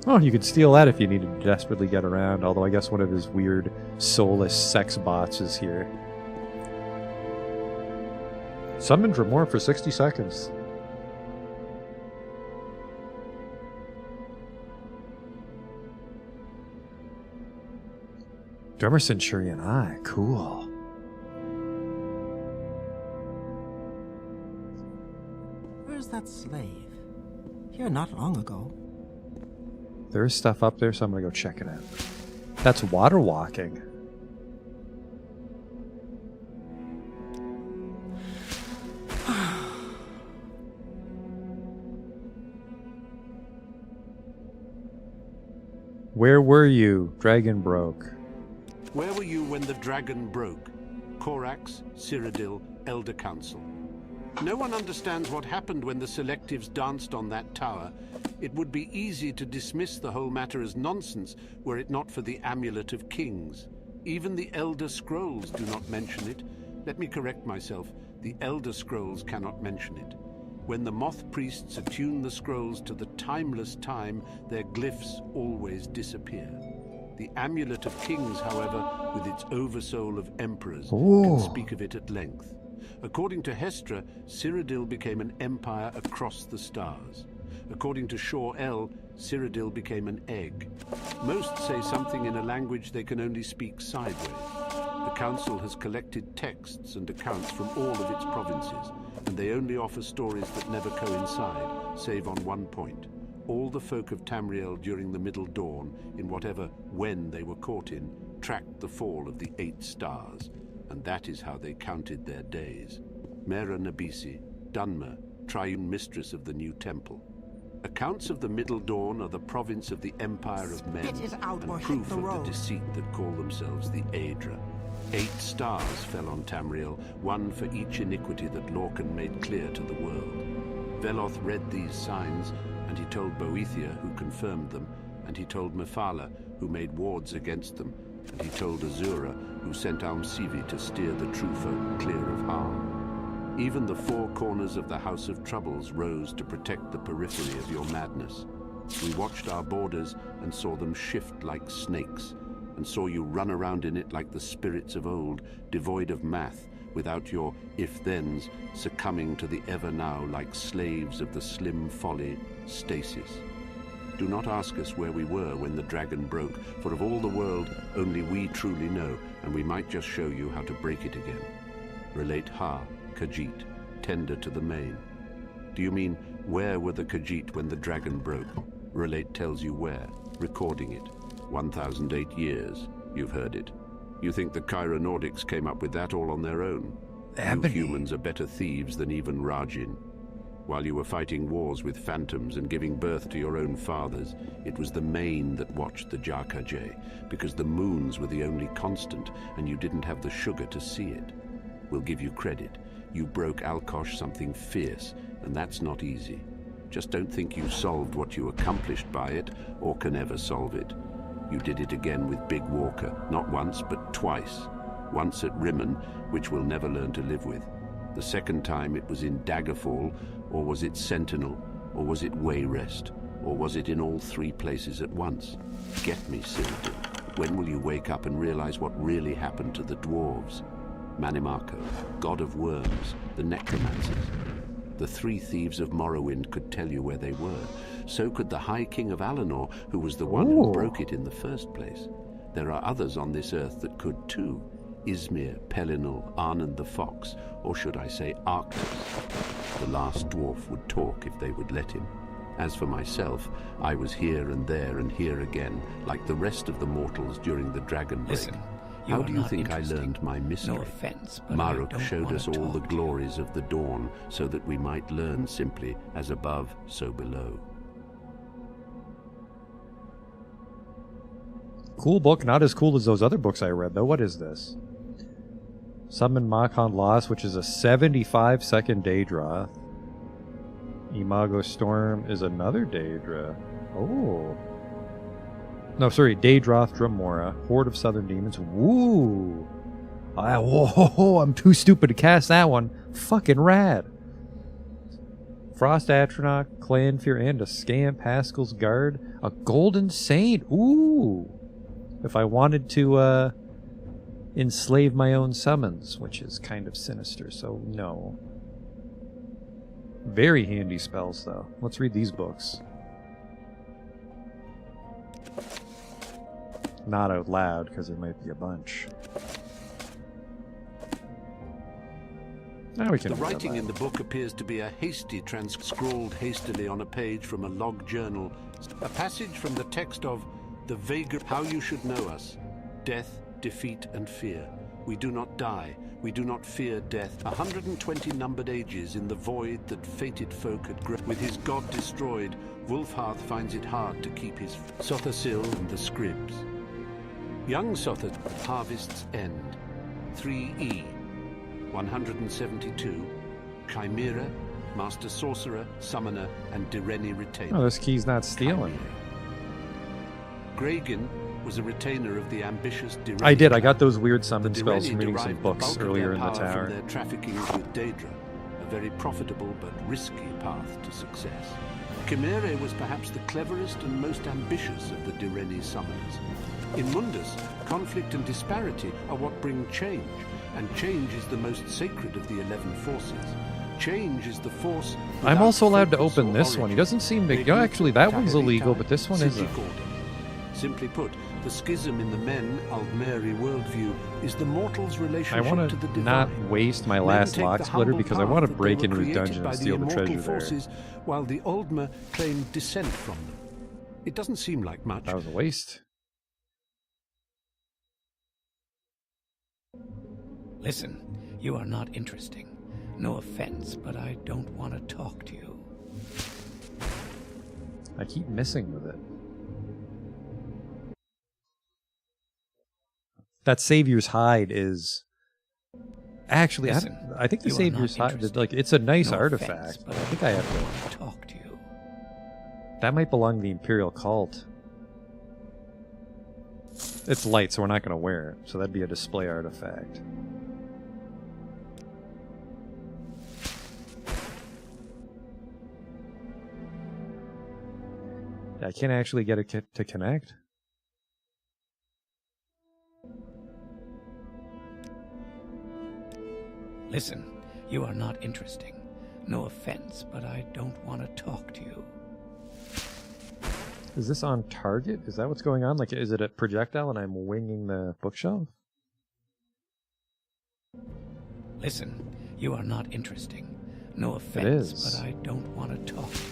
Oh, you could steal that if you needed to desperately get around, although I guess one of his weird soulless sex bots is here. Summon Dremora for 60 seconds. Drummer Centurion Eye, cool. Where's that slave? Here not long ago. There's stuff up there, so I'm gonna go check it out. That's water walking. Where were you? Dragon broke. Where were you when the dragon broke? Corax, Cyrodiil, Elder Council. No one understands what happened when the Selectives danced on that tower. It would be easy to dismiss the whole matter as nonsense were it not for the Amulet of Kings. Even the Elder Scrolls do not mention it. Let me correct myself. The Elder Scrolls cannot mention it. When the Moth Priests attune the scrolls to the timeless time, their glyphs always disappear. The Amulet of Kings, however, with its oversoul of emperors, can speak of it at length. According to Hestra, Cyrodiil became an empire across the stars. According to Shor-El, Cyrodiil became an egg. Most say something in a language they can only speak sideways. The Council has collected texts and accounts from all of its provinces, and they only offer stories that never coincide, save on one point. All the folk of Tamriel during the Middle Dawn, in whatever when they were caught in, tracked the fall of the 8 stars, and that is how they counted their days. Mera Nabisi, Dunmer, Triune Mistress of the New Temple. Accounts of the Middle Dawn are the province of the Empire of Men, and proof of the deceit that call themselves the Aedra. 8 stars fell on Tamriel, one for each iniquity that Lorcan made clear to the world. Veloth read these signs, and he told Boethia, who confirmed them, and he told Mephala, who made wards against them, and he told Azura, who sent Almsivi to steer the true folk clear of harm. Even the 4 corners of the House of Troubles rose to protect the periphery of your madness. We watched our borders and saw them shift like snakes, and saw you run around in it like the spirits of old, devoid of math, without your if-thens, succumbing to the ever-now like slaves of the slim folly, stasis. Do not ask us where we were when the dragon broke, for of all the world, only we truly know, and we might just show you how to break it again. Relate Ha, Khajiit, tender to the main. Do you mean, where were the Khajiit when the dragon broke? Relate tells you where, recording it. 1008 years, you've heard it. You think the Kyra Nordics came up with that all on their own? You humans are better thieves than even Rajin. While you were fighting wars with phantoms and giving birth to your own fathers, it was the Main that watched the Jarkajay, because the moons were the only constant, and you didn't have the sugar to see it. We'll give you credit. You broke Alkosh something fierce, and that's not easy. Just don't think you solved what you accomplished by it, or can ever solve it. You did it again with Big Walker, not once, but twice. Once at Rimmen, which we'll never learn to live with. The second time it was in Daggerfall, or was it Sentinel, or was it Wayrest, or was it in all 3 places at once? Get me, Cyrodiil. When will you wake up and realize what really happened to the dwarves? Manimarco, god of worms, the necromancers. The 3 thieves of Morrowind could tell you where they were. So could the High King of Alinor, who was the one who broke it in the first place. There are others on this earth that could too. Izmir, Pelinal, Arnon the Fox, or should I say Arctus. The last dwarf would talk if they would let him. As for myself, I was here and there and here again, like the rest of the mortals during the Dragon Break. Listen, how do you think I learned my mystery? No offense, but Maruk showed us all the glories of the dawn, so that we might learn simply, as above, so below. Cool book, not as cool as those other books I read, though. What is this? Summon Makhan Lost, which is a 75-second Daedra. Imago Storm is another Daedra. Oh. No, sorry, Daedroth Dremora, Horde of Southern Demons. Woo! Whoa, I'm too stupid to cast that one. Fucking rad. Frost Atronach, Clanfear, and a Scamp, Haskell's Guard, a Golden Saint. Ooh. If I wanted to enslave my own summons, which is kind of sinister, so no. Very handy spells, though. Let's read these books. Not out loud, because there might be a bunch. Now we can the writing in the book appears to be a hasty scrawled hastily on a page from a log journal. A passage from the text of the vagrant, how you should know us. Death, defeat, and fear. We do not die. We do not fear death. 120 numbered ages in the void that fated folk had with his god destroyed, Wulfharth finds it hard to keep his Sothersill and the Scribs. Young Sother, Harvest's End. 3E. 172. Chimera, Master Sorcerer, Summoner, and Direni Retainer. Oh, this key's not stealing. Gragan was a retainer of the ambitious Direni. I did. I got those weird summon spells from reading some books earlier in the tower. From their trafficking with Daedra, a very profitable but risky path to success. Chimera was perhaps the cleverest and most ambitious of the Direni summoners. In Mundus, conflict and disparity are what bring change, and change is the most sacred of the 11 forces. Change is the force. I'm also allowed to open this one. He doesn't seem to go. Actually, that one's illegal, but this one isn't. Simply put, the schism in the men Aldmeri worldview is the mortal's relationship I want to the divine. not waste my last lock splitter because I want to break into his dungeon and steal the treasure forces, there. While the Aldmer claim descent from them. It doesn't seem like much. That was a waste. Listen, you are not interesting. No offense, but I don't want to talk to you. I keep missing with it. That Savior's Hide is... Actually, Listen, I think the Savior's Hide, like, it's a nice artifact, but I think I have to talk to you. That might belong to the Imperial Cult. It's light, so we're not going to wear it, so that'd be a display artifact. I can't actually get it to connect. Listen, you are not interesting. No offense, but I don't want to talk to you. Is this on target? Is that what's going on? Like, is it a projectile and I'm winging the bookshelf? Listen, you are not interesting. No offense, but I don't want to talk to you.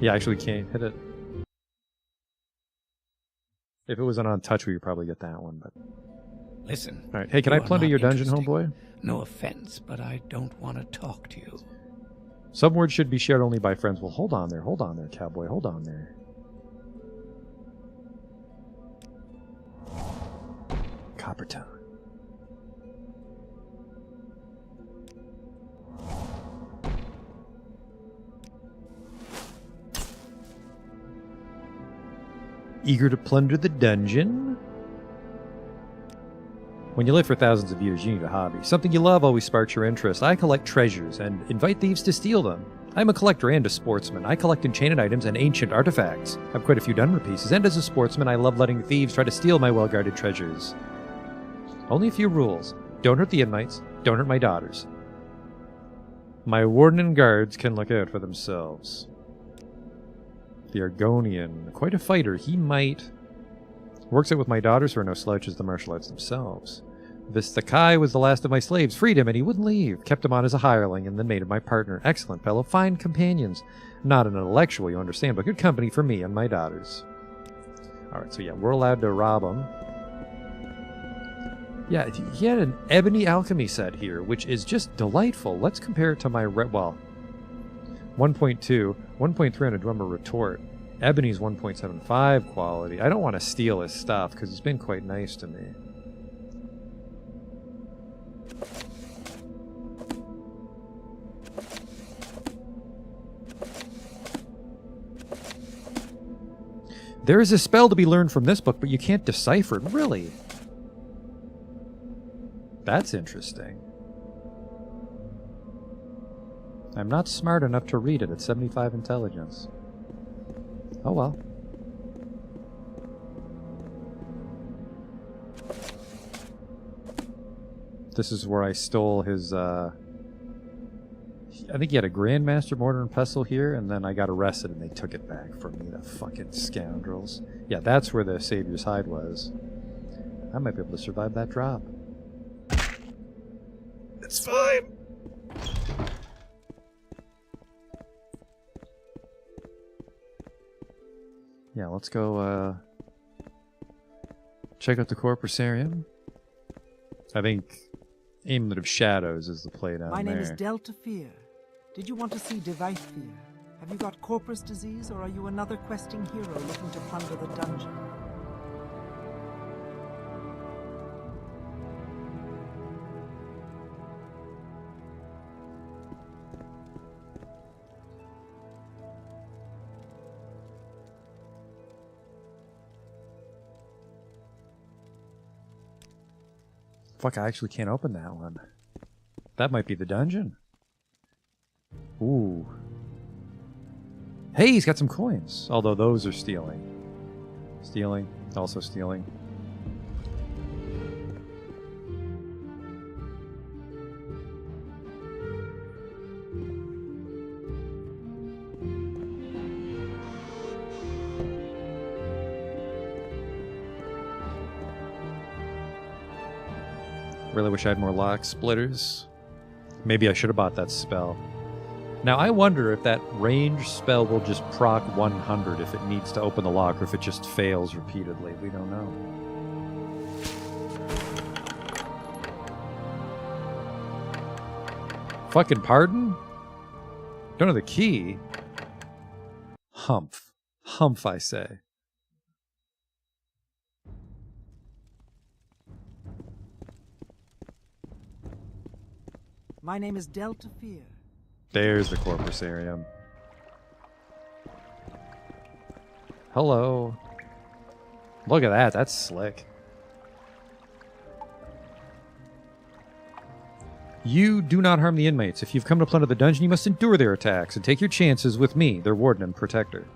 Yeah, I actually can't hit it. If it wasn't on touch, we could probably get that one, but... Listen. Alright, hey, can I plunder your dungeon, homeboy? No offense, but I don't want to talk to you. Some words should be shared only by friends. Well, hold on there, cowboy, hold on there. Coppertone. Eager to plunder the dungeon? When you live for thousands of years, you need a hobby. Something you love always sparks your interest. I collect treasures and invite thieves to steal them. I'm a collector and a sportsman. I collect enchanted items and ancient artifacts. I have quite a few Dunmer pieces, and as a sportsman, I love letting thieves try to steal my well-guarded treasures. Only a few rules. Don't hurt the inmates. Don't hurt my daughters. My warden and guards can look out for themselves. The Argonian, quite a fighter. He might... Works out with my daughters who are no slouches, the martial arts themselves. Vistakai was the last of my slaves. Freed him and he wouldn't leave. Kept him on as a hireling and then made him my partner. Excellent fellow. Fine companions. Not an intellectual, you understand, but good company for me and my daughters. Alright, so yeah, we're allowed to rob him. Yeah, he had an ebony alchemy set here, which is just delightful. Let's compare it to my... well, 1.2, 1.3 on a Dwemer retort. Ebony's 1.75 quality. I don't want to steal his stuff because he's been quite nice to me. There is a spell to be learned from this book, but you can't decipher it. Really? That's interesting. I'm not smart enough to read it at 75 intelligence. Oh well. This is where I stole his, I think he had a Grandmaster Mortar and Pestle here, and then I got arrested and they took it back from me, the fucking scoundrels. Yeah, that's where the Savior's Hide was. I might be able to survive that drop. It's fine! Yeah, let's go, check out the Corpusarium. I think Amulet of Shadows is the play down there. My name is Delta Fear. Did you want to see Device Fear? Have you got Corpus disease, or are you another questing hero looking to plunder the dungeon? Fuck, I actually can't open that one. That might be the dungeon. Ooh. Hey, he's got some coins. Although those are stealing. Stealing. Also stealing. Really wish I had more lock splitters. Maybe I should have bought that spell. Now I wonder if that range spell will just proc 100 if it needs to open the lock, or if it just fails repeatedly. We don't know. Fucking pardon? Don't know the key. Humph. Humph, I say. My name is Delta Fear. There's the Corpusarium. Hello. Look at that. That's slick. You do not harm the inmates. If you've come to plunder the dungeon, you must endure their attacks and take your chances with me, their warden and protector.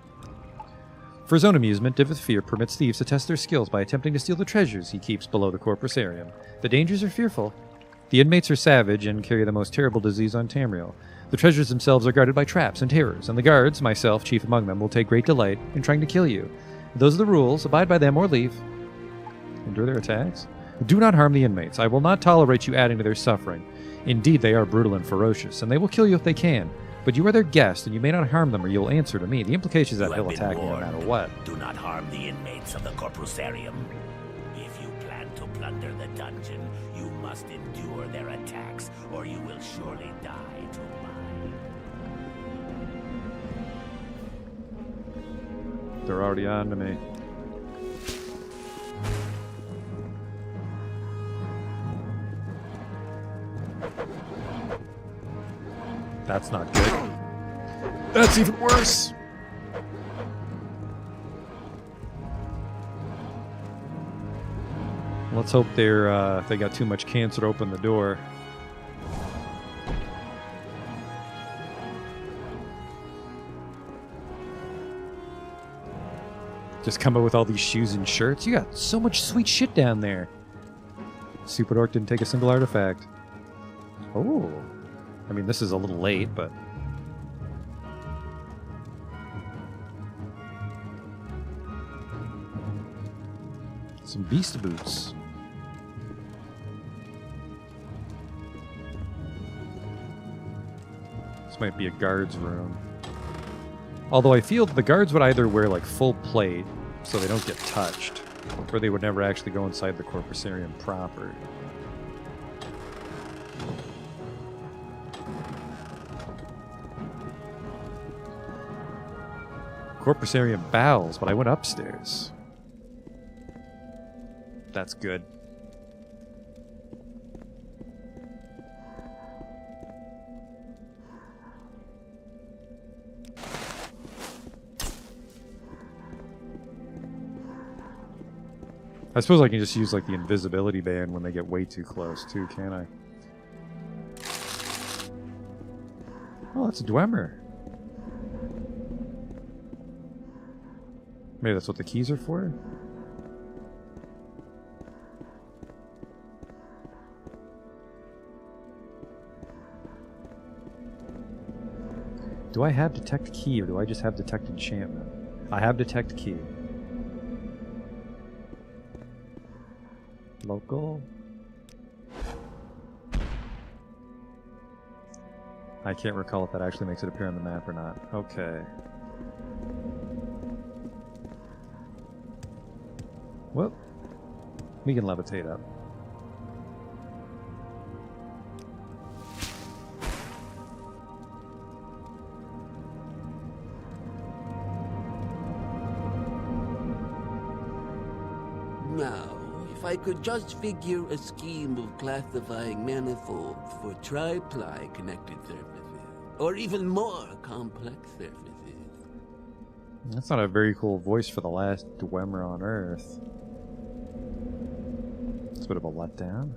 For his own amusement, Divith Fear permits thieves to test their skills by attempting to steal the treasures he keeps below the Corpusarium. The dangers are fearful. The inmates are savage and carry the most terrible disease on Tamriel. The treasures themselves are guarded by traps and terrors, and the guards, myself chief among them, will take great delight in trying to kill you. Those are the rules. Abide by them or leave. Endure their attacks? Do not harm the inmates. I will not tolerate you adding to their suffering. Indeed, they are brutal and ferocious, and they will kill you if they can. But you are their guest, and you may not harm them, or you'll answer to me. The implication is that he'll attack me no matter what. Do not harm the inmates of the Corpusarium. If you plan to plunder the dungeon, you must endure their attacks, or you will surely die to mine. They're already on to me. That's not good. That's even worse! Let's hope they got too much cancer to open the door. Just come up with all these shoes and shirts. You got so much sweet shit down there. Super Orc didn't take a single artifact. Oh. I mean, this is a little late, but... Some beast boots. This might be a guard's room. Although I feel the guards would either wear like full plate, so they don't get touched, or they would never actually go inside the Corpusarium proper. Corpusarium bowels, but I went upstairs. That's good. I suppose I can just use like the invisibility band when they get way too close too, can't I? Oh, that's a Dwemer. Maybe that's what the keys are for? Do I have detect key, or do I just have detect enchantment? I have detect key. Local. I can't recall if that actually makes it appear on the map or not. Okay. Well, we can levitate up. Now, if I could just figure a scheme of classifying manifolds for tri-ply connected surfaces, or even more complex surfaces. That's not a very cool voice for the last Dwemer on Earth. It's a bit of a letdown.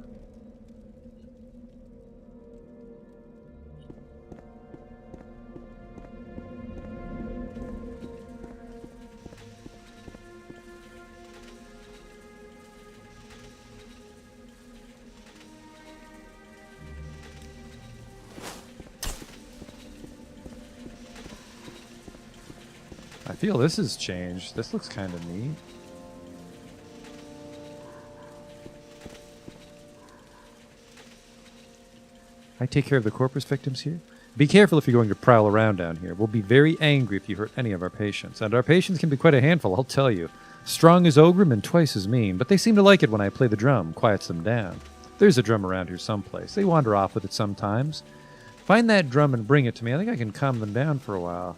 I feel this has changed. This looks kind of neat. I take care of the corpus victims here. Be careful if you're going to prowl around down here. We'll be very angry if you hurt any of our patients. And our patients can be quite a handful, I'll tell you. Strong as Ogrim and twice as mean, but they seem to like it when I play the drum, quiets them down. There's a drum around here someplace. They wander off with it sometimes. Find that drum and bring it to me. I think I can calm them down for a while.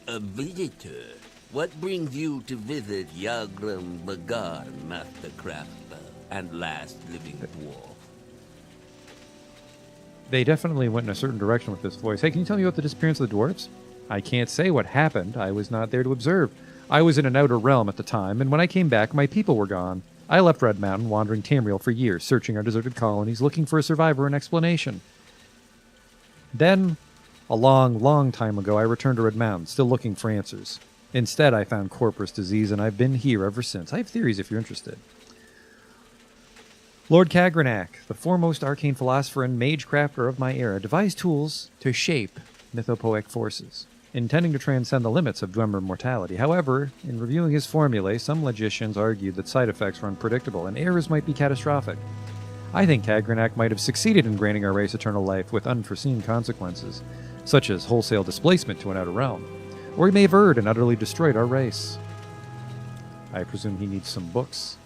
A visitor? What brings you to visit Yagram Bagar, Master Craftsman, and last living dwarf? They definitely went in a certain direction with this voice. Hey, can you tell me about the disappearance of the dwarves? I can't say what happened. I was not there to observe. I was in an outer realm at the time, and when I came back, my people were gone. I left Red Mountain, wandering Tamriel for years, searching our deserted colonies, looking for a survivor and explanation. Then, a long, long time ago, I returned to Red Mountain, still looking for answers. Instead, I found Corpus disease, and I've been here ever since. I have theories if you're interested. Lord Kagranak, the foremost arcane philosopher and mage-crafter of my era, devised tools to shape mythopoeic forces, intending to transcend the limits of Dwemer mortality. However, in reviewing his formulae, some logicians argued that side effects were unpredictable, and errors might be catastrophic. I think Kagranak might have succeeded in granting our race eternal life with unforeseen consequences, such as wholesale displacement to an outer realm. Or he may have erred and utterly destroyed our race. I presume he needs some books.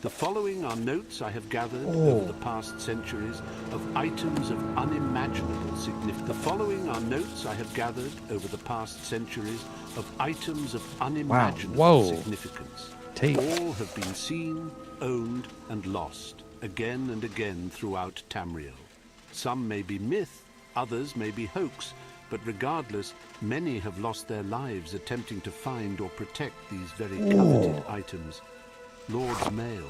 The following are notes I have gathered over the past centuries of items of unimaginable significance. The following are notes I have gathered over the past centuries of items of unimaginable significance. All have been seen, owned, and lost again and again throughout Tamriel. Some may be myth, others may be hoax, but regardless, many have lost their lives attempting to find or protect these very coveted items. Lord's Mail,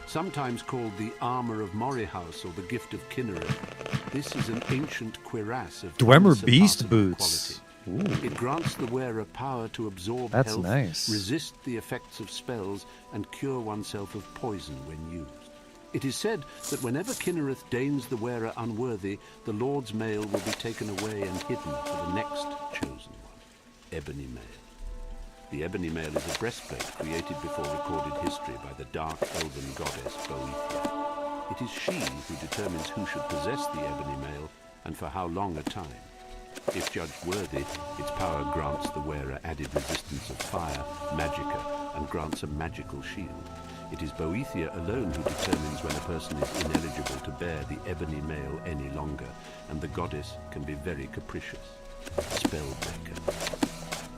sometimes called the Armor of Morrowind or the Gift of Kinnereth. This is an ancient cuirass of Dwemer beast boots. It grants the wearer power to absorb health, resist the effects of spells, and cure oneself of poison when used. It is said that whenever Kinnereth deigns the wearer unworthy, the Lord's Mail will be taken away and hidden for the next chosen one, Ebony Mail. The Ebony Mail is a breastplate created before recorded history by the dark elven goddess Boethia. It is she who determines who should possess the Ebony Mail and for how long a time. If judged worthy, its power grants the wearer added resistance of fire, magicka, and grants a magical shield. It is Boethia alone who determines when a person is ineligible to bear the Ebony Mail any longer, and the goddess can be very capricious. Spellbreaker.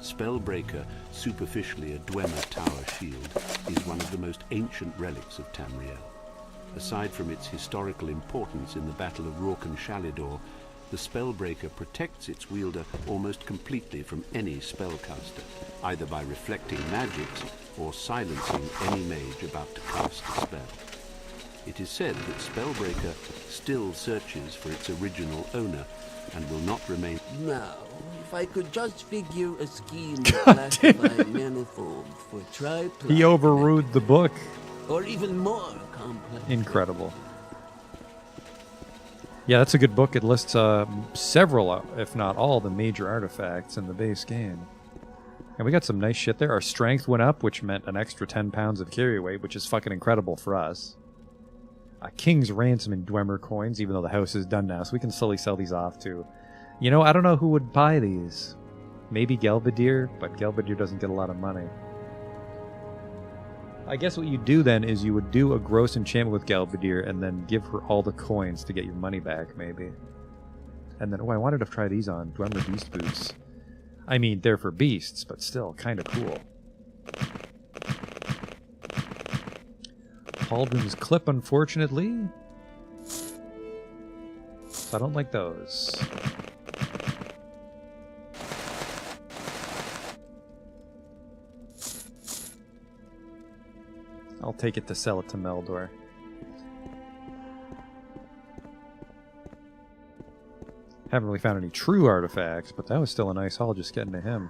Spellbreaker, superficially a Dwemer tower shield, is one of the most ancient relics of Tamriel. Aside from its historical importance in the Battle of Rourke and Shalidor, The Spellbreaker protects its wielder almost completely from any spellcaster, either by reflecting magics or silencing any mage about to cast a spell. It is said that Spellbreaker still searches for its original owner and will not remain. Now, if I could just figure a scheme of classifying manifolds for triply. He overruled the book. Or even more complex. Incredible. Yeah, that's a good book. It lists several, if not all, the major artifacts in the base game. And we got some nice shit there. Our strength went up, which meant an extra 10 pounds of carry weight, which is fucking incredible for us. King's Ransom and Dwemer coins, even though the house is done now, so we can slowly sell these off too. You know, I don't know who would buy these. Maybe Gelbadir, but Gelbadir doesn't get a lot of money. I guess what you do then is you would do a gross enchantment with Gelbadir and then give her all the coins to get your money back, maybe. And then, oh, I wanted to try these on. Dwemer Beast Boots. I mean, they're for beasts, but still, kind of cool. Pauldron's Clip, unfortunately. So I don't like those. I'll take it to sell it to Meldor. Haven't really found any true artifacts, but that was still a nice haul just getting to him.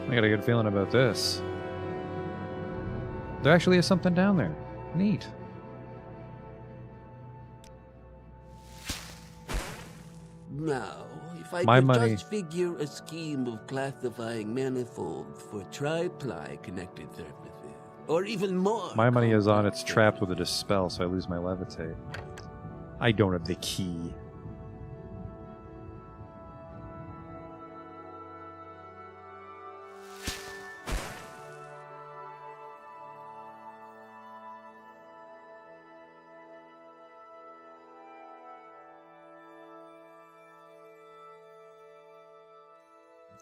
I got a good feeling about this. There actually is something down there. Neat. Now, if I My could money. just figure a scheme of classifying manifolds for triply connected surfaces, or even more. My money is on it's trapped with a dispel, so I lose my levitate. I don't have the key.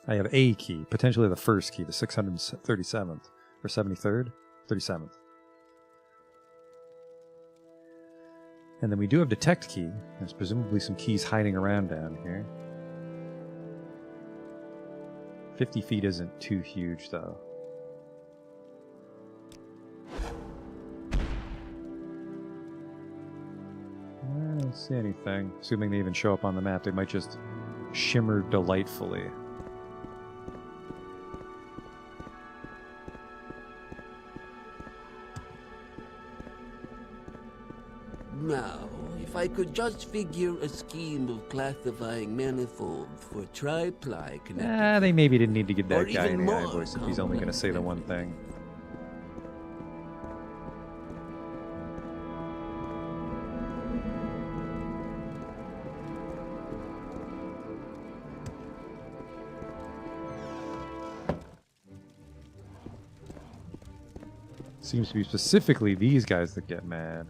I have a key, potentially the first key, the 637th, or 73rd? 37th. And then we do have detect key. There's presumably some keys hiding around down here. 50 feet isn't too huge, though. I don't see anything. Assuming they even show up on the map, they might just shimmer delightfully. Now, if I could just figure a scheme of classifying manifolds for triply connected. They maybe didn't need to give or that guy even any eye more voice if he's only going to say the one thing. Seems to be specifically these guys that get mad.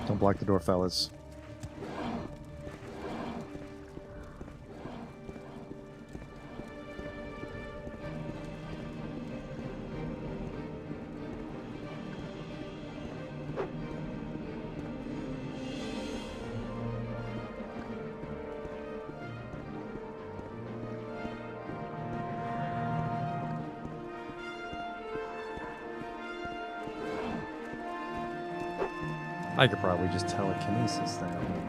Don't block the door, fellas. I could probably just telekinesis them.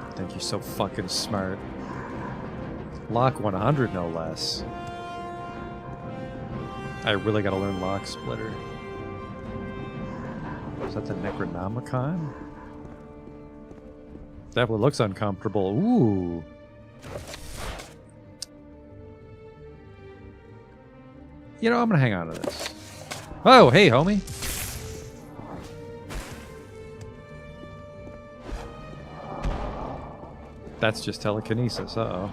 I think you're so fucking smart. Lock 100, no less. I really gotta learn Lock Splitter. Is that the Necronomicon? Definitely looks uncomfortable. Ooh. You know, I'm gonna hang on to this. Oh, hey, homie. That's just telekinesis. Uh-oh.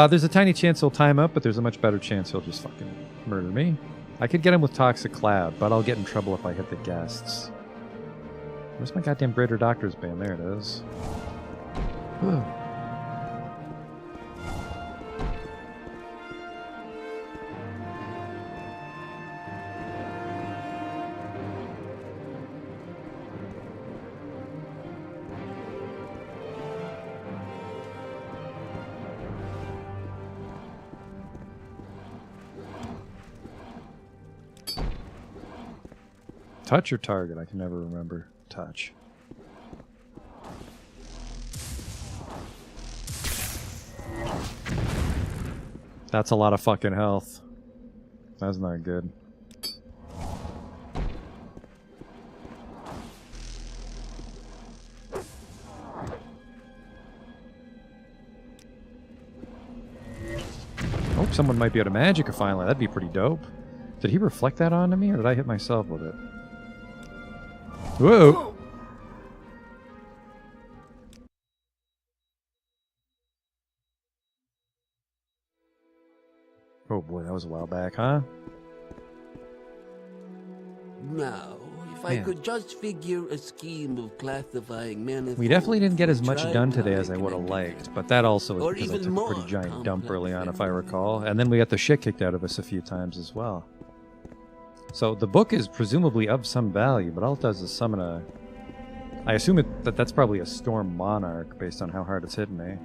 There's a tiny chance he'll time up, but there's a much better chance he'll just fucking murder me. I could get him with Toxic Cloud, but I'll get in trouble if I hit the guests. Where's my goddamn Greater Doctor's Band? There it is. Whew. Touch or target? I can never remember. Touch. That's a lot of fucking health. That's not good. Hope someone might be able to Magicka finally. That'd be pretty dope. Did he reflect that onto me, or did I hit myself with it? Whoa! Oh boy, that was a while back, huh? Now, if I Man. could just figure a scheme of classifying manifolds. We definitely didn't get as much for done today tri-ply as I would have connected liked, but that also Or was because I even took a pretty more giant dump complex early on, if I recall, and then we got the shit kicked out of us a few times as well. So the book is presumably of some value, but all it does is summon a... I assume that's probably a Storm Monarch based on how hard it's hitting me.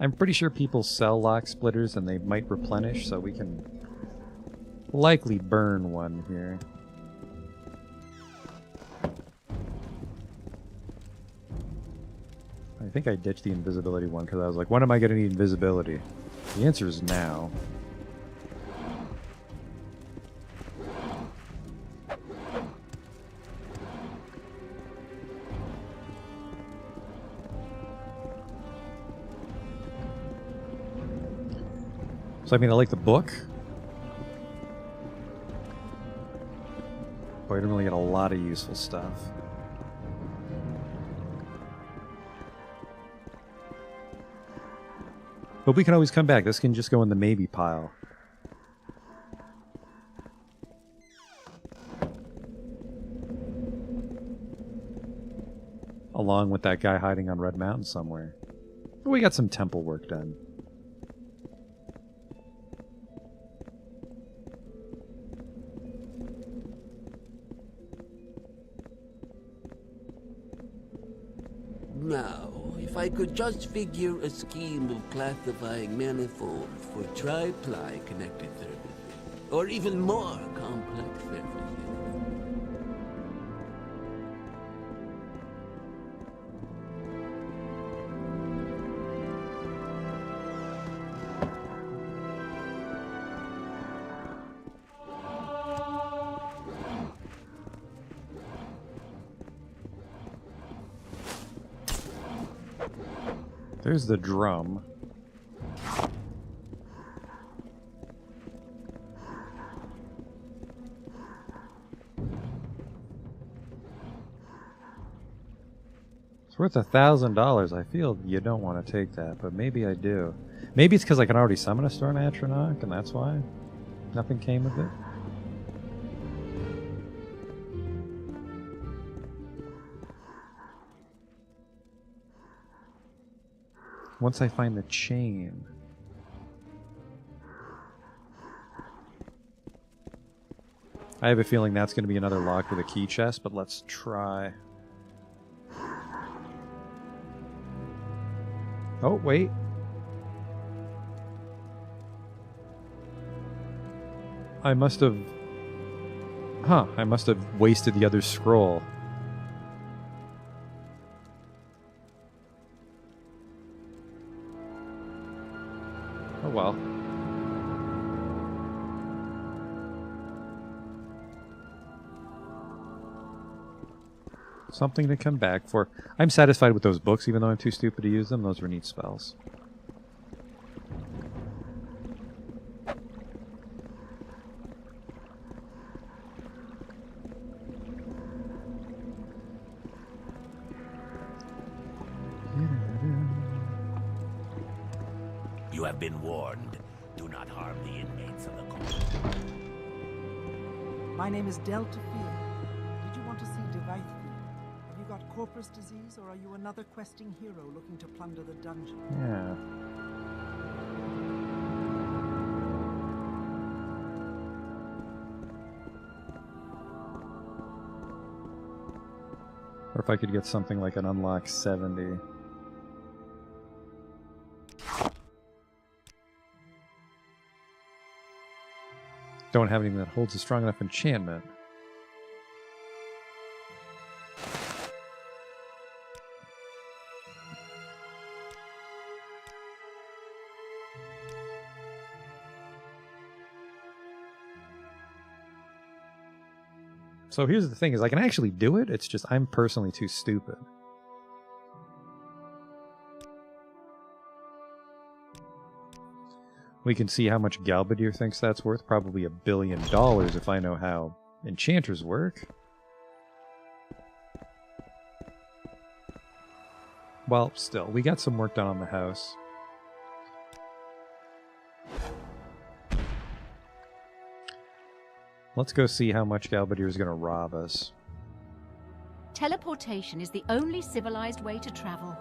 I'm pretty sure people sell lock splitters and they might replenish, so we can likely burn one here. I think I ditched the invisibility one because I was like, when am I going to need invisibility? The answer is now. So I mean, I like the book. But I didn't really get a lot of useful stuff. But we can always come back. This can just go in the maybe pile. Along with that guy hiding on Red Mountain somewhere. But we got some temple work done. Now, if I could just figure a scheme of classifying manifolds for tri-ply connected surfaces, or even more complex surfaces. There's the drum. It's worth $1,000. I feel you don't want to take that, but maybe I do. Maybe it's because I can already summon a Storm Atronach, and that's why nothing came of it. Once I find the chain. I have a feeling that's going to be another lock with a key chest, but let's try. Oh, wait. I must have... Huh, I must have wasted the other scroll. Oh well. Something to come back for. I'm satisfied with those books, even though I'm too stupid to use them. Those were neat spells. You have been warned. Do not harm the inmates of the court. My name is Delta Fear. Did you want to see Devaith Fear? Have you got corpus disease, or are you another questing hero looking to plunder the dungeon? Yeah. Or if I could get something like an unlock 70. Don't have anything that holds a strong enough enchantment. So here's the thing, is I can actually do it, it's just I'm personally too stupid. We can see how much Galbadir thinks that's worth. Probably $1 billion if I know how enchanters work. Well, still, we got some work done on the house. Let's go see how much Galbadir is going to rob us. Teleportation is the only civilized way to travel.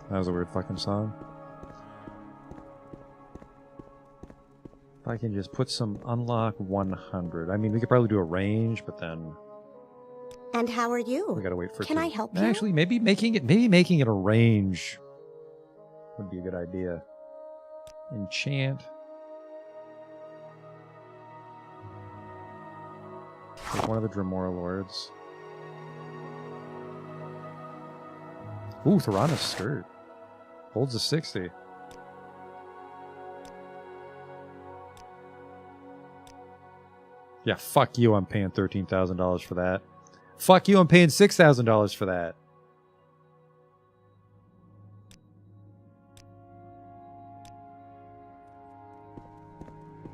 That was a weird fucking song. If I can just put some unlock 100. I mean, we could probably do a range, but then And how are you? we gotta wait for. Can I help you? Actually, maybe making it a range would be a good idea. Enchant. Take one of the Dremora Lords. Ooh, Thorana's skirt. Holds a 60. Yeah, fuck you, I'm paying $13,000 for that. Fuck you, I'm paying $6,000 for that.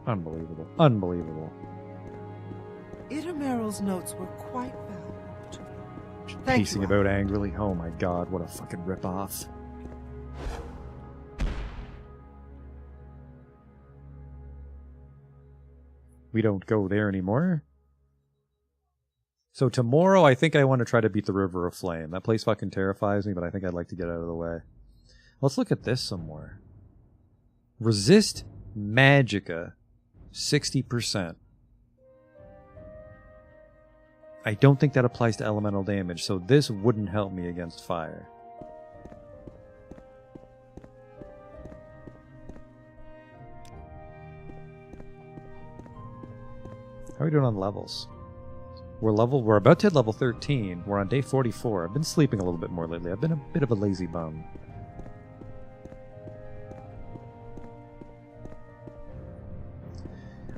Unbelievable. Unbelievable. Itameryl's notes were quite valuable to me. Thank Pacing you. about angrily. Oh my god, what a fucking ripoff. We don't go there anymore. So tomorrow, I think I want to try to beat the River of Flame. That place fucking terrifies me, but I think I'd like to get out of the way. Let's look at this some more. Resist Magicka. 60%. I don't think that applies to elemental damage, so this wouldn't help me against fire. How are we doing on levels? We're about to hit level 13. We're on day 44. I've been sleeping a little bit more lately. I've been a bit of a lazy bum.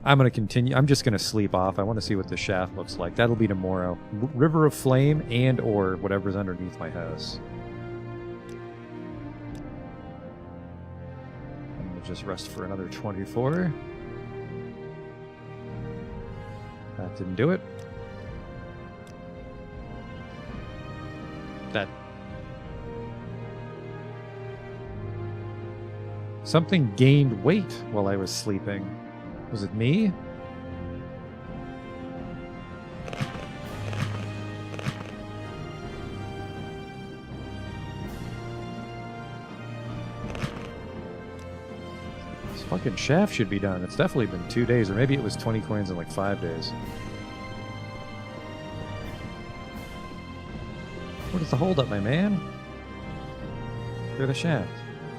I'm going to continue. I'm just going to sleep off. I want to see what the shaft looks like. That'll be tomorrow. River of Flame and or whatever's underneath my house. I'm going to just rest for another 24. That didn't do it. That... Something gained weight while I was sleeping. Was it me? This fucking shaft should be done. It's definitely been 2 days, or maybe it was 20 coins in like 5 days. What is the holdup, my man? Clear the shaft.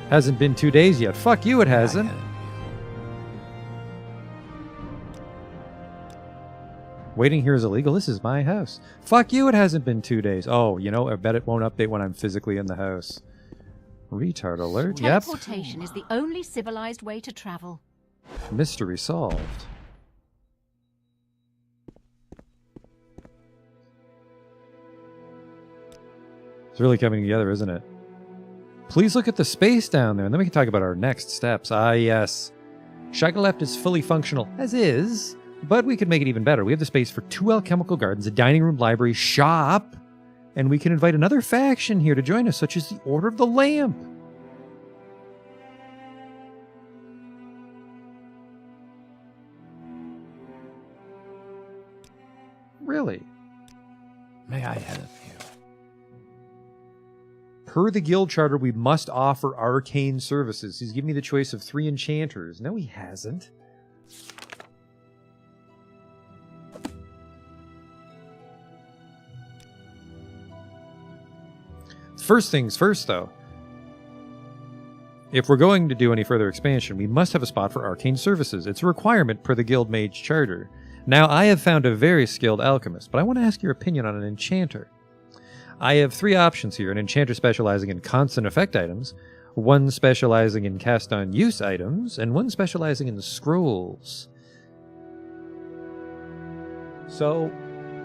Hasn't been 2 days yet. Fuck you, it hasn't. Waiting here is illegal. This is my house. Fuck you, it hasn't been 2 days. Oh, you know, I bet it won't update when I'm physically in the house. Retard alert. Yep. Teleportation is the only civilized way to travel. Mystery solved. It's really coming together, isn't it? Please look at the space down there, and then we can talk about our next steps. Ah, yes. Shigaleft is fully functional, as is, but we could make it even better. We have the space for 2 alchemical gardens, a dining room, library, shop, and we can invite another faction here to join us, such as the Order of the Lamp. Really? May I help you? Per the guild charter, we must offer arcane services. He's given me the choice of 3 enchanters. No, he hasn't. First things first, though. If we're going to do any further expansion, we must have a spot for arcane services. It's a requirement per the guild mage charter. Now, I have found a very skilled alchemist, but I want to ask your opinion on an enchanter. I have 3 options here: an enchanter specializing in constant effect items, one specializing in cast on use items, and one specializing in scrolls. So,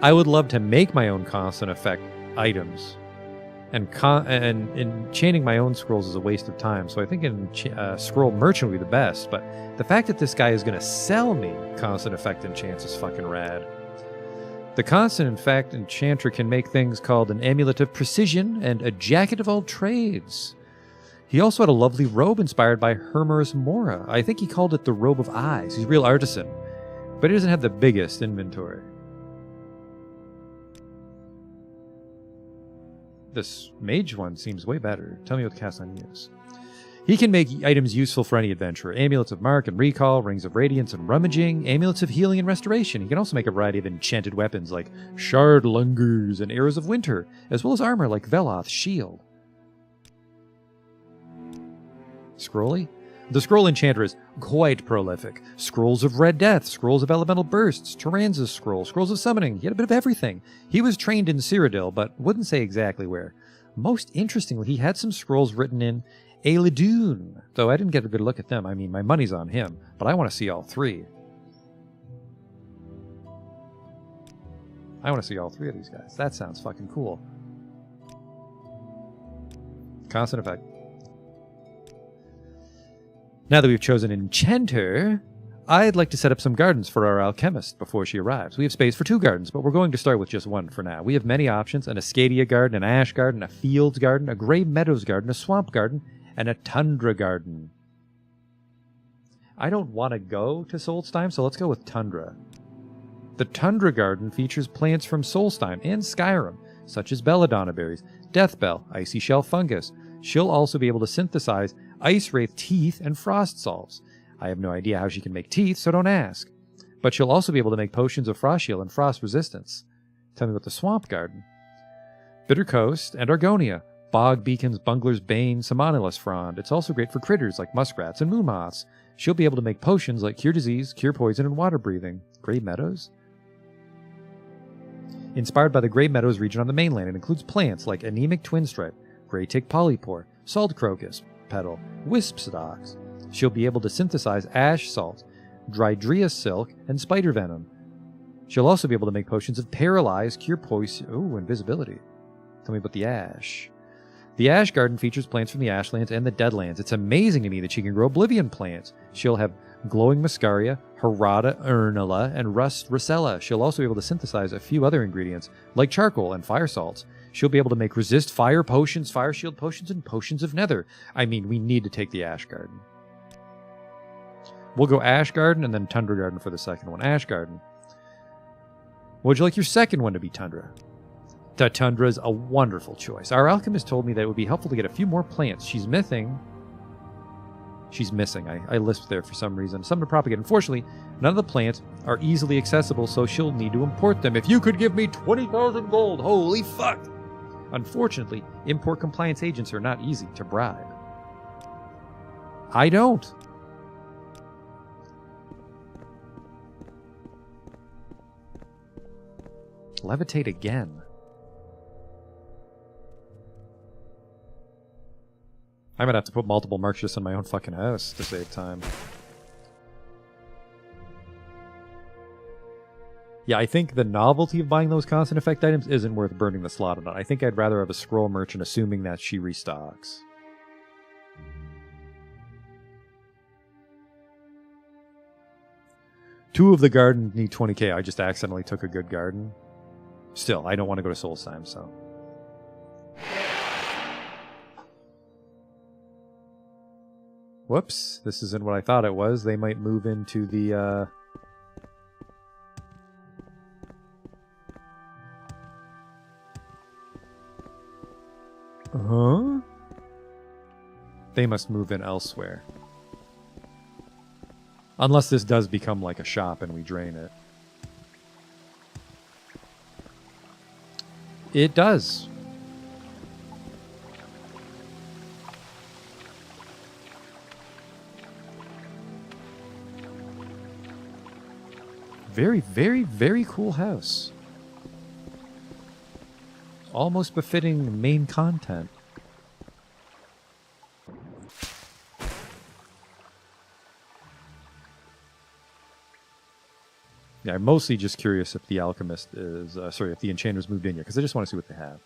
I would love to make my own constant effect items, and enchanting my own scrolls is a waste of time, so I think a scroll merchant would be the best, but the fact that this guy is going to sell me constant effect enchants is fucking rad. The constant effect enchanter can make things called an amulet of precision and a jacket of all trades. He also had a lovely robe inspired by Hermer's Mora. I think he called it the Robe of Eyes. He's a real artisan, but he doesn't have the biggest inventory. This mage one seems way better. Tell me what cast on use. He can make items useful for any adventurer. Amulets of mark and recall, rings of radiance and rummaging, amulets of healing and restoration. He can also make a variety of enchanted weapons like shard lungers and arrows of winter, as well as armor like Veloth's shield. Scrolly? The scroll enchanter is quite prolific. Scrolls of Red Death, scrolls of elemental bursts, Tyranza's scroll, scrolls of summoning. He had a bit of everything. He was trained in Cyrodiil, but wouldn't say exactly where. Most interestingly, he had some scrolls written in Eladune, though I didn't get a good look at them. I mean, my money's on him, but I want to see all 3. I want to see all 3 of these guys. That sounds fucking cool. Constant effect. Now that we've chosen enchanter, I'd like to set up some gardens for our alchemist before she arrives. We have space for 2 gardens, but we're going to start with just 1 for now. We have many options: an Escadia garden, an Ash garden, a Fields garden, a Grey Meadows garden, a Swamp garden, and a Tundra garden. I don't want to go to Solstheim, so let's go with Tundra. The Tundra garden features plants from Solstheim and Skyrim, such as belladonna berries, deathbell, icy shell fungus. She'll also be able to synthesize ice wraith teeth and frost salves. I have no idea how she can make teeth, so don't ask. But she'll also be able to make potions of frost shield and frost resistance. Tell me about the Swamp garden. Bitter Coast and Argonia. Bog beacons, Bungler's Bane, Samonilus frond. It's also great for critters like muskrats and moonmoths. She'll be able to make potions like cure disease, cure poison, and water breathing. Grey Meadows? Inspired by the Grey Meadows region on the mainland, it includes plants like anemic twinstripe, grey tick polypore, salt crocus petal, wisp stalks. She'll be able to synthesize ash salt, Drydria silk, and spider venom. She'll also be able to make potions of paralyze, cure poison, invisibility. Tell me about the ash. The Ash Garden features plants from the Ashlands and the Deadlands. It's amazing to me that she can grow Oblivion plants. She'll have glowing Muscaria, Harada Urnula, and Rust Rosella. She'll also be able to synthesize a few other ingredients, like charcoal and fire salts. She'll be able to make resist fire potions, fire shield potions, and potions of nether. I mean, we need to take the Ash Garden. We'll go Ash Garden and then Tundra Garden for the second one. Ash Garden. Would you like your second one to be Tundra? The Tundra is a wonderful choice. Our alchemist told me that it would be helpful to get a few more plants. She's missing. I lisped there for some reason. Some to propagate. Unfortunately, none of the plants are easily accessible, so she'll need to import them. If you could give me 20,000 gold, holy fuck! Unfortunately, import compliance agents are not easy to bribe. I don't. Levitate again. I might have to put multiple marks just in my own fucking house to save time. Yeah, I think the novelty of buying those constant effect items isn't worth burning the slot on. I think I'd rather have a scroll merchant assuming that she restocks. Two of the gardens need 20k. I just accidentally took a good garden. Still, I don't want to go to Solstheim, so... Whoops, this isn't what I thought it was. They might move into the, Huh? They must move in elsewhere. Unless this does become like a shop and we drain it. It does. Very, very, very cool house. Almost befitting main content. Yeah, I'm mostly just curious if the alchemist is... if the enchanter's moved in here, because I just want to see what they have.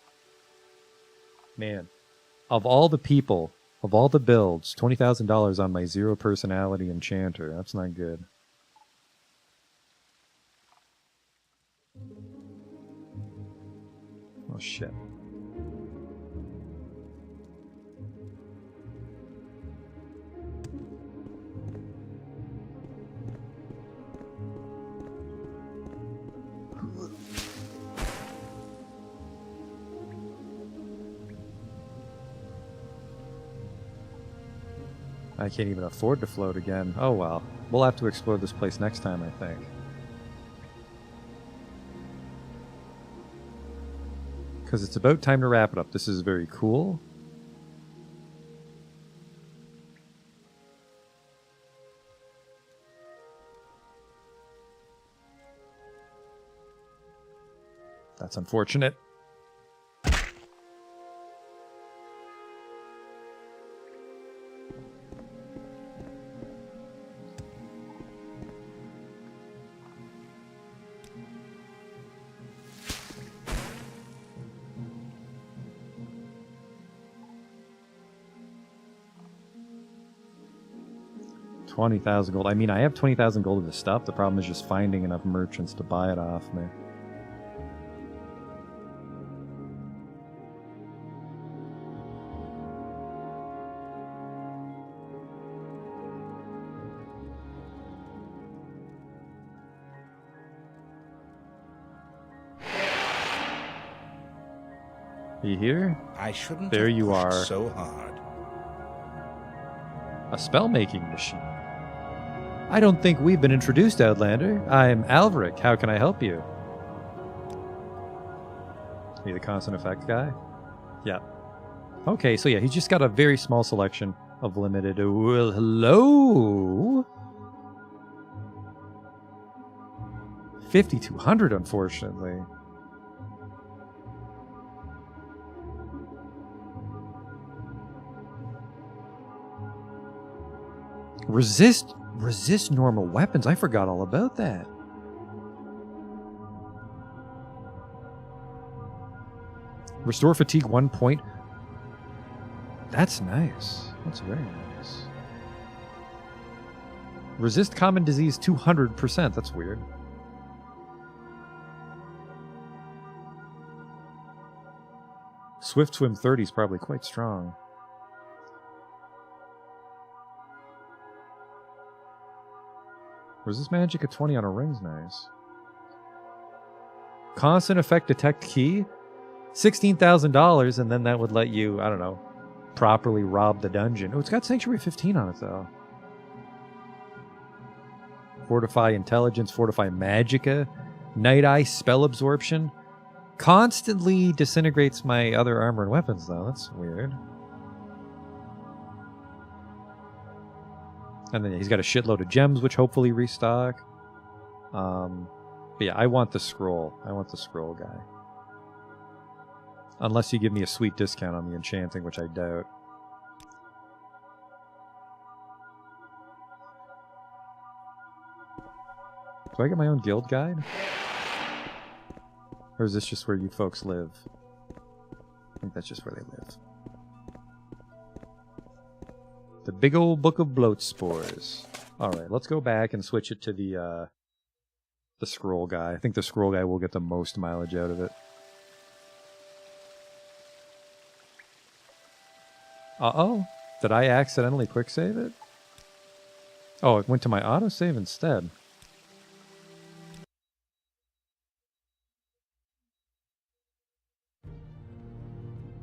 Man, of all the people, of all the builds, $20,000 on my zero personality enchanter. That's not good. Oh, shit. I can't even afford to float again. Oh well. We'll have to explore this place next time, I think. Because it's about time to wrap it up. This is very cool. That's unfortunate. $20,000 gold. I mean, I have 20,000 gold of this stuff. The problem is just finding enough merchants to buy it off me. You here? I shouldn't there have you pushed are. So hard. A spell-making machine. I don't think we've been introduced, Outlander. I'm Alveric. How can I help you? Are you the constant effect guy? Yeah. Okay, so yeah, he's just got a very small selection of limited... Well, hello? 5,200, unfortunately. Resist normal weapons. I forgot all about that. Restore fatigue 1 point. That's nice. That's very nice. Resist common disease 200%. That's weird. Swift swim 30 is probably quite strong. Resist magic at 20 on a ring's nice. Constant effect detect key? $16,000, and then that would let you, I don't know, properly rob the dungeon. Oh, it's got Sanctuary 15 on it, though. Fortify Intelligence, Fortify Magicka, Night Eye, Spell Absorption. Constantly disintegrates my other armor and weapons, though. That's weird. And then he's got a shitload of gems, which hopefully restock. Yeah, But yeah, I want the scroll. I want the scroll guy. Unless you give me a sweet discount on the enchanting, which I doubt. Do I get my own guild guide? Or is this just where you folks live? I think that's just where they live. The big old book of bloat spores. Alright, let's go back and switch it to the scroll guy. I think the scroll guy will get the most mileage out of it. Uh-oh. Did I accidentally quick save it? Oh, it went to my autosave instead.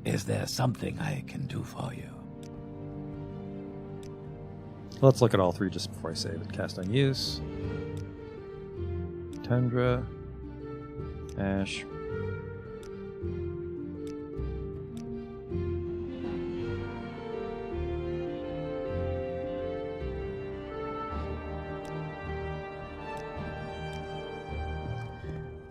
Is there something I can do for you? Let's look at all three just before I save it. Cast on use. Tundra. Ash.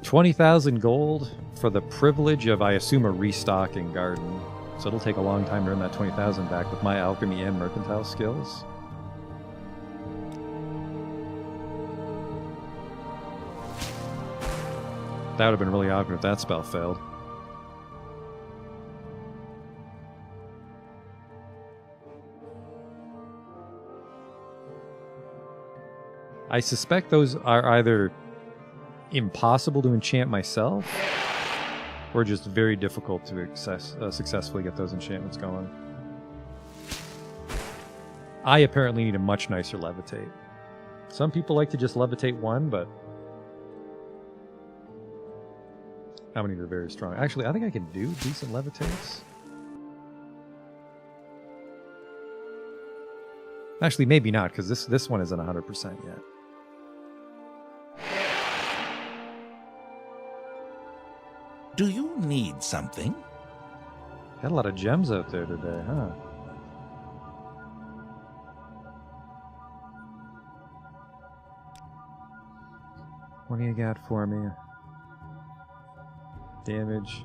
$20,000 gold for the privilege of, I assume, a restocking garden. So it'll take a long time to earn that 20,000 back with my alchemy and mercantile skills. That would have been really awkward if that spell failed. I suspect those are either impossible to enchant myself, or just very difficult to successfully get those enchantments going. I apparently need a much nicer levitate. Some people like to just levitate one, but how many are very strong? Actually, I think I can do decent levitates. Actually, maybe not, because this one isn't 100% yet. Do you need something? Got a lot of gems out there today, huh? What do you got for me? Damage.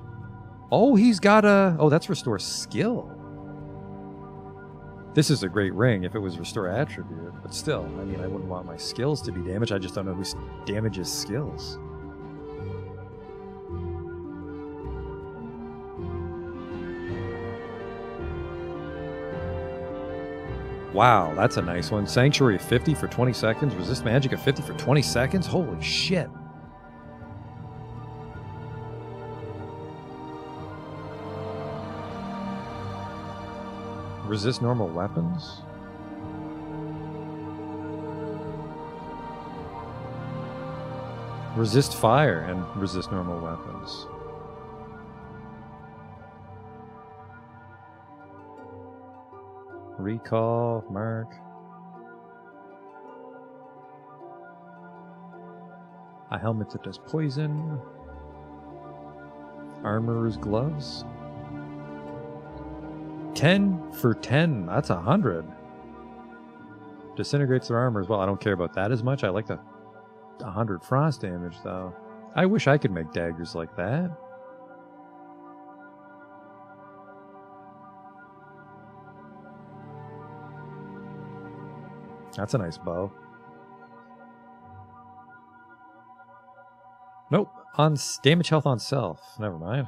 Oh, he's got a... Oh, that's restore skill. This is a great ring if it was restore attribute, but still, I mean, I wouldn't want my skills to be damaged. I just don't know who damages skills. Wow, that's a nice one. Sanctuary 50 for 20 seconds. Resist magic at 50 for 20 seconds? Holy shit. Resist normal weapons? Resist fire and resist normal weapons. Recall, mark. A helmet that does poison. Armorer's gloves. 10 for 10. That's 100. Disintegrates their armor as well. I don't care about that as much. I like the 100 frost damage though. I wish I could make daggers like that. That's a nice bow. Nope. On damage health on self. Never mind.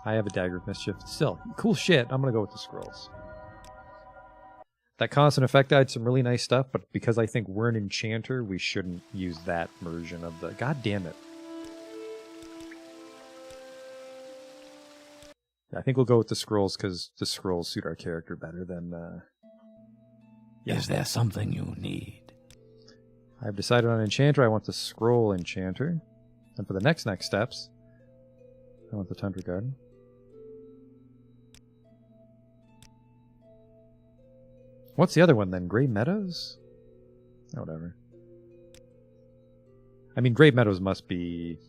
I have a dagger of mischief. Still, cool shit. I'm gonna go with the scrolls. That constant effect had some really nice stuff, but because I think we're an enchanter, we shouldn't use that version of the... God damn it. I think we'll go with the scrolls because the scrolls suit our character better than... Yeah. Is there something you need? I've decided on enchanter. I want the scroll enchanter. And for the next steps, I want the Tundra Garden. What's the other one then? Grey Meadows? Oh, whatever. I mean, Grey Meadows must be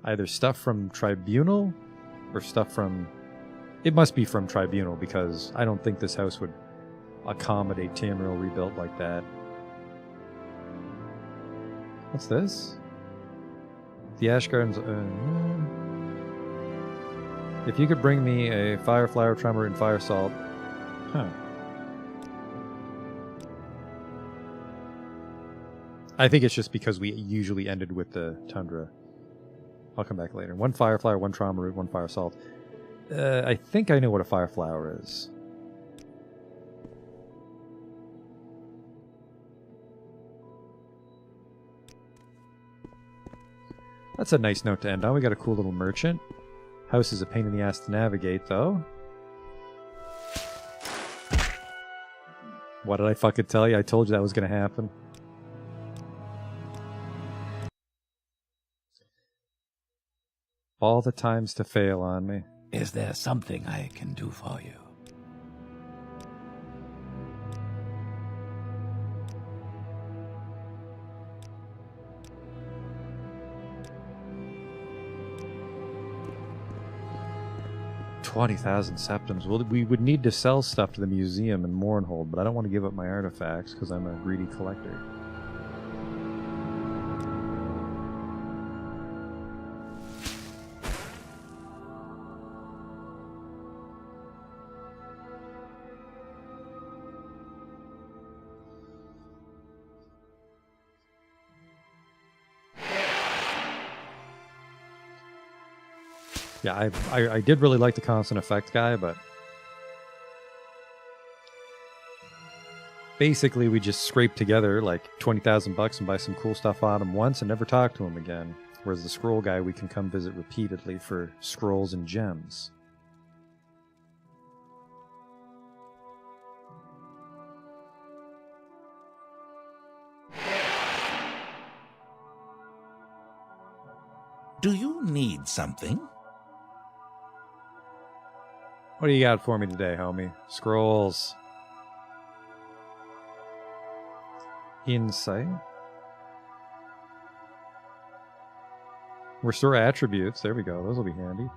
either stuff from Tribunal or stuff from... It must be from Tribunal because I don't think this house would accommodate Tamriel rebuilt like that. What's this? The Ash Gardens. If you could bring me a fire flower, tremor, and fire salt. Huh. I think it's just because we usually ended with the tundra. I'll come back later. 1 fire flower, 1 trauma root, 1 fire salt. I think I know what a fire flower is. That's a nice note to end on. We got a cool little merchant. House is a pain in the ass to navigate, though. What did I fucking tell you? I told you that was going to happen. All the times to fail on me. Is there something I can do for you? $20,000 septims. Well, we would need to sell stuff to the museum in Mournhold, but I don't want to give up my artifacts because I'm a greedy collector. Yeah, I did really like the constant effect guy, but basically we just scraped together like $20,000 and buy some cool stuff on him once and never talk to him again. Whereas the scroll guy we can come visit repeatedly for scrolls and gems. Do you need something? What do you got for me today, homie? Scrolls. Insight. Restore attributes. There we go. Those will be handy.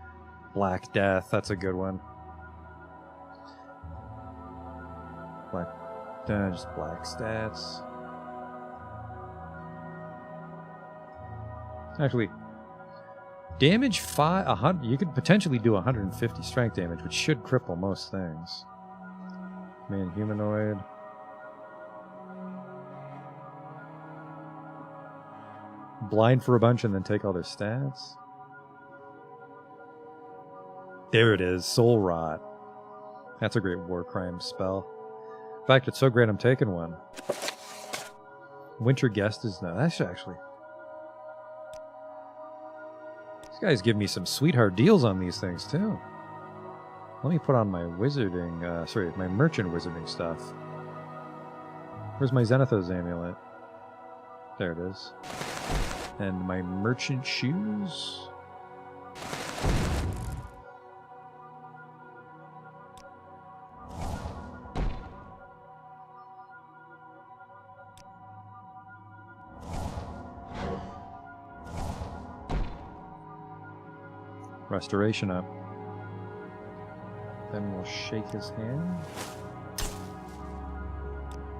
Black Death. That's a good one. Black. Just black stats. Actually, damage 100. You could potentially do 150 strength damage, which should cripple most things. Man, humanoid. Blind for a bunch and then take all their stats. There it is, Soul Rot. That's a great war crime spell. In fact, it's so great I'm taking one. Winter Guest is no. That's actually. These guys give me some sweetheart deals on these things too. Let me put on my wizarding, my merchant wizarding stuff. Where's my Zenithos amulet? There it is. And my merchant shoes. Restoration up. Then we'll shake his hand.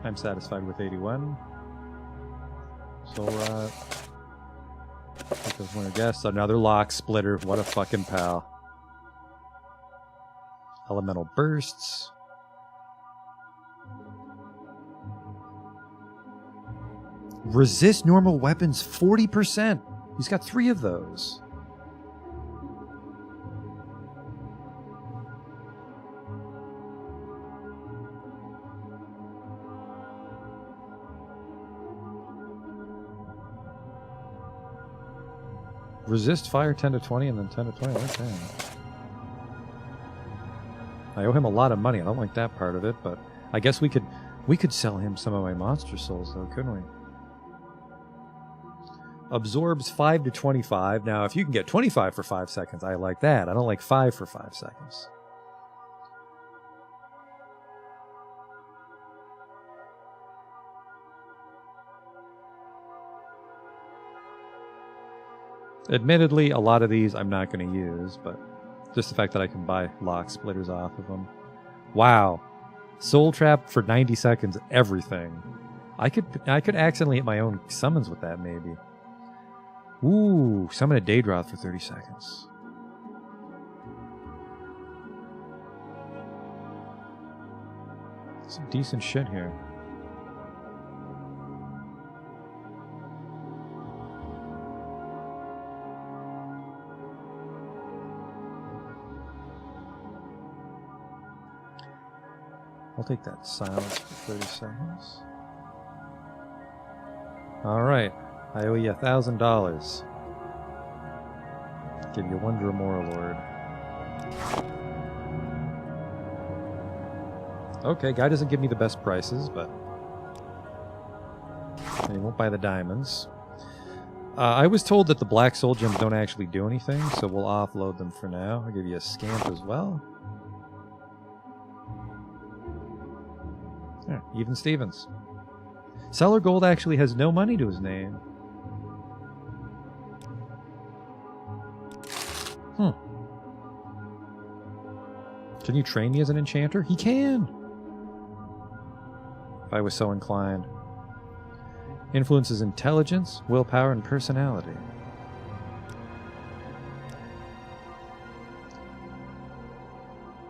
I'm satisfied with 81. Soul Rot. Because Winter Guest, another lock splitter. What a fucking pal. Elemental bursts. Resist normal weapons 40%. He's got 3 of those. Resist fire 10 to 20 and then 10 to 20. Okay. I owe him a lot of money. I don't like that part of it, but I guess we could sell him some of my monster souls though, couldn't we? Absorbs 5 to 25. Now, if you can get 25 for 5 seconds, I like that. I don't like 5 for 5 seconds. Admittedly, a lot of these I'm not going to use, but just the fact that I can buy lock splitters off of them. Wow. Soul Trap for 90 seconds, everything. I could accidentally hit my own summons with that, maybe. Ooh, summon a Daedroth for 30 seconds. Some decent shit here. I'll take that silence for 30 seconds. Alright, I owe you $1,000. Give you one Dremora Lord. Okay, guy doesn't give me the best prices, but he won't buy the diamonds. I was told that the black soul gems don't actually do anything, so we'll offload them for now. I'll give you a scamp as well. Yeah, even Stevens. Seller Gold actually has no money to his name. Can you train me as an enchanter? He can! If I was so inclined. Influences intelligence, willpower, and personality.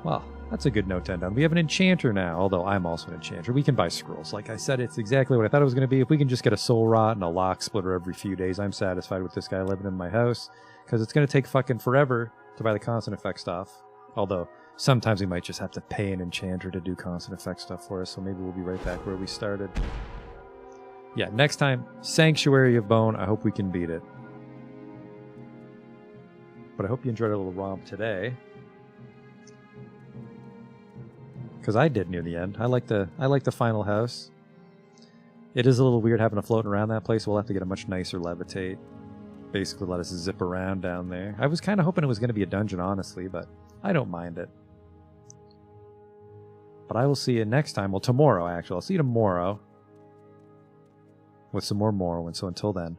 Well, that's a good note to end on. We have an enchanter now, although I'm also an enchanter. We can buy scrolls. Like I said, it's exactly what I thought it was going to be. If we can just get a soul rot and a lock splitter every few days, I'm satisfied with this guy living in my house. Because it's going to take fucking forever to buy the constant effect stuff. Although, sometimes we might just have to pay an enchanter to do constant effect stuff for us, so maybe we'll be right back where we started. Yeah, next time, Sanctuary of Bone. I hope we can beat it. But I hope you enjoyed our little romp today. Because I did near the end. I like the final house. It is a little weird having to float around that place. We'll have to get a much nicer levitate. Basically let us zip around down there. I was kind of hoping it was going to be a dungeon, honestly, but I don't mind it. But I will see you next time. Well, tomorrow, actually. I'll see you tomorrow with some more Morrowind. So until then,